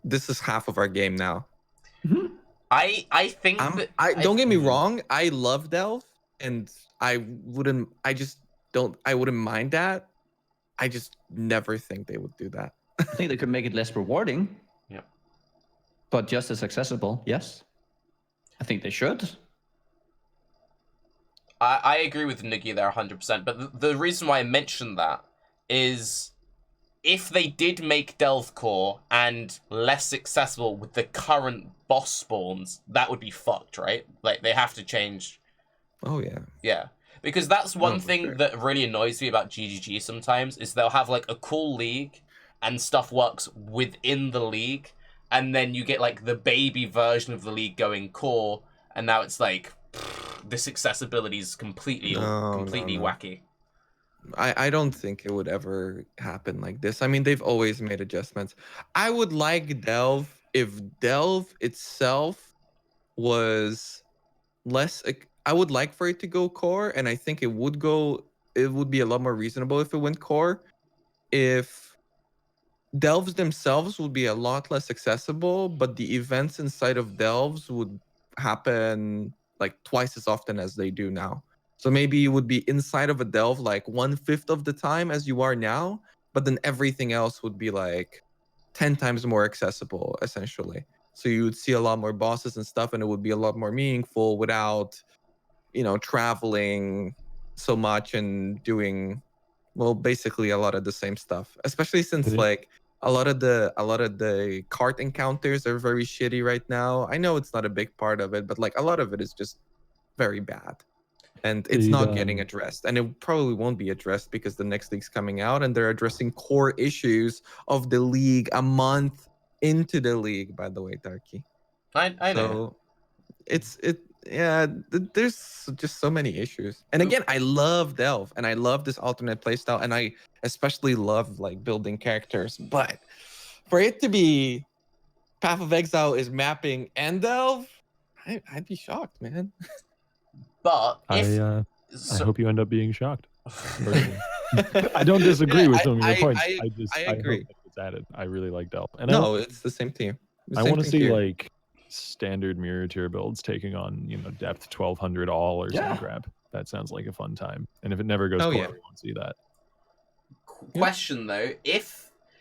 This is half of our game now. I think that Don't get me wrong, I love Delve and I wouldn't mind that. I just never think they would do that. I think they could make it less rewarding. Yeah. But just as accessible, yes. I think they should. I agree with Nugi there 100%, but the reason why I mentioned that is if they did make Delve Core and less accessible with the current boss spawns, that would be fucked, right? Like, they have to change. Oh, yeah. Yeah. Because that's one for thing sure. that really annoys me about GGG sometimes, is they'll have, like, a cool league, and stuff works within the league, and then you get, like, the baby version of the league going core, and now it's like, this accessibility is completely wacky. I don't think it would ever happen like this. I mean, they've always made adjustments. I would like Delve if Delve itself was less. I would like for it to go core, and I think it would be a lot more reasonable if it went core. If Delves themselves would be a lot less accessible, but the events inside of Delves would happen like twice as often as they do now. So maybe you would be inside of a delve like 1/5 of the time as you are now, but then everything else would be like 10 times more accessible, essentially. So you would see a lot more bosses and stuff, and it would be a lot more meaningful without, traveling so much and doing, well, basically a lot of the same stuff. Especially since like a lot of the cart encounters are very shitty right now. I know it's not a big part of it, but like a lot of it is just very bad. And it's not getting addressed. And it probably won't be addressed because the next league's coming out and they're addressing core issues of the league a month into the league, by the way, Darky. I know. There's just so many issues. And again, I love Delve and I love this alternate playstyle, and I especially love like building characters. But for it to be Path of Exile is mapping and Delve, I'd be shocked, man. But I hope you end up being shocked. I don't disagree with some of your points. I agree. I hope it's added. I really like Delve. And it's the same team. I want to see like standard mirror tier builds taking on, depth 1200 all or some crap. That sounds like a fun time. And if it never goes core, we won't see that. Question though,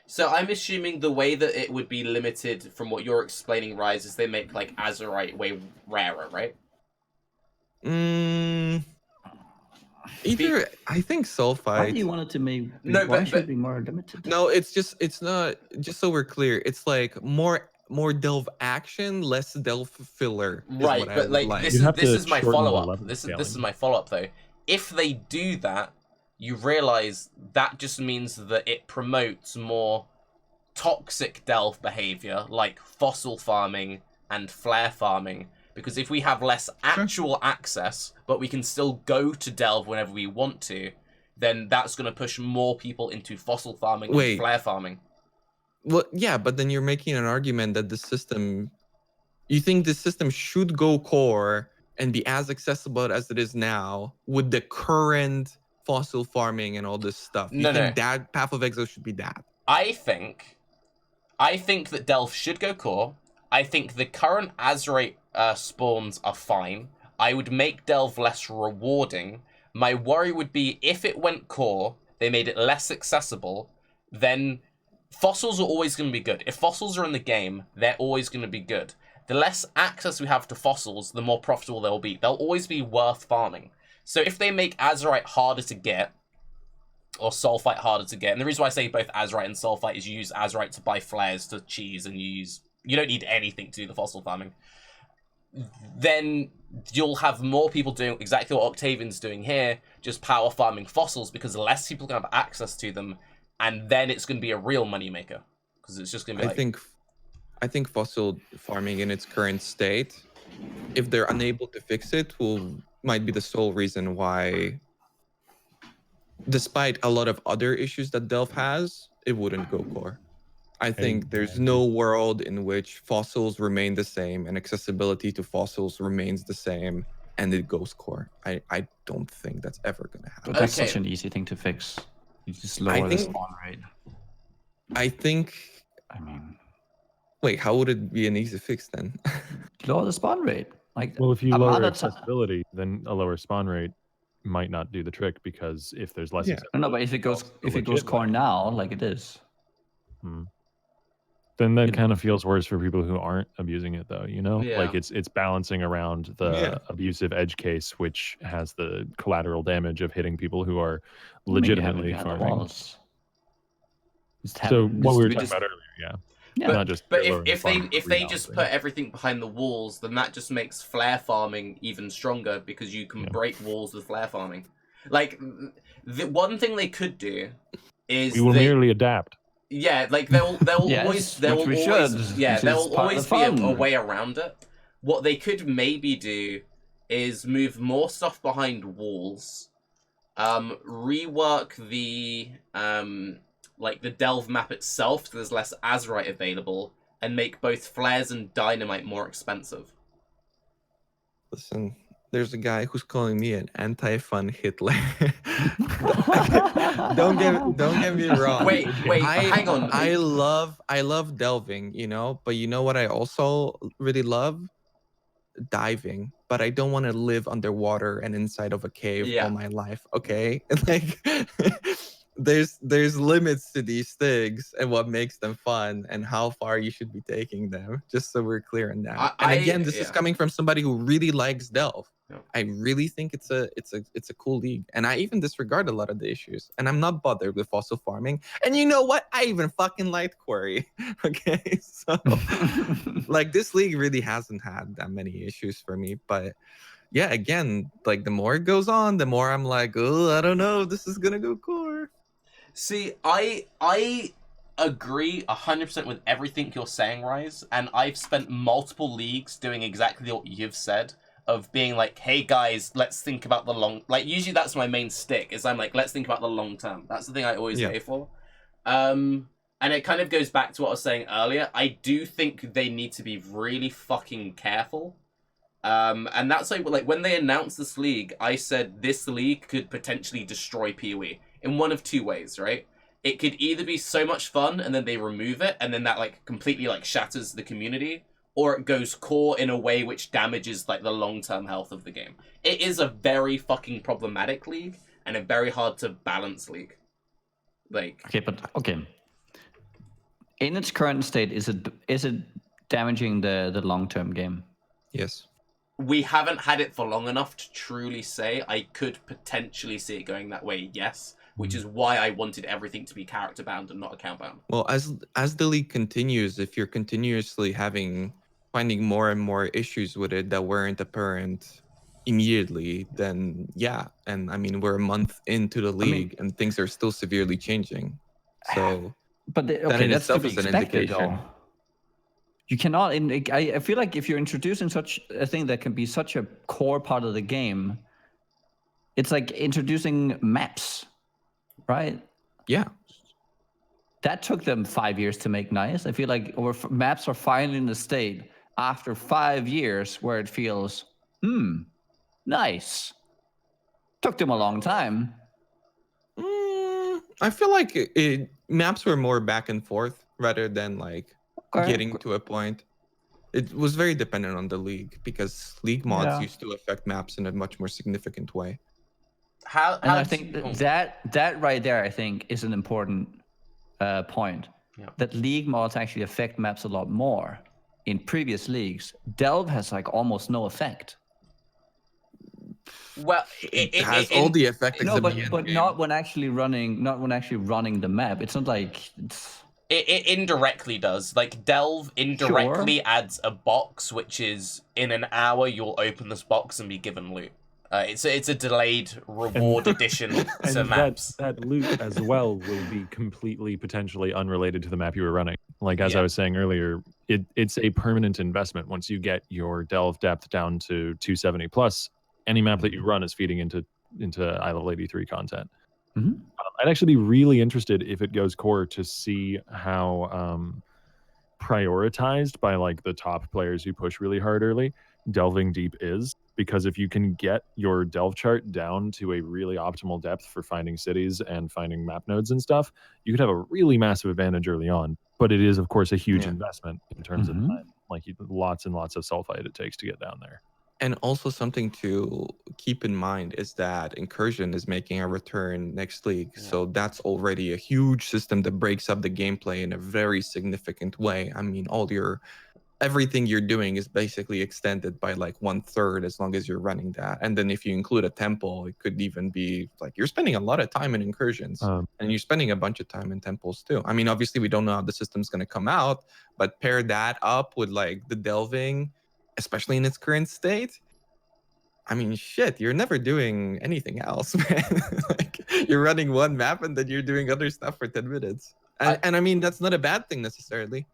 so I'm assuming the way that it would be limited from what you're explaining, Raiz, is they make like Azurite way rarer, right? Either I think Sulphite. Why do you want it to be? No, why should it be more limited? No, it's not. Just so we're clear, it's like more Delve action, less Delve filler. Right, but like this is my follow up. This is my follow up though. If they do that, you realize that just means that it promotes more toxic Delve behavior, like fossil farming and flare farming. Because if we have less actual access, but we can still go to Delve whenever we want to, then that's going to push more people into fossil farming and flare farming. Well, yeah, but then you're making an argument that you think the system should go core and be as accessible as it is now with the current fossil farming and all this stuff. You think that Path of Exile should be that? I think that Delve should go core. I think the current Azurite spawns are fine. I would make Delve less rewarding. My worry would be if it went core, they made it less accessible, then fossils are always going to be good. If fossils are in the game, they're always going to be good. The less access we have to fossils, the more profitable they'll be. They'll always be worth farming. So if they make Azurite harder to get, or Sulphite harder to get, and the reason why I say both Azurite and Sulphite is you use Azurite to buy flares to cheese, and you don't need anything to do the fossil farming, then you'll have more people doing exactly what Octavian's doing here, just power farming fossils, because less people can have access to them, and then it's going to be a real moneymaker. Because it's just going to be I think fossil farming in its current state, if they're unable to fix it, might be the sole reason why, despite a lot of other issues that Delve has, it wouldn't go core. I think there's no world in which fossils remain the same and accessibility to fossils remains the same and it goes core. I don't think that's ever gonna happen. But that's Okay. such an easy thing to fix. You just lower the think- spawn rate. I think. I mean, Wait, how would it be an easy fix then? lower the spawn rate. Like, Well, if you amount lower of ti- accessibility, then a lower spawn rate might not do the trick because if there's less Yeah. accessibility, No, but if it goes legit core way. now, like it is. then that It- kind of feels worse for people who aren't abusing it, though. Like Yeah. it's balancing around the Yeah. abusive edge case, which has the collateral damage of hitting people who are I mean, you have it legitimately behind the farming. walls. Just have So it- what we were we talking just- about earlier, yeah. Yeah. Not just But lowering the if spawn rate, they but just rebalancing. put everything behind the walls, then that just makes flare farming even stronger because you can Yeah. break walls with flare farming. Like the one thing they could do is we will merely adapt. yeah, like they'll Yes, there which will we always should, yeah which there is will part of always the be a fun. way around it. What they could maybe do is move more stuff behind walls, rework the like the delve map itself so there's less azurite available, and make both flares and dynamite more expensive. Listen, there's a guy who's calling me an anti-fun Hitler. don't get me wrong. Wait, hang on. I love delving, but you know what I also really love? Diving. But I don't want to live underwater and inside of a cave Yeah. all my life, okay? Like there's limits to these things and what makes them fun and how far you should be taking them, just so we're clear on that. And again, this is coming from somebody who really likes delve. Yeah. I really think it's a cool league, and I even disregard a lot of the issues, and I'm not bothered with fossil farming. And you know what? I even fucking like quarry. Okay, so like this league really hasn't had that many issues for me, but yeah, again, like the more it goes on, the more I'm like, oh, I don't know if this is gonna go core. See, I agree 100% with everything you're saying, Raiz, and I've spent multiple leagues doing exactly what you've said, of being like, hey guys, let's think about the long... Like, usually that's my main stick, is I'm like, let's think about the long term. That's the thing I always go for. And it kind of goes back to what I was saying earlier. I do think they need to be really fucking careful. And that's like when they announced this league, I said this league could potentially destroy PoE in one of two ways, right? It could either be so much fun and then they remove it and then that like completely like shatters the community, or it goes core in a way which damages like the long-term health of the game. It is a very fucking problematic league and a very hard to balance league. Like okay. In its current state, is it damaging the long-term game? Yes. We haven't had it for long enough to truly say. I could potentially see it going that way, yes. Which is why I wanted everything to be character bound and not account bound. Well, as the league continues, if you're continuously finding more and more issues with it that weren't apparent immediately, then yeah. And I mean, we're a month into the league and things are still severely changing. So, but that in that's itself is an expected, indication. though. You cannot. I feel like if you're introducing such a thing that can be such a core part of the game, it's like introducing maps, right? Yeah. That took them 5 years to make nice. I feel like maps are finally in the state after 5 years where it feels, nice. Took them a long time. I feel like maps were more back and forth rather than like getting to a point. It was very dependent on the league because league mods used to affect maps in a much more significant way. And I think that right there, I think, is an important point. Yeah. That league mods actually affect maps a lot more. In previous leagues, Delve has like almost no effect. Well, it has all the effect. No, but not when actually running the map. It's not like it indirectly does. Like Delve indirectly adds a box, which is in an hour you'll open this box and be given loot. It's a delayed reward addition to maps. That loot as well will be completely potentially unrelated to the map you were running. Like as I was saying earlier, it's a permanent investment. Once you get your delve depth down to 270 plus, any map that you run is feeding into Isle of Lady 3 content. Mm-hmm. I'd actually be really interested if it goes core to see how prioritized by like the top players who push really hard early, delving deep is, because if you can get your delve chart down to a really optimal depth for finding cities and finding map nodes and stuff, you could have a really massive advantage early on. But it is, of course, a huge investment in terms of time. Like lots and lots of sulphite it takes to get down there. And also something to keep in mind is that incursion is making a return next league. So that's already a huge system that breaks up the gameplay in a very significant way. I mean, everything you're doing is basically extended by like 1/3 as long as you're running that. And then if you include a temple, it could even be like you're spending a lot of time in incursions and you're spending a bunch of time in temples too. I mean, obviously we don't know how the system's going to come out, but pair that up with like the delving, especially in its current state. I mean, shit, you're never doing anything else, man. Like you're running one map and then you're doing other stuff for 10 minutes. And I mean, that's not a bad thing necessarily.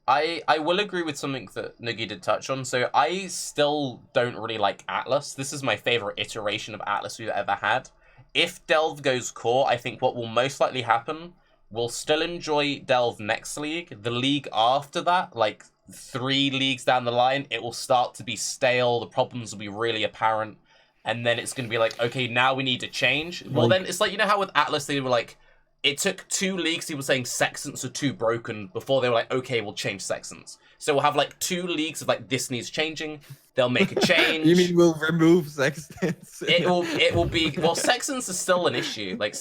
I will agree with something that Nugi did touch on. So I still don't really like Atlas. This is my favorite iteration of Atlas we've ever had. If Delve goes core, I think what will most likely happen, we'll still enjoy Delve next league. The league after that, like 3 leagues down the line, it will start to be stale. The problems will be really apparent. And then it's going to be like, okay, now we need to change. Well, then it's like, you know how with Atlas, they were like, it took 2 leagues, he was saying sextants are too broken before they were like, okay, we'll change sextants. So we'll have like 2 leagues of like, this needs changing. They'll make a change. You mean we'll remove sextants? It will be, well, sextants are still an issue. Like,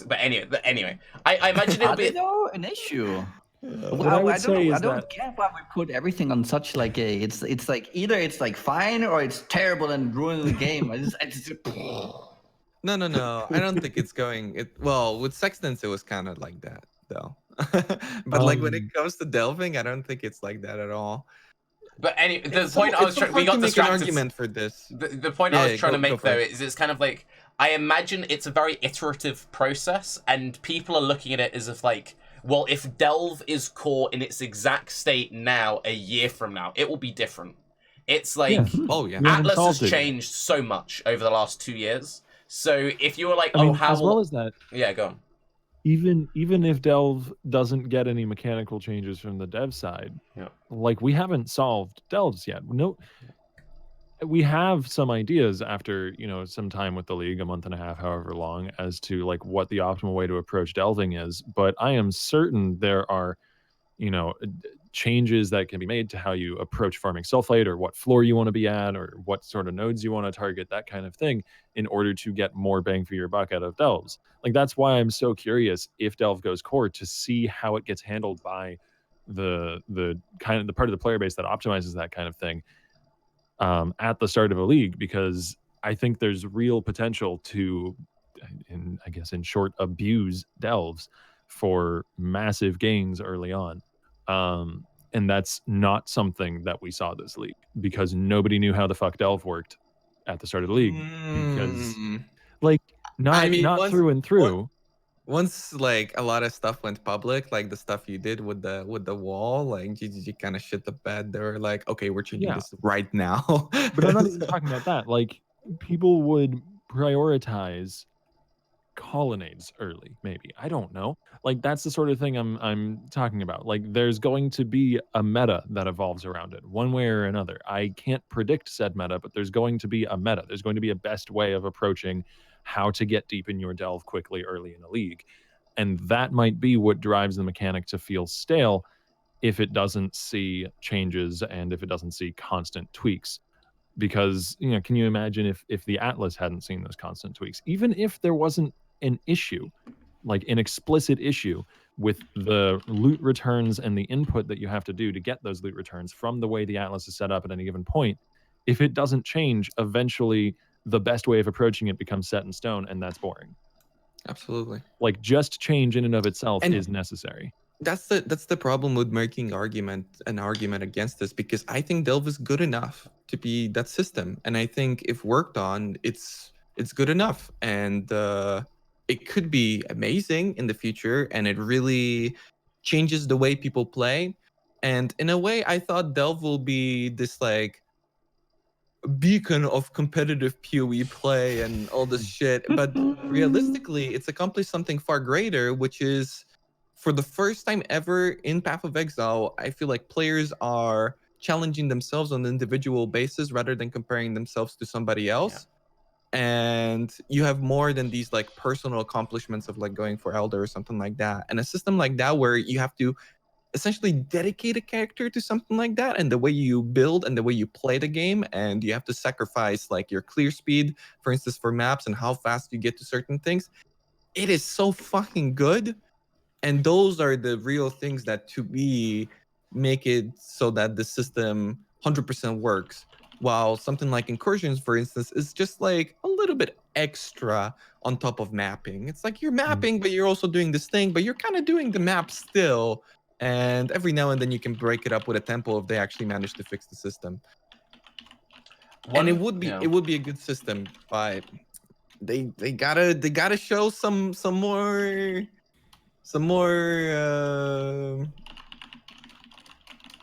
but anyway, I imagine it'll be an issue. I don't get why we put everything on such like a. It's like either it's like fine or it's terrible and ruining the game. No. I don't think it's going. Well, with sextants, it was kind of like that though. But like when it comes to delving, I don't think it's like that at all. But anyway, the point I was trying, we got distracted. An argument for this. The point I was trying to make though is it's kind of like, I imagine it's a very iterative process, and people are looking at it as if like, well, if Delve is core in its exact state now, a year from now, it will be different. It's like, Atlas has changed so much over the last 2 years. So if you were like, as well as that, yeah, go on. Even if Delve doesn't get any mechanical changes from the dev side, like we haven't solved Delves yet. No, we have some ideas after some time with the league, a month and a half, however long, as to like what the optimal way to approach delving is. But I am certain there are changes that can be made to how you approach farming sulphite, or what floor you want to be at, or what sort of nodes you want to target, that kind of thing, in order to get more bang for your buck out of delves. Like that's why I'm so curious if delve goes core, to see how it gets handled by the part of the player base that optimizes that kind of thing at the start of a league, because I think there's real potential to, in short, abuse delves for massive gains early on. And that's not something that we saw this league, because nobody knew how the fuck delve worked at the start of the league. Because like not through and through. Once like a lot of stuff went public, like the stuff you did with the wall, like GGG kind of shit the bed. They were like, okay, we're changing this right now. But I'm not even talking about that. Like people would prioritize colonnades early, maybe. I don't know. Like that's the sort of thing I'm talking about. Like there's going to be a meta that evolves around it, one way or another. I can't predict said meta, but there's going to be a meta. There's going to be a best way of approaching how to get deep in your delve quickly early in a league. And that might be what drives the mechanic to feel stale if it doesn't see changes and if it doesn't see constant tweaks. Because, can you imagine if the Atlas hadn't seen those constant tweaks, even if there wasn't an issue, like an explicit issue with the loot returns and the input that you have to do to get those loot returns from the way the Atlas is set up at any given point, if it doesn't change, eventually the best way of approaching it becomes set in stone, and that's boring. Absolutely. Like just change in and of itself is necessary. That's the problem with making an argument against this, because I think delve is good enough to be that system, and I think if worked on, it's good enough, and it could be amazing in the future, and it really changes the way people play. And in a way, I thought delve will be this like beacon of competitive PoE play and all this shit, but realistically it's accomplished something far greater, which is, for the first time ever in Path of Exile, I feel like players are challenging themselves on an individual basis rather than comparing themselves to somebody else. And you have more than these like personal accomplishments of like going for elder or something like that. And a system like that where you have to essentially dedicate a character to something like that, and the way you build and the way you play the game, and you have to sacrifice like your clear speed, for instance, for maps and how fast you get to certain things. It is so fucking good. And those are the real things that to me make it so that the system 100% works. While something like incursions, for instance, is just like a little bit extra on top of mapping. It's like you're mapping, but you're also doing this thing, but you're kind of doing the map still. And every now and then you can break it up with a tempo if they actually manage to fix the system. And it would be a good system, but they gotta show some more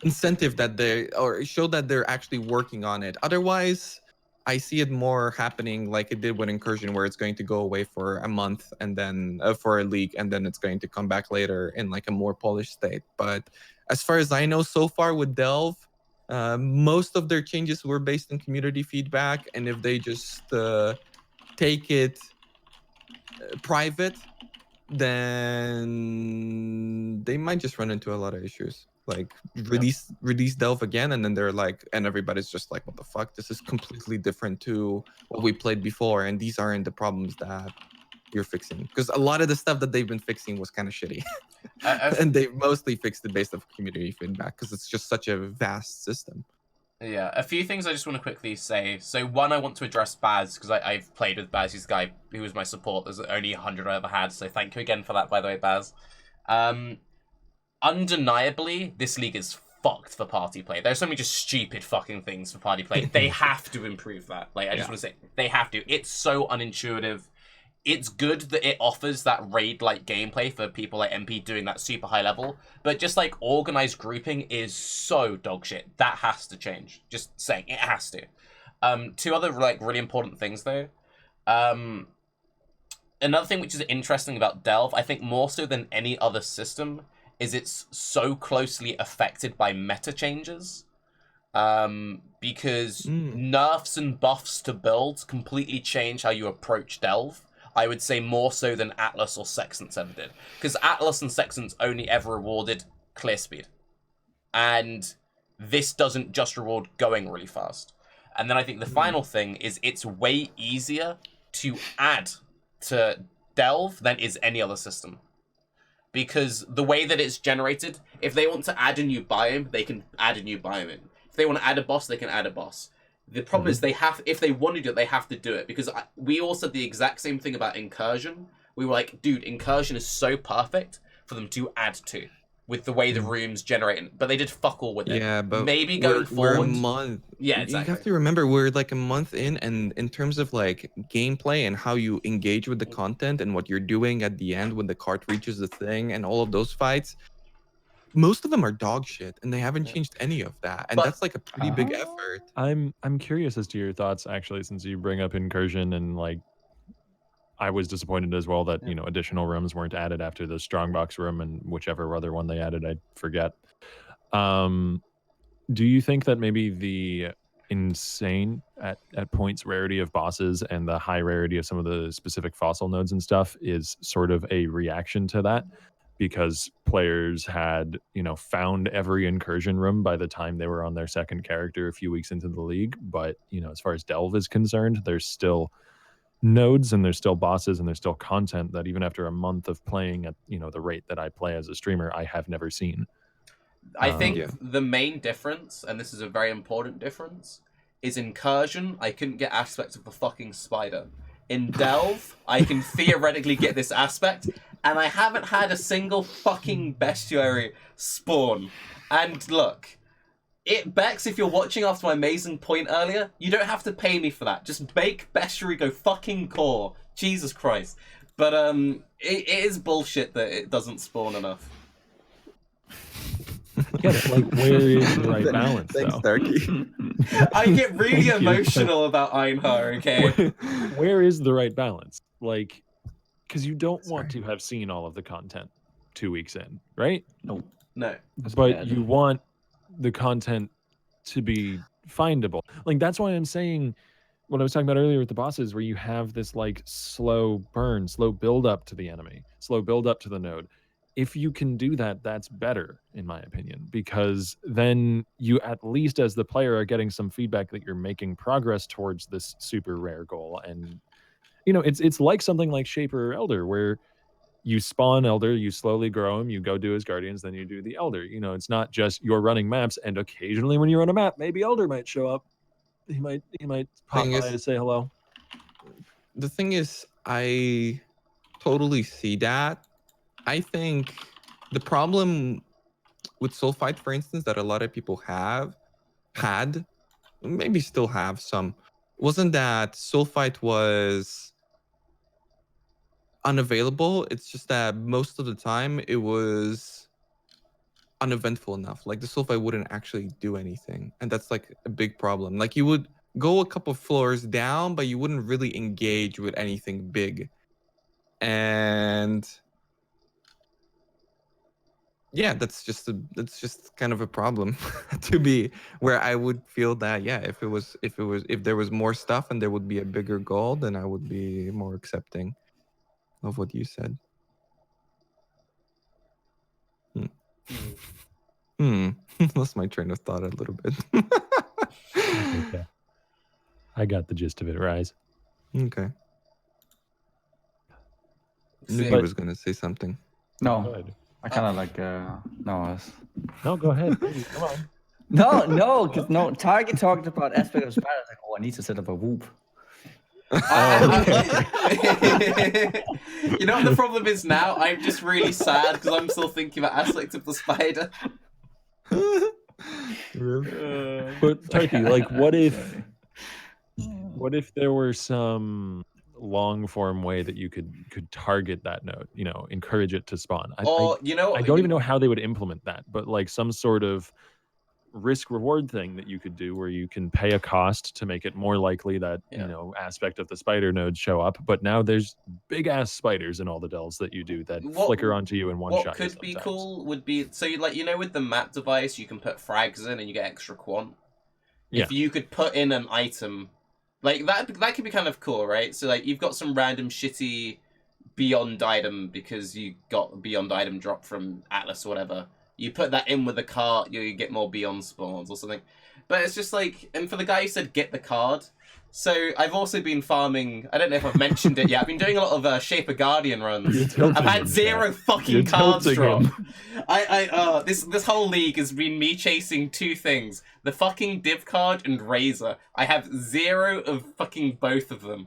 incentive that or show that they're actually working on it. Otherwise, I see it more happening like it did with incursion, where it's going to go away for a month and then for a league, and then it's going to come back later in like a more polished state. But as far as I know, so far with Delve, most of their changes were based on community feedback, and if they just take it private, then they might just run into a lot of issues. Like release Delve again, and then they're like, and everybody's just like, what the fuck? This is completely different to what we played before, and these aren't the problems that you're fixing. Because a lot of the stuff that they've been fixing was kind of shitty. And they mostly fixed it based off community feedback, because it's just such a vast system. Yeah, a few things I just want to quickly say. So one, I want to address Baz, because I've played with Baz. He's the guy who was my support. There's only 100 I ever had, so thank you again for that, by the way, Baz. Undeniably, this league is fucked for party play. There's so many just stupid fucking things for party play. They have to improve that. Like, I just want to say, they have to. It's so unintuitive. It's good that it offers that raid-like gameplay for people like MP doing that super high level, but just like organized grouping is so dog shit. That has to change. Just saying, it has to. Two other like really important things though. Another thing which is interesting about Delve, I think more so than any other system, is it's so closely affected by meta changes. Because nerfs and buffs to builds completely change how you approach Delve. I would say more so than Atlas or Sextants ever did. Because Atlas and Sextants only ever rewarded clear speed. And this doesn't just reward going really fast. And then I think the final thing is it's way easier to add to Delve than is any other system. Because the way that it's generated, if they want to add a new biome, they can add a new biome in. If they want to add a boss, they can add a boss. The problem is if they want to do it, they have to do it. Because we all said the exact same thing about incursion. We were like, dude, incursion is so perfect for them to add to with the way the rooms generate. But they did fuck all with it. Yeah, but maybe going forward. We're a month. Yeah, exactly. You have to remember, we're like a month in, and in terms of like gameplay and how you engage with the content and what you're doing at the end when the cart reaches the thing and all of those fights, most of them are dog shit, and they haven't changed any of that, and that's like a pretty big effort. I'm curious as to your thoughts, actually, since you bring up incursion, and like I was disappointed as well that you know additional rooms weren't added after the strongbox room and whichever other one they added, I forget. Do you think that maybe the insane at points rarity of bosses and the high rarity of some of the specific fossil nodes and stuff is sort of a reaction to that? Because players had, you know, found every incursion room by the time they were on their second character a few weeks into the league. But, you know, as far as Delve is concerned, there's still nodes and there's still bosses and there's still content that even after a month of playing at, you know, the rate that I play as a streamer, I have never seen. I think the main difference, and this is a very important difference, is incursion. I couldn't get aspects of the fucking spider. In Delve, I can theoretically get this aspect, and I haven't had a single fucking bestiary spawn. And look, Bex, if you're watching after my amazing point earlier, you don't have to pay me for that. Just make bestiary go fucking core. Jesus Christ. But it is bullshit that it doesn't spawn enough. Get it? Like, where is the right balance? Thanks, Darky. I get really emotional about Einhar, okay? Where is the right balance? Like, because you don't want to have seen all of the content 2 weeks in, right? No. No. But you want the content to be findable. Like that's why I'm saying what I was talking about earlier with the bosses, where you have this like slow burn, slow build up to the enemy, slow build up to the node. If you can do that, that's better, in my opinion, because then you at least as the player are getting some feedback that you're making progress towards this super rare goal. And it's like something like Shaper or Elder, where you spawn Elder, you slowly grow him, you go do his Guardians, then you do the Elder. It's not just you're running maps, and occasionally when you run a map, maybe Elder might show up. He might pop by to say hello. The thing is, I totally see that. I think the problem with Sulphite, for instance, that a lot of people had, maybe still have some, wasn't that Sulphite was unavailable. It's just that most of the time it was uneventful enough. Like the Sulphite wouldn't actually do anything. And that's like a big problem. Like you would go a couple floors down, but you wouldn't really engage with anything big. And yeah, that's just kind of a problem to be where I would feel that, yeah, if there was more stuff and there would be a bigger goal, then I would be more accepting of what you said. Lost my train of thought a little bit. Okay. I got the gist of it, Raiz. Okay. Nugi was going to say something. No, I kind of like no. No, go ahead. Please, come on. No, because Target talked about aspect of spider. I was like, oh, I need to set up a whoop. You know what the problem is now? I'm just really sad because I'm still thinking about aspects of the spider. But Turkey, like, what if there were some long form way that you could target that node, encourage it to spawn? I don't even know how they would implement that, but like some sort of risk reward thing that you could do where you can pay a cost to make it more likely that aspect of the spider nodes show up, but now there's big ass spiders in all the delves that you do that flicker onto you in one shot. What could be cool would be, so with the map device you can put frags in and you get extra quant. If you could put in an item like that could be kind of cool, right? So like you've got some random shitty beyond item because you got a beyond item drop from Atlas or whatever. You put that in with the cart, you get more beyond spawns or something. But it's just like, and for the guy who said get the card, so I've also been farming, I don't know if I've mentioned it yet, I've been doing a lot of Shaper Guardian runs. I've had zero fucking cards drop. This whole league has been me chasing two things. The fucking div card and Razor. I have zero of fucking both of them.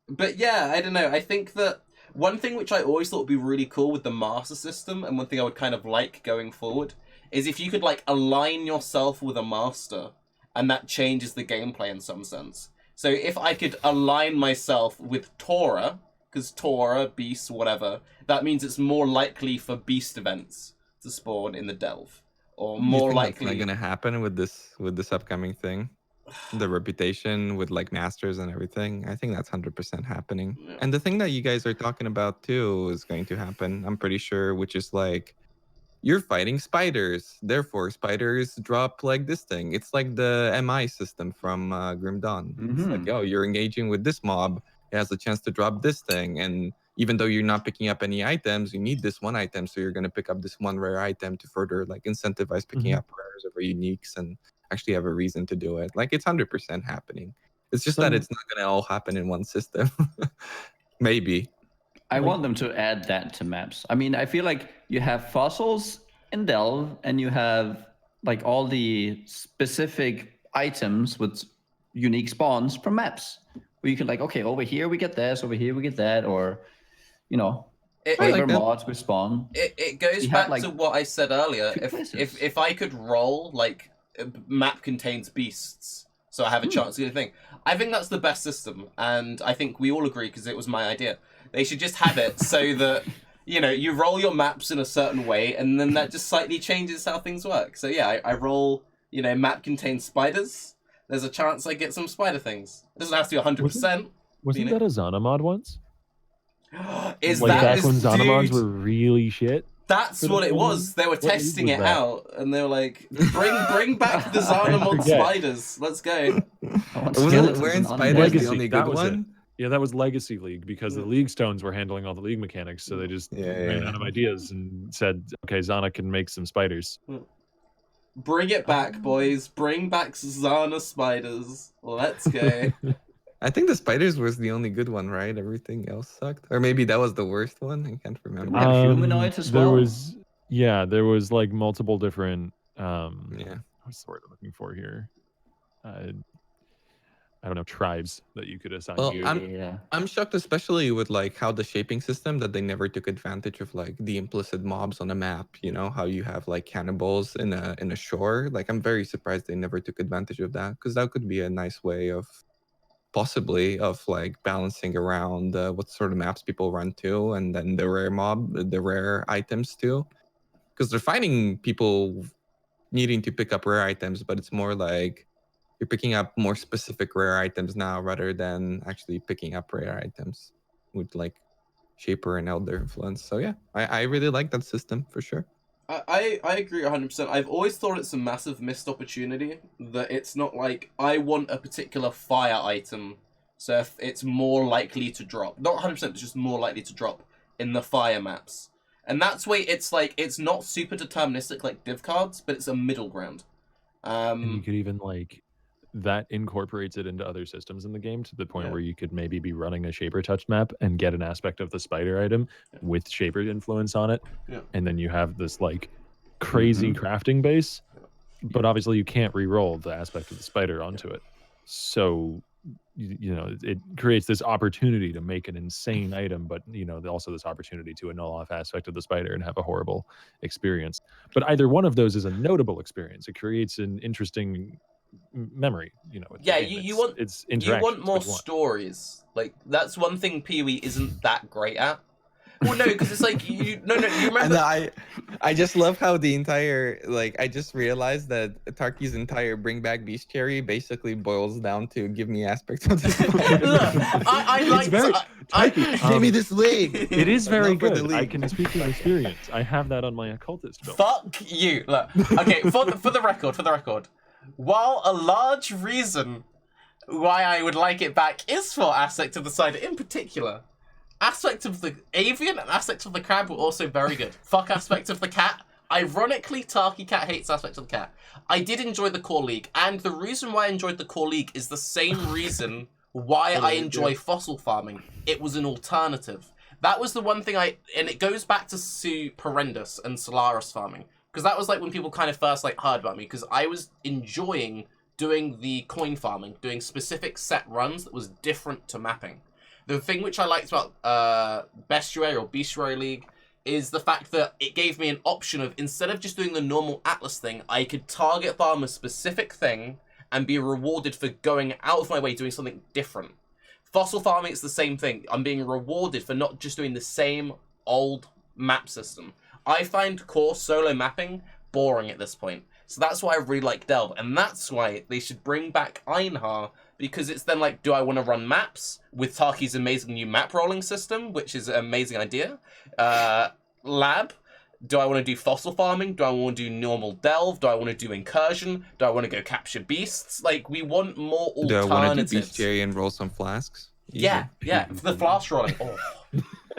But yeah, I don't know, I think that one thing which I always thought would be really cool with the master system, and one thing I would kind of like going forward, is if you could like align yourself with a master, and that changes the gameplay in some sense. So if I could align myself with Tora, because Tora, Beast, whatever, that means it's more likely for Beast events to spawn in the Delve. Or more likely... That's not going to happen with this upcoming thing? The reputation with like masters and everything. I think that's 100% happening. Yeah. And the thing that you guys are talking about too is going to happen, I'm pretty sure, which is like, you're fighting spiders, therefore spiders drop like this thing. It's like the MI system from Grim Dawn. It's like, oh, you're engaging with this mob, it has a chance to drop this thing, and even though you're not picking up any items, you need this one item, so you're going to pick up this one rare item to further like incentivize picking up rares over uniques and actually have a reason to do it. Like, it's 100% happening. It's just that it's not going to all happen in one system. Maybe. I want them to add that to maps. I mean, I feel like you have fossils in Delve, and you have like all the specific items with unique spawns from maps, where you can like, okay, over here we get this, over here we get that, or flavor mods with spawn. It goes back to what I said earlier. If I could roll like map contains beasts, so I have a chance to get a thing. I think that's the best system, and I think we all agree because it was my idea. They should just have it so that you roll your maps in a certain way, and then that just slightly changes how things work. So yeah, I roll. Map contains spiders. There's a chance I get some spider things. It doesn't have to be 100%. Wasn't that a Zana mod once? Is like that back when Zana mods were really shit? That's For the what it full was. They were what league testing was it that? out, and they were like, "Bring back the Zana mod forget. spiders. Let's go." I want Wasn't skeletons wearing and spiders undead. the only that good was one? it. Yeah, that was Legacy League because the League Stones were handling all the League mechanics, so they just ran out of ideas and said, "Okay, Zana can make some spiders." Bring it back, boys. Bring back Zana spiders. Let's go. I think the spiders was the only good one, right? Everything else sucked. Or maybe that was the worst one. I can't remember. Yeah. humanoids as there well? there was like multiple different Yeah. what's the word I'm looking for here? I don't know, tribes that you could assign. Well, to. I'm shocked, especially with like how the shaping system, that they never took advantage of like the implicit mobs on a map. You know how you have like cannibals in a shore. Like I'm very surprised they never took advantage of that, because that could be a nice way of possibly of like balancing around what sort of maps people run to, and then the rare items too, because they're finding people needing to pick up rare items, but it's more like you're picking up more specific rare items now rather than actually picking up rare items with like Shaper and Elder influence. So yeah, I really like that system for sure. I agree 100%. I've always thought it's a massive missed opportunity, that it's not like, I want a particular fire item, so if it's more likely to drop. Not 100%, it's just more likely to drop in the fire maps. And that's why it's like, it's not super deterministic like div cards, but it's a middle ground. And you could even like, that incorporates it into other systems in the game to the point where you could maybe be running a Shaper touch map and get an aspect of the spider item with Shaper influence on it. And then you have this like crazy crafting base, but obviously you can't re-roll the aspect of the spider onto it. So, you know, it creates this opportunity to make an insane item, but, you know, also this opportunity to annul off aspect of the spider and have a horrible experience. But either one of those is a notable experience. It creates an interesting memory, you know. Yeah, you want more stories. Like, that's one thing PoE isn't that great at. Well, no, because it's like you remember. And I just love how the entire, like, I just realized that Tarky's entire bring back bestiary basically boils down to give me aspects of this. Look, I like give me this league. It is very good. I can speak from experience. I have that on my occultist build. Fuck you. Look, okay, for the record, while a large reason why I would like it back is for aspect of the side in particular. Aspect of the avian and aspect of the crab were also very good. Fuck aspect of the cat. Ironically, TarkeCat hates aspect of the cat. I did enjoy the core league, and the reason why I enjoyed the core league is the same reason why I enjoy fossil farming. It was an alternative. That was the one thing and it goes back to Perendus and Solaris farming, because that was like when people kind of first like heard about me, because I was enjoying doing the coin farming, doing specific set runs that was different to mapping. The thing which I liked about Bestiary or Bestiary League is the fact that it gave me an option of, instead of just doing the normal Atlas thing, I could target farm a specific thing and be rewarded for going out of my way doing something different. Fossil farming, it's the same thing. I'm being rewarded for not just doing the same old map system. I find core solo mapping boring at this point. So that's why I really like Delve, and that's why they should bring back Einhar, because it's then like, do I want to run maps with Tarky's amazing new map rolling system, which is an amazing idea? Lab, do I want to do fossil farming? Do I want to do normal Delve? Do I want to do incursion? Do I want to go capture beasts? Like, we want more alternatives. Do I want to do bestiary and roll some flasks? Yeah, the flask rolling. Oh.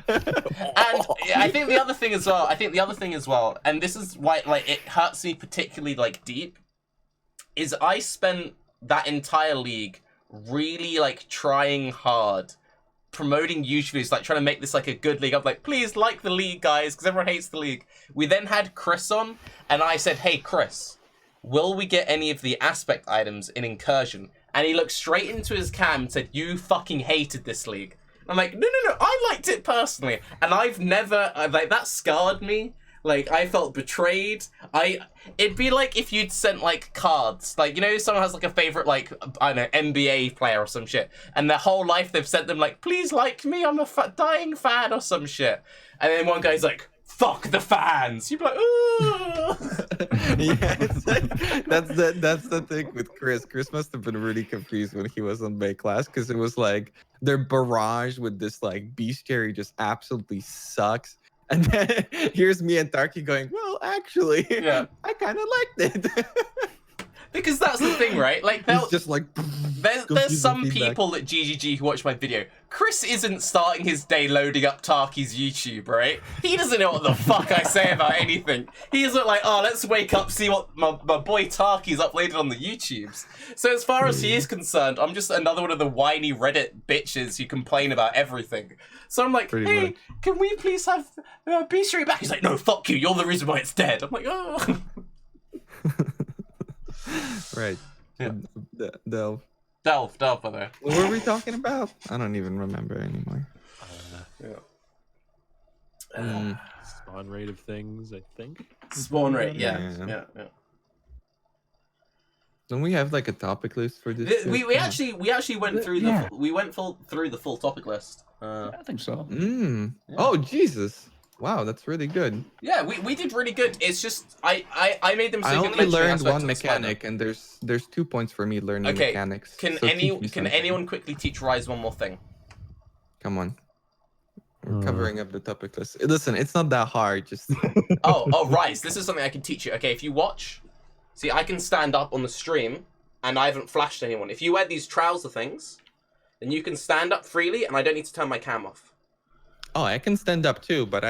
And I think the other thing as well, and this is why like it hurts me particularly like deep, is I spent that entire league really like trying hard, promoting YouTubers, like trying to make this like a good league. I'm like, please like the league, guys, because everyone hates the league. We then had Chris on, and I said, hey Chris, will we get any of the aspect items in incursion? And he looked straight into his cam and said, you fucking hated this league. I'm like, no, I liked it personally. And I've never, like, that scarred me. Like, I felt betrayed. It'd be like if you'd sent, like, cards. Like, you know, someone has, like, a favorite, like, I don't know, NBA player or some shit. And their whole life they've sent them, like, please like me, I'm a dying fan or some shit. And then one guy's like, fuck the fans. You'd be like, ooh. Yeah, it's like, that's the thing with Chris. Chris must have been really confused when he was on Baeclast, because it was like their barrage with this like bestiary just absolutely sucks. And then here's me and Tarky going, well, actually, Yeah. I kind of liked it. Because that's the thing, right? Like, He's just like, there's some people at GGG who watch my video. Chris isn't starting his day loading up Tarky's YouTube, right? He doesn't know what the fuck I say about anything. He's like, oh, let's wake up, see what my boy Tarky's uploaded on the YouTubes. So as far as he is concerned, I'm just another one of the whiny Reddit bitches who complain about everything. So I'm like, hey, can we please have B Street back? He's like, no, fuck you, you're the reason why it's dead. I'm like, oh. Right. Yeah. Delve. Delve, by the way. What were we talking about? I don't even remember anymore. Spawn rate of things, I think. Spawn rate, yeah. Don't we have like a topic list for this? We actually went through through the full topic list. I think so. Yeah. Oh Jesus! Wow, that's really good. Yeah, we did really good. It's just I made them. I only learned one mechanic, and there's 2 points for me learning mechanics. Can anyone quickly teach Raiz one more thing? Come on. We're covering up the topic list. Listen, it's not that hard. Just oh, Raiz, this is something I can teach you. Okay, if you watch, see, I can stand up on the stream, and I haven't flashed anyone. If you wear these trouser things, then you can stand up freely, and I don't need to turn my cam off. Oh, I can stand up too, but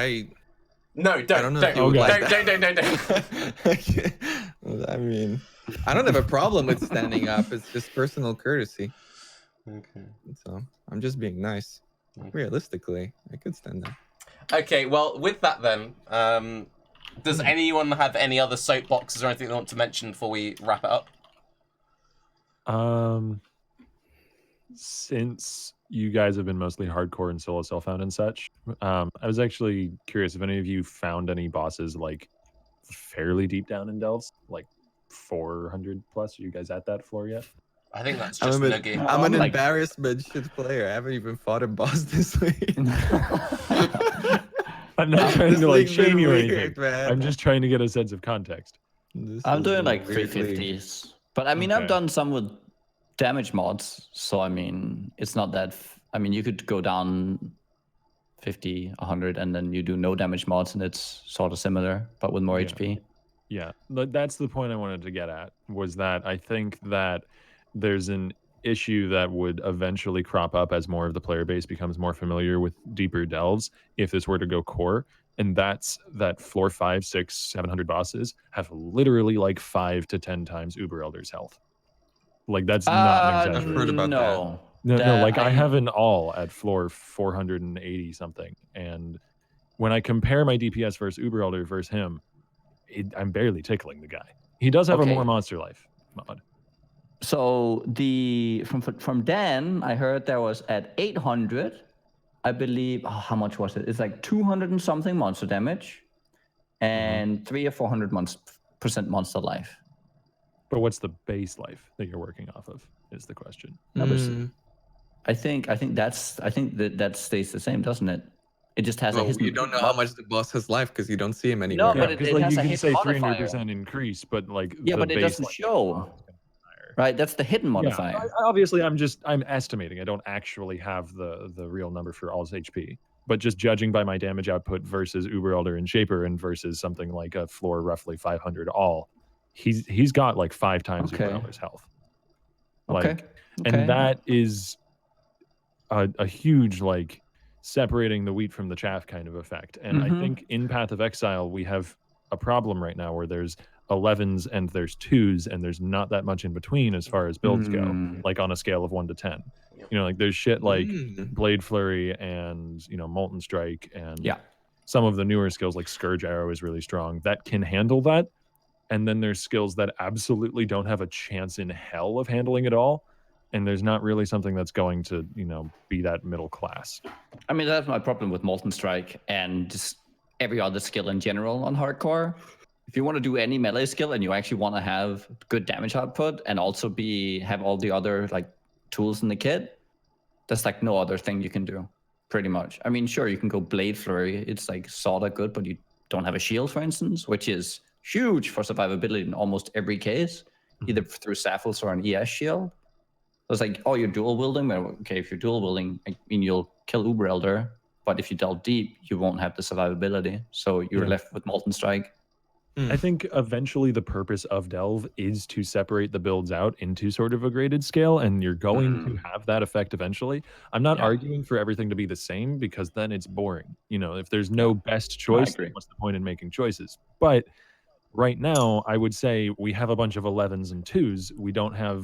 No, don't. I mean, I don't have a problem with standing up. It's just personal courtesy. Okay. So I'm just being nice. Realistically, I could stand up. Okay, well, with that then, does anyone have any other soapboxes or anything they want to mention before we wrap it up? Since you guys have been mostly hardcore and solo self-found and such, I was actually curious if any of you found any bosses like fairly deep down in delves, like 400 plus. Are you guys at that floor yet? I think that's just Nugi. I'm an embarrassment shit player. I haven't even fought a boss this week. I'm not trying to like shame you or weird, anything. man. I'm just trying to get a sense of context. I'm doing like 350s, but I mean, I've done some with damage mods, so I mean, it's not that. I mean, you could go down 50, 100, and then you do no damage mods, and it's sort of similar, but with more HP. Yeah, but that's the point I wanted to get at, was that I think that there's an issue that would eventually crop up as more of the player base becomes more familiar with deeper delves if this were to go core, and that's that floor 5, 6, 700 bosses have literally like 5 to 10 times Uber Elder's health. Like, that's not an exaggeration. I've heard about that. No, like I have an all at floor 480 something, and when I compare my DPS versus Uber Elder versus him, I'm barely tickling the guy. He does have a more monster life mod. So from Dan, I heard there was at 800, I believe. Oh, how much was it? It's like 200 and something monster damage, and 300 or 400% monster life. But what's the base life that you're working off of? Is the question. I think that stays the same, doesn't it? It just has a hit. You don't know how much the boss has life because you don't see him anymore. No, but it like has you a can hit say modifier. 300% increase, but like but it doesn't show. Right, that's the hidden modifier. Yeah, obviously, I'm estimating. I don't actually have the real number for all's HP, but just judging by my damage output versus Uber Elder and Shaper, and versus something like a floor roughly 500 all, he's got like 5 times Uber Elder's health. Like, and that is a huge like separating the wheat from the chaff kind of effect. And I think in Path of Exile we have a problem right now where there's 11s and there's 2s and there's not that much in between as far as builds go, like on a scale of 1 to 10. You know, like there's shit like Blade Flurry and, you know, Molten Strike and some of the newer skills like Scourge Arrow is really strong that can handle that. And then there's skills that absolutely don't have a chance in hell of handling it all. And there's not really something that's going to, you know, be that middle class. I mean, that's my problem with Molten Strike and just every other skill in general on hardcore. If you want to do any melee skill and you actually want to have good damage output and also have all the other like tools in the kit, there's like no other thing you can do, pretty much. I mean, sure, you can go Blade Flurry. It's like sort of good, but you don't have a shield, for instance, which is huge for survivability in almost every case, either through Saphos or an ES shield. So it's like, oh, you're dual wielding. Well, okay, if you're dual wielding, I mean, you'll kill Uber Elder, but if you delve deep, you won't have the survivability. So you're left with Molten Strike. I think eventually the purpose of Delve is to separate the builds out into sort of a graded scale, and you're going to have that effect eventually. I'm not arguing for everything to be the same, because then it's boring. You know, if there's no best choice, then what's the point in making choices? But right now, I would say we have a bunch of 11s and 2s. We don't have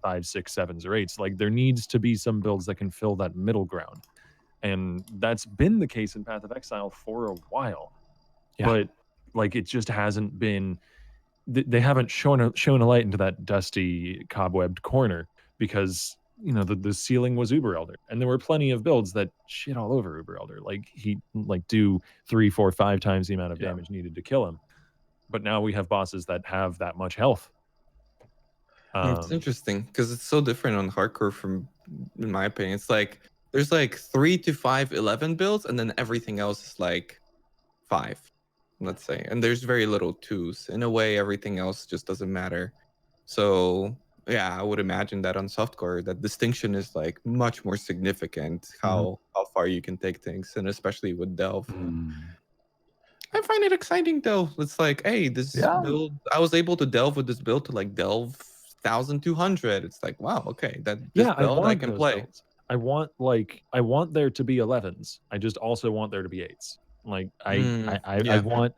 5, 6, 7s, or 8s. Like, there needs to be some builds that can fill that middle ground. And that's been the case in Path of Exile for a while. But like, it just hasn't been, they haven't shown a light into that dusty, cobwebbed corner, because, you know, the ceiling was Uber Elder, and there were plenty of builds that shit all over Uber Elder. Like, he like do 3, 4, 5 times the amount of damage needed to kill him. But now we have bosses that have that much health. It's interesting because it's so different on hardcore from, in my opinion. It's like there's like 3 to 5 11 builds, and then everything else is like 5, let's say. And there's very little 2s. In a way, everything else just doesn't matter. So yeah, I would imagine that on softcore, that distinction is like much more significant, how far you can take things, and especially with Delve. I find it exciting though. It's like, hey, this build, I was able to delve with this build to like delve 1200. It's like, wow, okay, that this build I can play. Builds. I want there to be 11s. I just also want there to be 8s. Like, I want,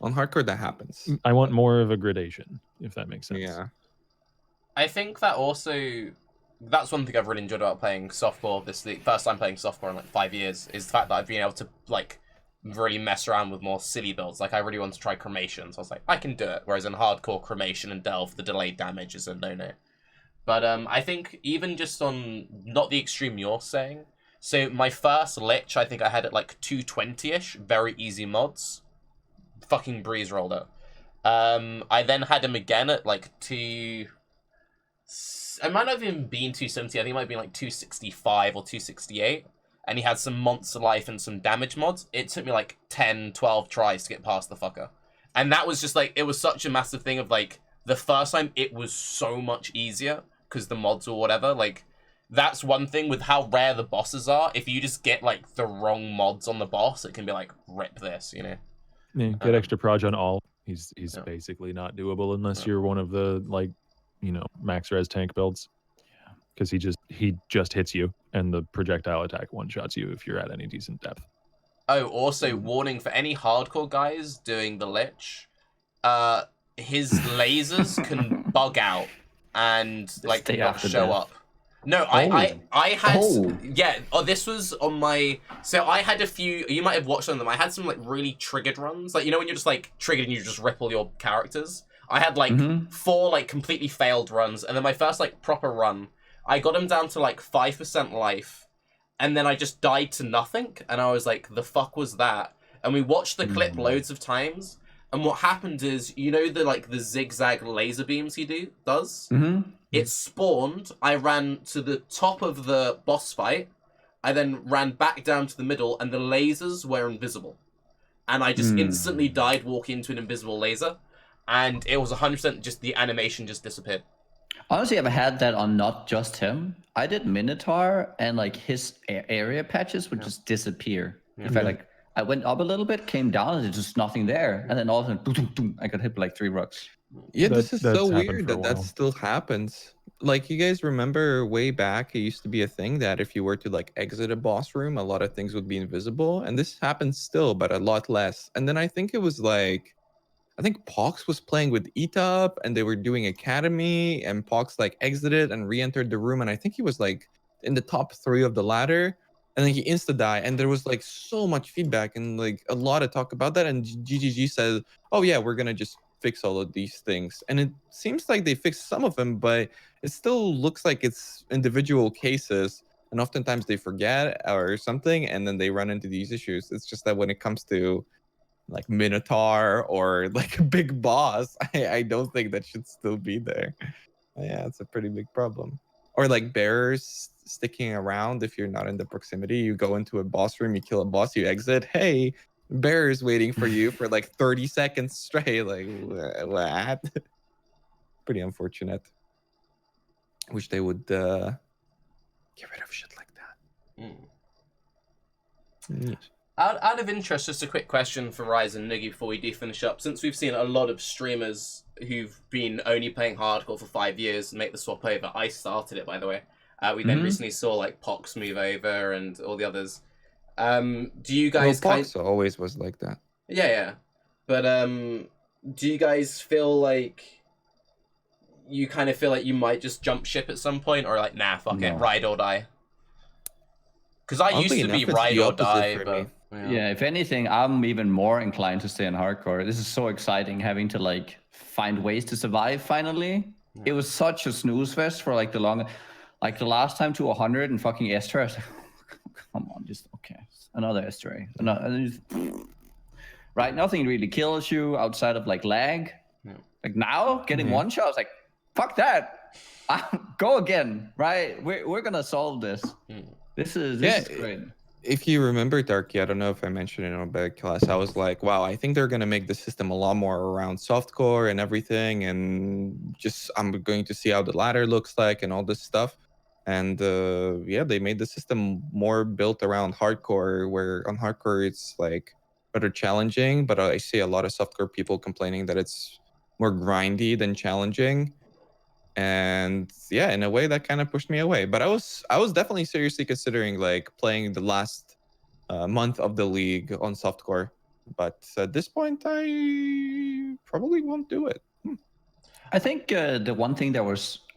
on hardcore that happens. I want more of a gradation, if that makes sense. Yeah. I think that also, that's one thing I've really enjoyed about playing softcore. This the first time playing softcore in like 5 years, is the fact that I've been able to like really mess around with more silly builds. Like, I really want to try cremation, so I was like, I can do it. Whereas in hardcore, cremation and delve, the delayed damage is a no-no. But I think even just on, not the extreme you're saying, so my first lich, I think I had it like 220-ish, very easy mods. Fucking breeze rolled it. I then had him again at like 2... I might not have even been 270, I think it might have been like 265 or 268. And he had some monster life and some damage mods. It took me like 10, 12 tries to get past the fucker. And that was just like, it was such a massive thing of like, the first time it was so much easier because the mods or whatever. Like, that's one thing with how rare the bosses are. If you just get like the wrong mods on the boss, it can be like, rip this, you know? Yeah, get extra proj on all. He's basically not doable unless you're one of the, like, you know, max res tank builds. Because he just hits you, and the projectile attack one-shots you if you're at any decent depth. Oh, also, warning for any hardcore guys doing the Lich, his lasers can bug out and like not show up. No, I had yeah. Oh, this was on my. So I had a few. You might have watched on them. I had some like really triggered runs, like, you know when you're just like triggered and you just rip all your characters. I had like 4 like completely failed runs, and then my first like proper run, I got him down to like 5% life, and then I just died to nothing, and I was like, the fuck was that? And we watched the clip loads of times, and what happened is, you know the like the zigzag laser beams he does? It spawned, I ran to the top of the boss fight, I then ran back down to the middle, and the lasers were invisible. And I just instantly died walking into an invisible laser, and it was 100% just the animation just disappeared. Honestly, I've had that on not just him. I did Minotaur, and like his area patches would just disappear. In fact, like I went up a little bit, came down, and there's just nothing there. And then all of a sudden, boom, boom, boom, I got hit by like 3 rocks. Yeah, this is so weird that still happens. Like, you guys remember way back, it used to be a thing that if you were to like exit a boss room, a lot of things would be invisible. And this happens still, but a lot less. And then I think it was like, I think Pox was playing with Etop, and they were doing Academy, and Pox like exited and re-entered the room, and I think he was like in the top 3 of the ladder, and then he insta-died, and there was like so much feedback and like a lot of talk about that, and GGG said, oh yeah, we're gonna just fix all of these things. And it seems like they fixed some of them, but it still looks like it's individual cases, and oftentimes they forget or something, and then they run into these issues. It's just that when it comes to like Minotaur or like a big boss, I don't think that should still be there. Yeah, it's a pretty big problem. Or like bearers sticking around if you're not in the proximity. You go into a boss room, you kill a boss, you exit. Hey, bearers waiting for you for like 30 seconds straight. Like, what? Pretty unfortunate. Wish they would get rid of shit like that. Yes. Out of interest, just a quick question for Raiz and Nugi before we do finish up. Since we've seen a lot of streamers who've been only playing hardcore for 5 years make the swap over, I started it, by the way. We then recently saw like Pox move over and all the others. Do you guys Pox always was like that. Yeah. But do you guys feel like you kind of feel like you might just jump ship at some point, or like, nah, fuck it, ride or die? Because I used to be ride or die, but yeah, if anything, I'm even more inclined to stay in hardcore. This is so exciting having to like find ways to survive finally. Yeah. It was such a snooze fest for like the last time to 100 and fucking Esther. I was like, come on, just okay, another Esther. Right, nothing really kills you outside of like lag. Yeah. Like now, getting one shot, I was like, fuck that, go again. Right, we're gonna solve this. This is great. If you remember Darky, I don't know if I mentioned it on Baeclast, I was like, wow, I think they're going to make the system a lot more around softcore and everything, and just I'm going to see how the ladder looks like and all this stuff. And yeah, they made the system more built around hardcore, where on hardcore it's like rather challenging, but I see a lot of softcore people complaining that it's more grindy than challenging. And yeah, in a way that kind of pushed me away. But I was definitely seriously considering like playing the last month of the league on softcore. But at this point, I probably won't do it. I think the one thing that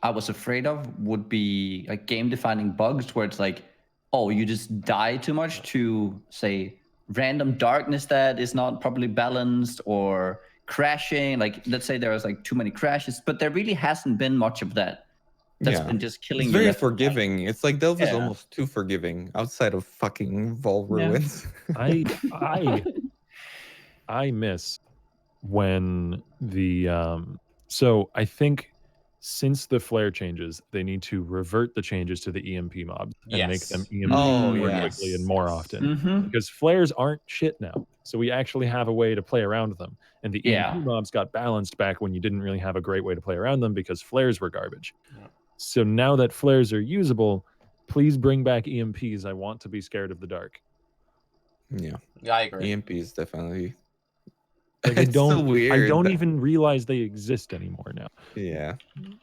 I was afraid of would be like game-defining bugs, where it's like, oh, you just die too much to say random darkness that is not properly balanced, or crashing. Like, let's say there was like too many crashes, but there really hasn't been much of that. That's been just killing. It's very forgiving. It's like Delve is almost too forgiving outside of fucking Vol ruins. I miss when the so I think since the flare changes, they need to revert the changes to the EMP mobs and make them EMP more quickly and more often. Because flares aren't shit now. So we actually have a way to play around them. And the EMP mobs got balanced back when you didn't really have a great way to play around them because flares were garbage. Yeah. So now that flares are usable, please bring back EMPs. I want to be scared of the dark. Yeah, I agree. EMP is definitely... Like, I don't even realize they exist anymore now. Yeah.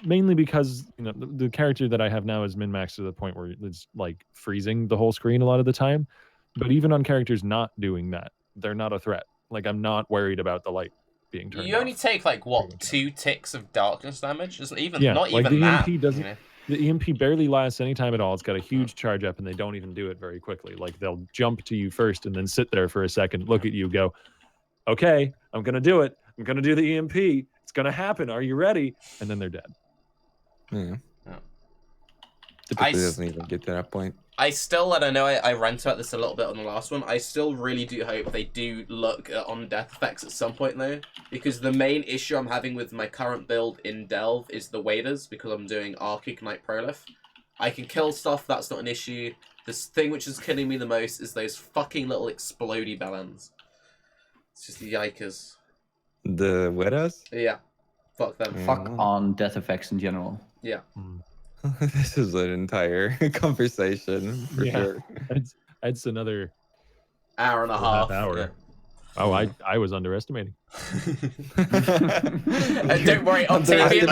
Mainly because, you know, the character that I have now is min-maxed to the point where it's like freezing the whole screen a lot of the time. But even on characters not doing that, they're not a threat. Like, I'm not worried about the light being turned off. You only take like what, 2 ticks of darkness damage? Not even the that. EMP doesn't. You know? The EMP barely lasts any time at all. It's got a huge charge up, and they don't even do it very quickly. Like, they'll jump to you first and then sit there for a second, look at you, go, okay, I'm going to do it. I'm going to do the EMP. It's going to happen. Are you ready? And then they're dead. Yeah. Typically doesn't even get to that point. I still, I don't know, I rant about this a little bit on the last one. I still really do hope they do look at on-death effects at some point, though. Because the main issue I'm having with my current build in Delve is the waders, because I'm doing Arc Ignite Prolif. I can kill stuff, that's not an issue. This thing which is killing me the most is those fucking little explodey bellends. It's just yikers. The Wedas? Yeah. Fuck them. Fuck on death effects in general. Yeah. This is an entire conversation, for sure. It's another hour and a half. Hour. Yeah. Oh, I was underestimating. Don't worry, Octavian.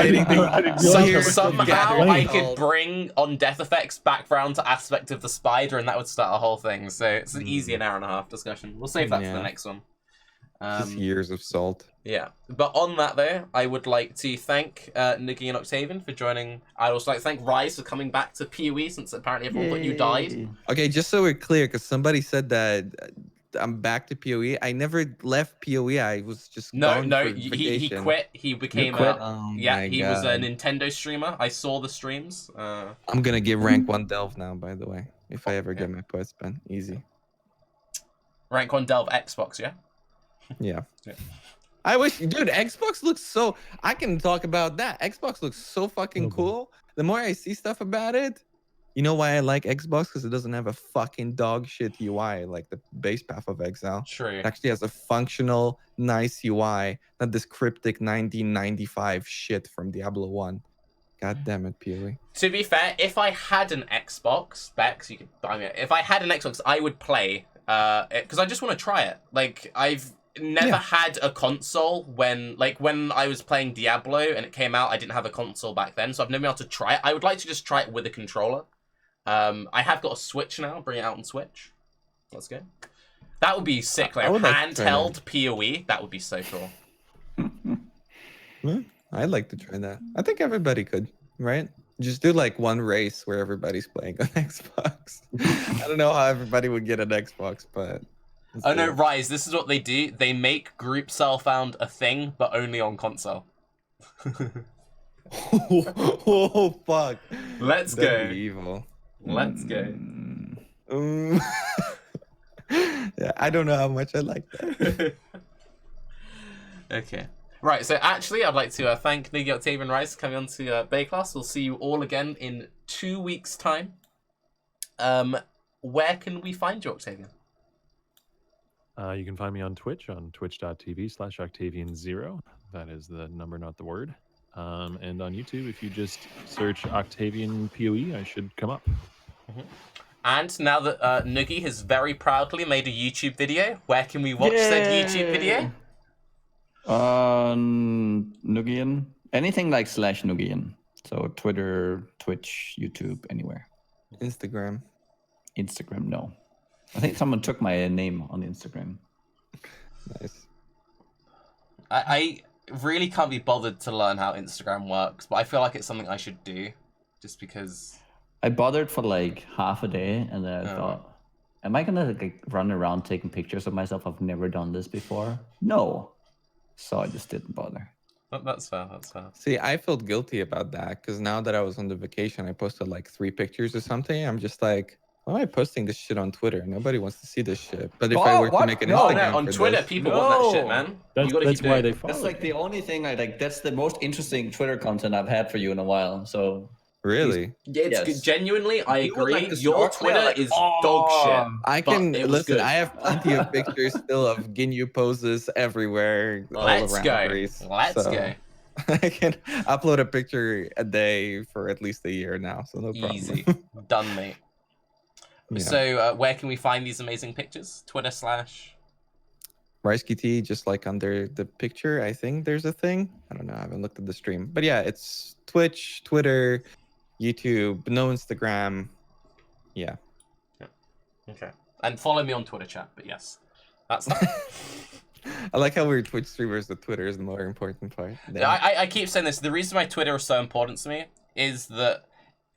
Somehow I could bring on death effects back round to aspect of the spider, and that would start a whole thing. So it's an easy an hour and a half discussion. We'll save that for the next one. Just years of salt. Yeah, but on that though, I would like to thank Nugiyen Octavian for joining. I'd also like to thank Raiz for coming back to PoE, since apparently everyone thought you died. Okay, just so we're clear, because somebody said that I'm back to PoE. I never left PoE. I was just he quit. He became he was a Nintendo streamer. I saw the streams. I'm gonna get rank 1 Delve now, by the way, if I ever get my points spent. Easy. Rank 1 Delve Xbox, yeah. Yeah. I wish, dude, Xbox looks so... I can talk about that. Xbox looks so fucking cool. The more I see stuff about it, you know why I like Xbox? Because it doesn't have a fucking dog shit UI like the base Path of Exile. True. It actually has a functional, nice UI, not this cryptic 1995 shit from Diablo 1. God damn it, PoE. To be fair, if I had an Xbox, Bex, you could buy me. If I had an Xbox, I would play because I just want to try it. Like, I've never had a console when I was playing Diablo and it came out, I didn't have a console back then, so I've never been able to try it. I would like to just try it with a controller. I have got a Switch now, bring it out on Switch. Let's go. That would be sick, like handheld PoE. That would be so cool. I'd like to try that. I think everybody could, right? Just do like one race where everybody's playing on Xbox. I don't know how everybody would get an Xbox, but... Oh no, Raiz, this is what they do. They make group Cellfound a thing, but only on console. Oh, fuck. Let's That'd go. be evil. Let's go. Yeah, I don't know how much I like that. Okay. Right, so actually, I'd like to thank Nugiyen Octavian Raiz for coming on to Baeclast. We'll see you all again in 2 weeks' time. Where can we find you, Octavian? You can find me on Twitch, on twitch.tv/Octavian0. That is the number, not the word. And on YouTube, if you just search Octavian PoE, I should come up. And now that Nugi has very proudly made a YouTube video, where can we watch said YouTube video? Nugiyen. Anything like /Nugiyen. So Twitter, Twitch, YouTube, anywhere. Instagram, no. I think someone took my name on Instagram. Nice. I really can't be bothered to learn how Instagram works, but I feel like it's something I should do, just because... I bothered for like half a day, and then I thought, am I gonna like run around taking pictures of myself? I've never done this before. No. So I just didn't bother. That's fair, that's fair. See, I felt guilty about that because now that I was on the vacation, I posted like 3 pictures or something. I'm just like, why am I posting this shit on Twitter? Nobody wants to see this shit. But if I were to make an Instagram on for Twitter, this, people want that shit, man. That's why they follow. That's like the only thing I like. That's the most interesting Twitter content I've had for you in a while. So really, yeah, it's good. Genuinely, I agree. Like Your Twitter is dog shit. I can listen. Good. I have plenty of pictures still of Ginyu poses everywhere, all around Greece. Let's go. I can upload a picture a day for at least a year now, so no problem. Easy, done, mate. Yeah. So, where can we find these amazing pictures? Twitter / RaiZKT, just like under the picture, I think there's a thing. I don't know. I haven't looked at the stream, but yeah, it's Twitch, Twitter, YouTube, no Instagram. Yeah. Okay. And follow me on Twitter, chat. But yes, that's that. I like how we're Twitch streamers, but Twitter is the more important part. I keep saying this. The reason why Twitter is so important to me is that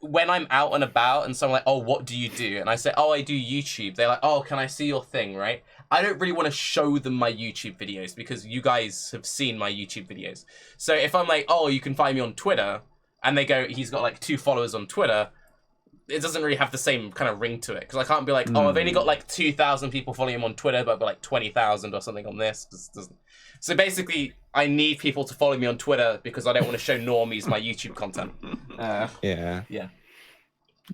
when I'm out and about and someone like, oh, what do you do? And I say, oh, I do YouTube. They're like, oh, can I see your thing, right? I don't really want to show them my YouTube videos because you guys have seen my YouTube videos. So if I'm like, oh, you can find me on Twitter, and they go, he's got like 2 followers on Twitter, it doesn't really have the same kind of ring to it. Because I can't be like, oh, I've only got like 2,000 people following him on Twitter, but I've got like 20,000 or something on this. So basically, I need people to follow me on Twitter because I don't want to show normies my YouTube content. Yeah.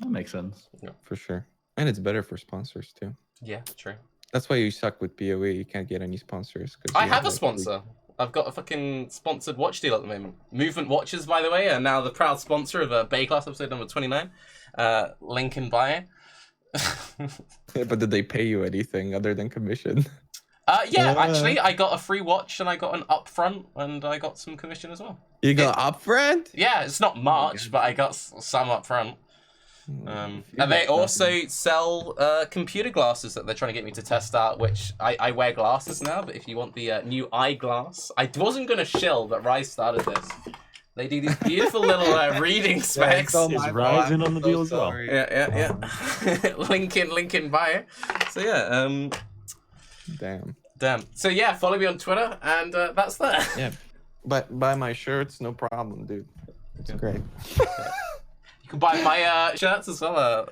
That makes sense. Yeah. For sure. And it's better for sponsors too. Yeah, true. That's why you suck with PoE. You can't get any sponsors. I have a sponsor. I've got a fucking sponsored watch deal at the moment. Movement Watches, by the way, are now the proud sponsor of Baeclast episode number 29. Link in bio. Yeah, but did they pay you anything other than commission? Yeah, actually, I got a free watch and I got an upfront and I got some commission as well. You got upfront? Yeah, it's not much, but I got some upfront. And they also sell computer glasses that they're trying to get me to test out, which I wear glasses now, but if you want the new eyeglass, I wasn't going to shill, but Raiz started this. They do these beautiful little reading specs. Is Raiz in on the deal as well? Yeah. link in bio. So yeah, Damn. So yeah, follow me on Twitter, and that's that. Yeah, but buy my shirts, no problem, dude. It's great. You can buy my shirts as well.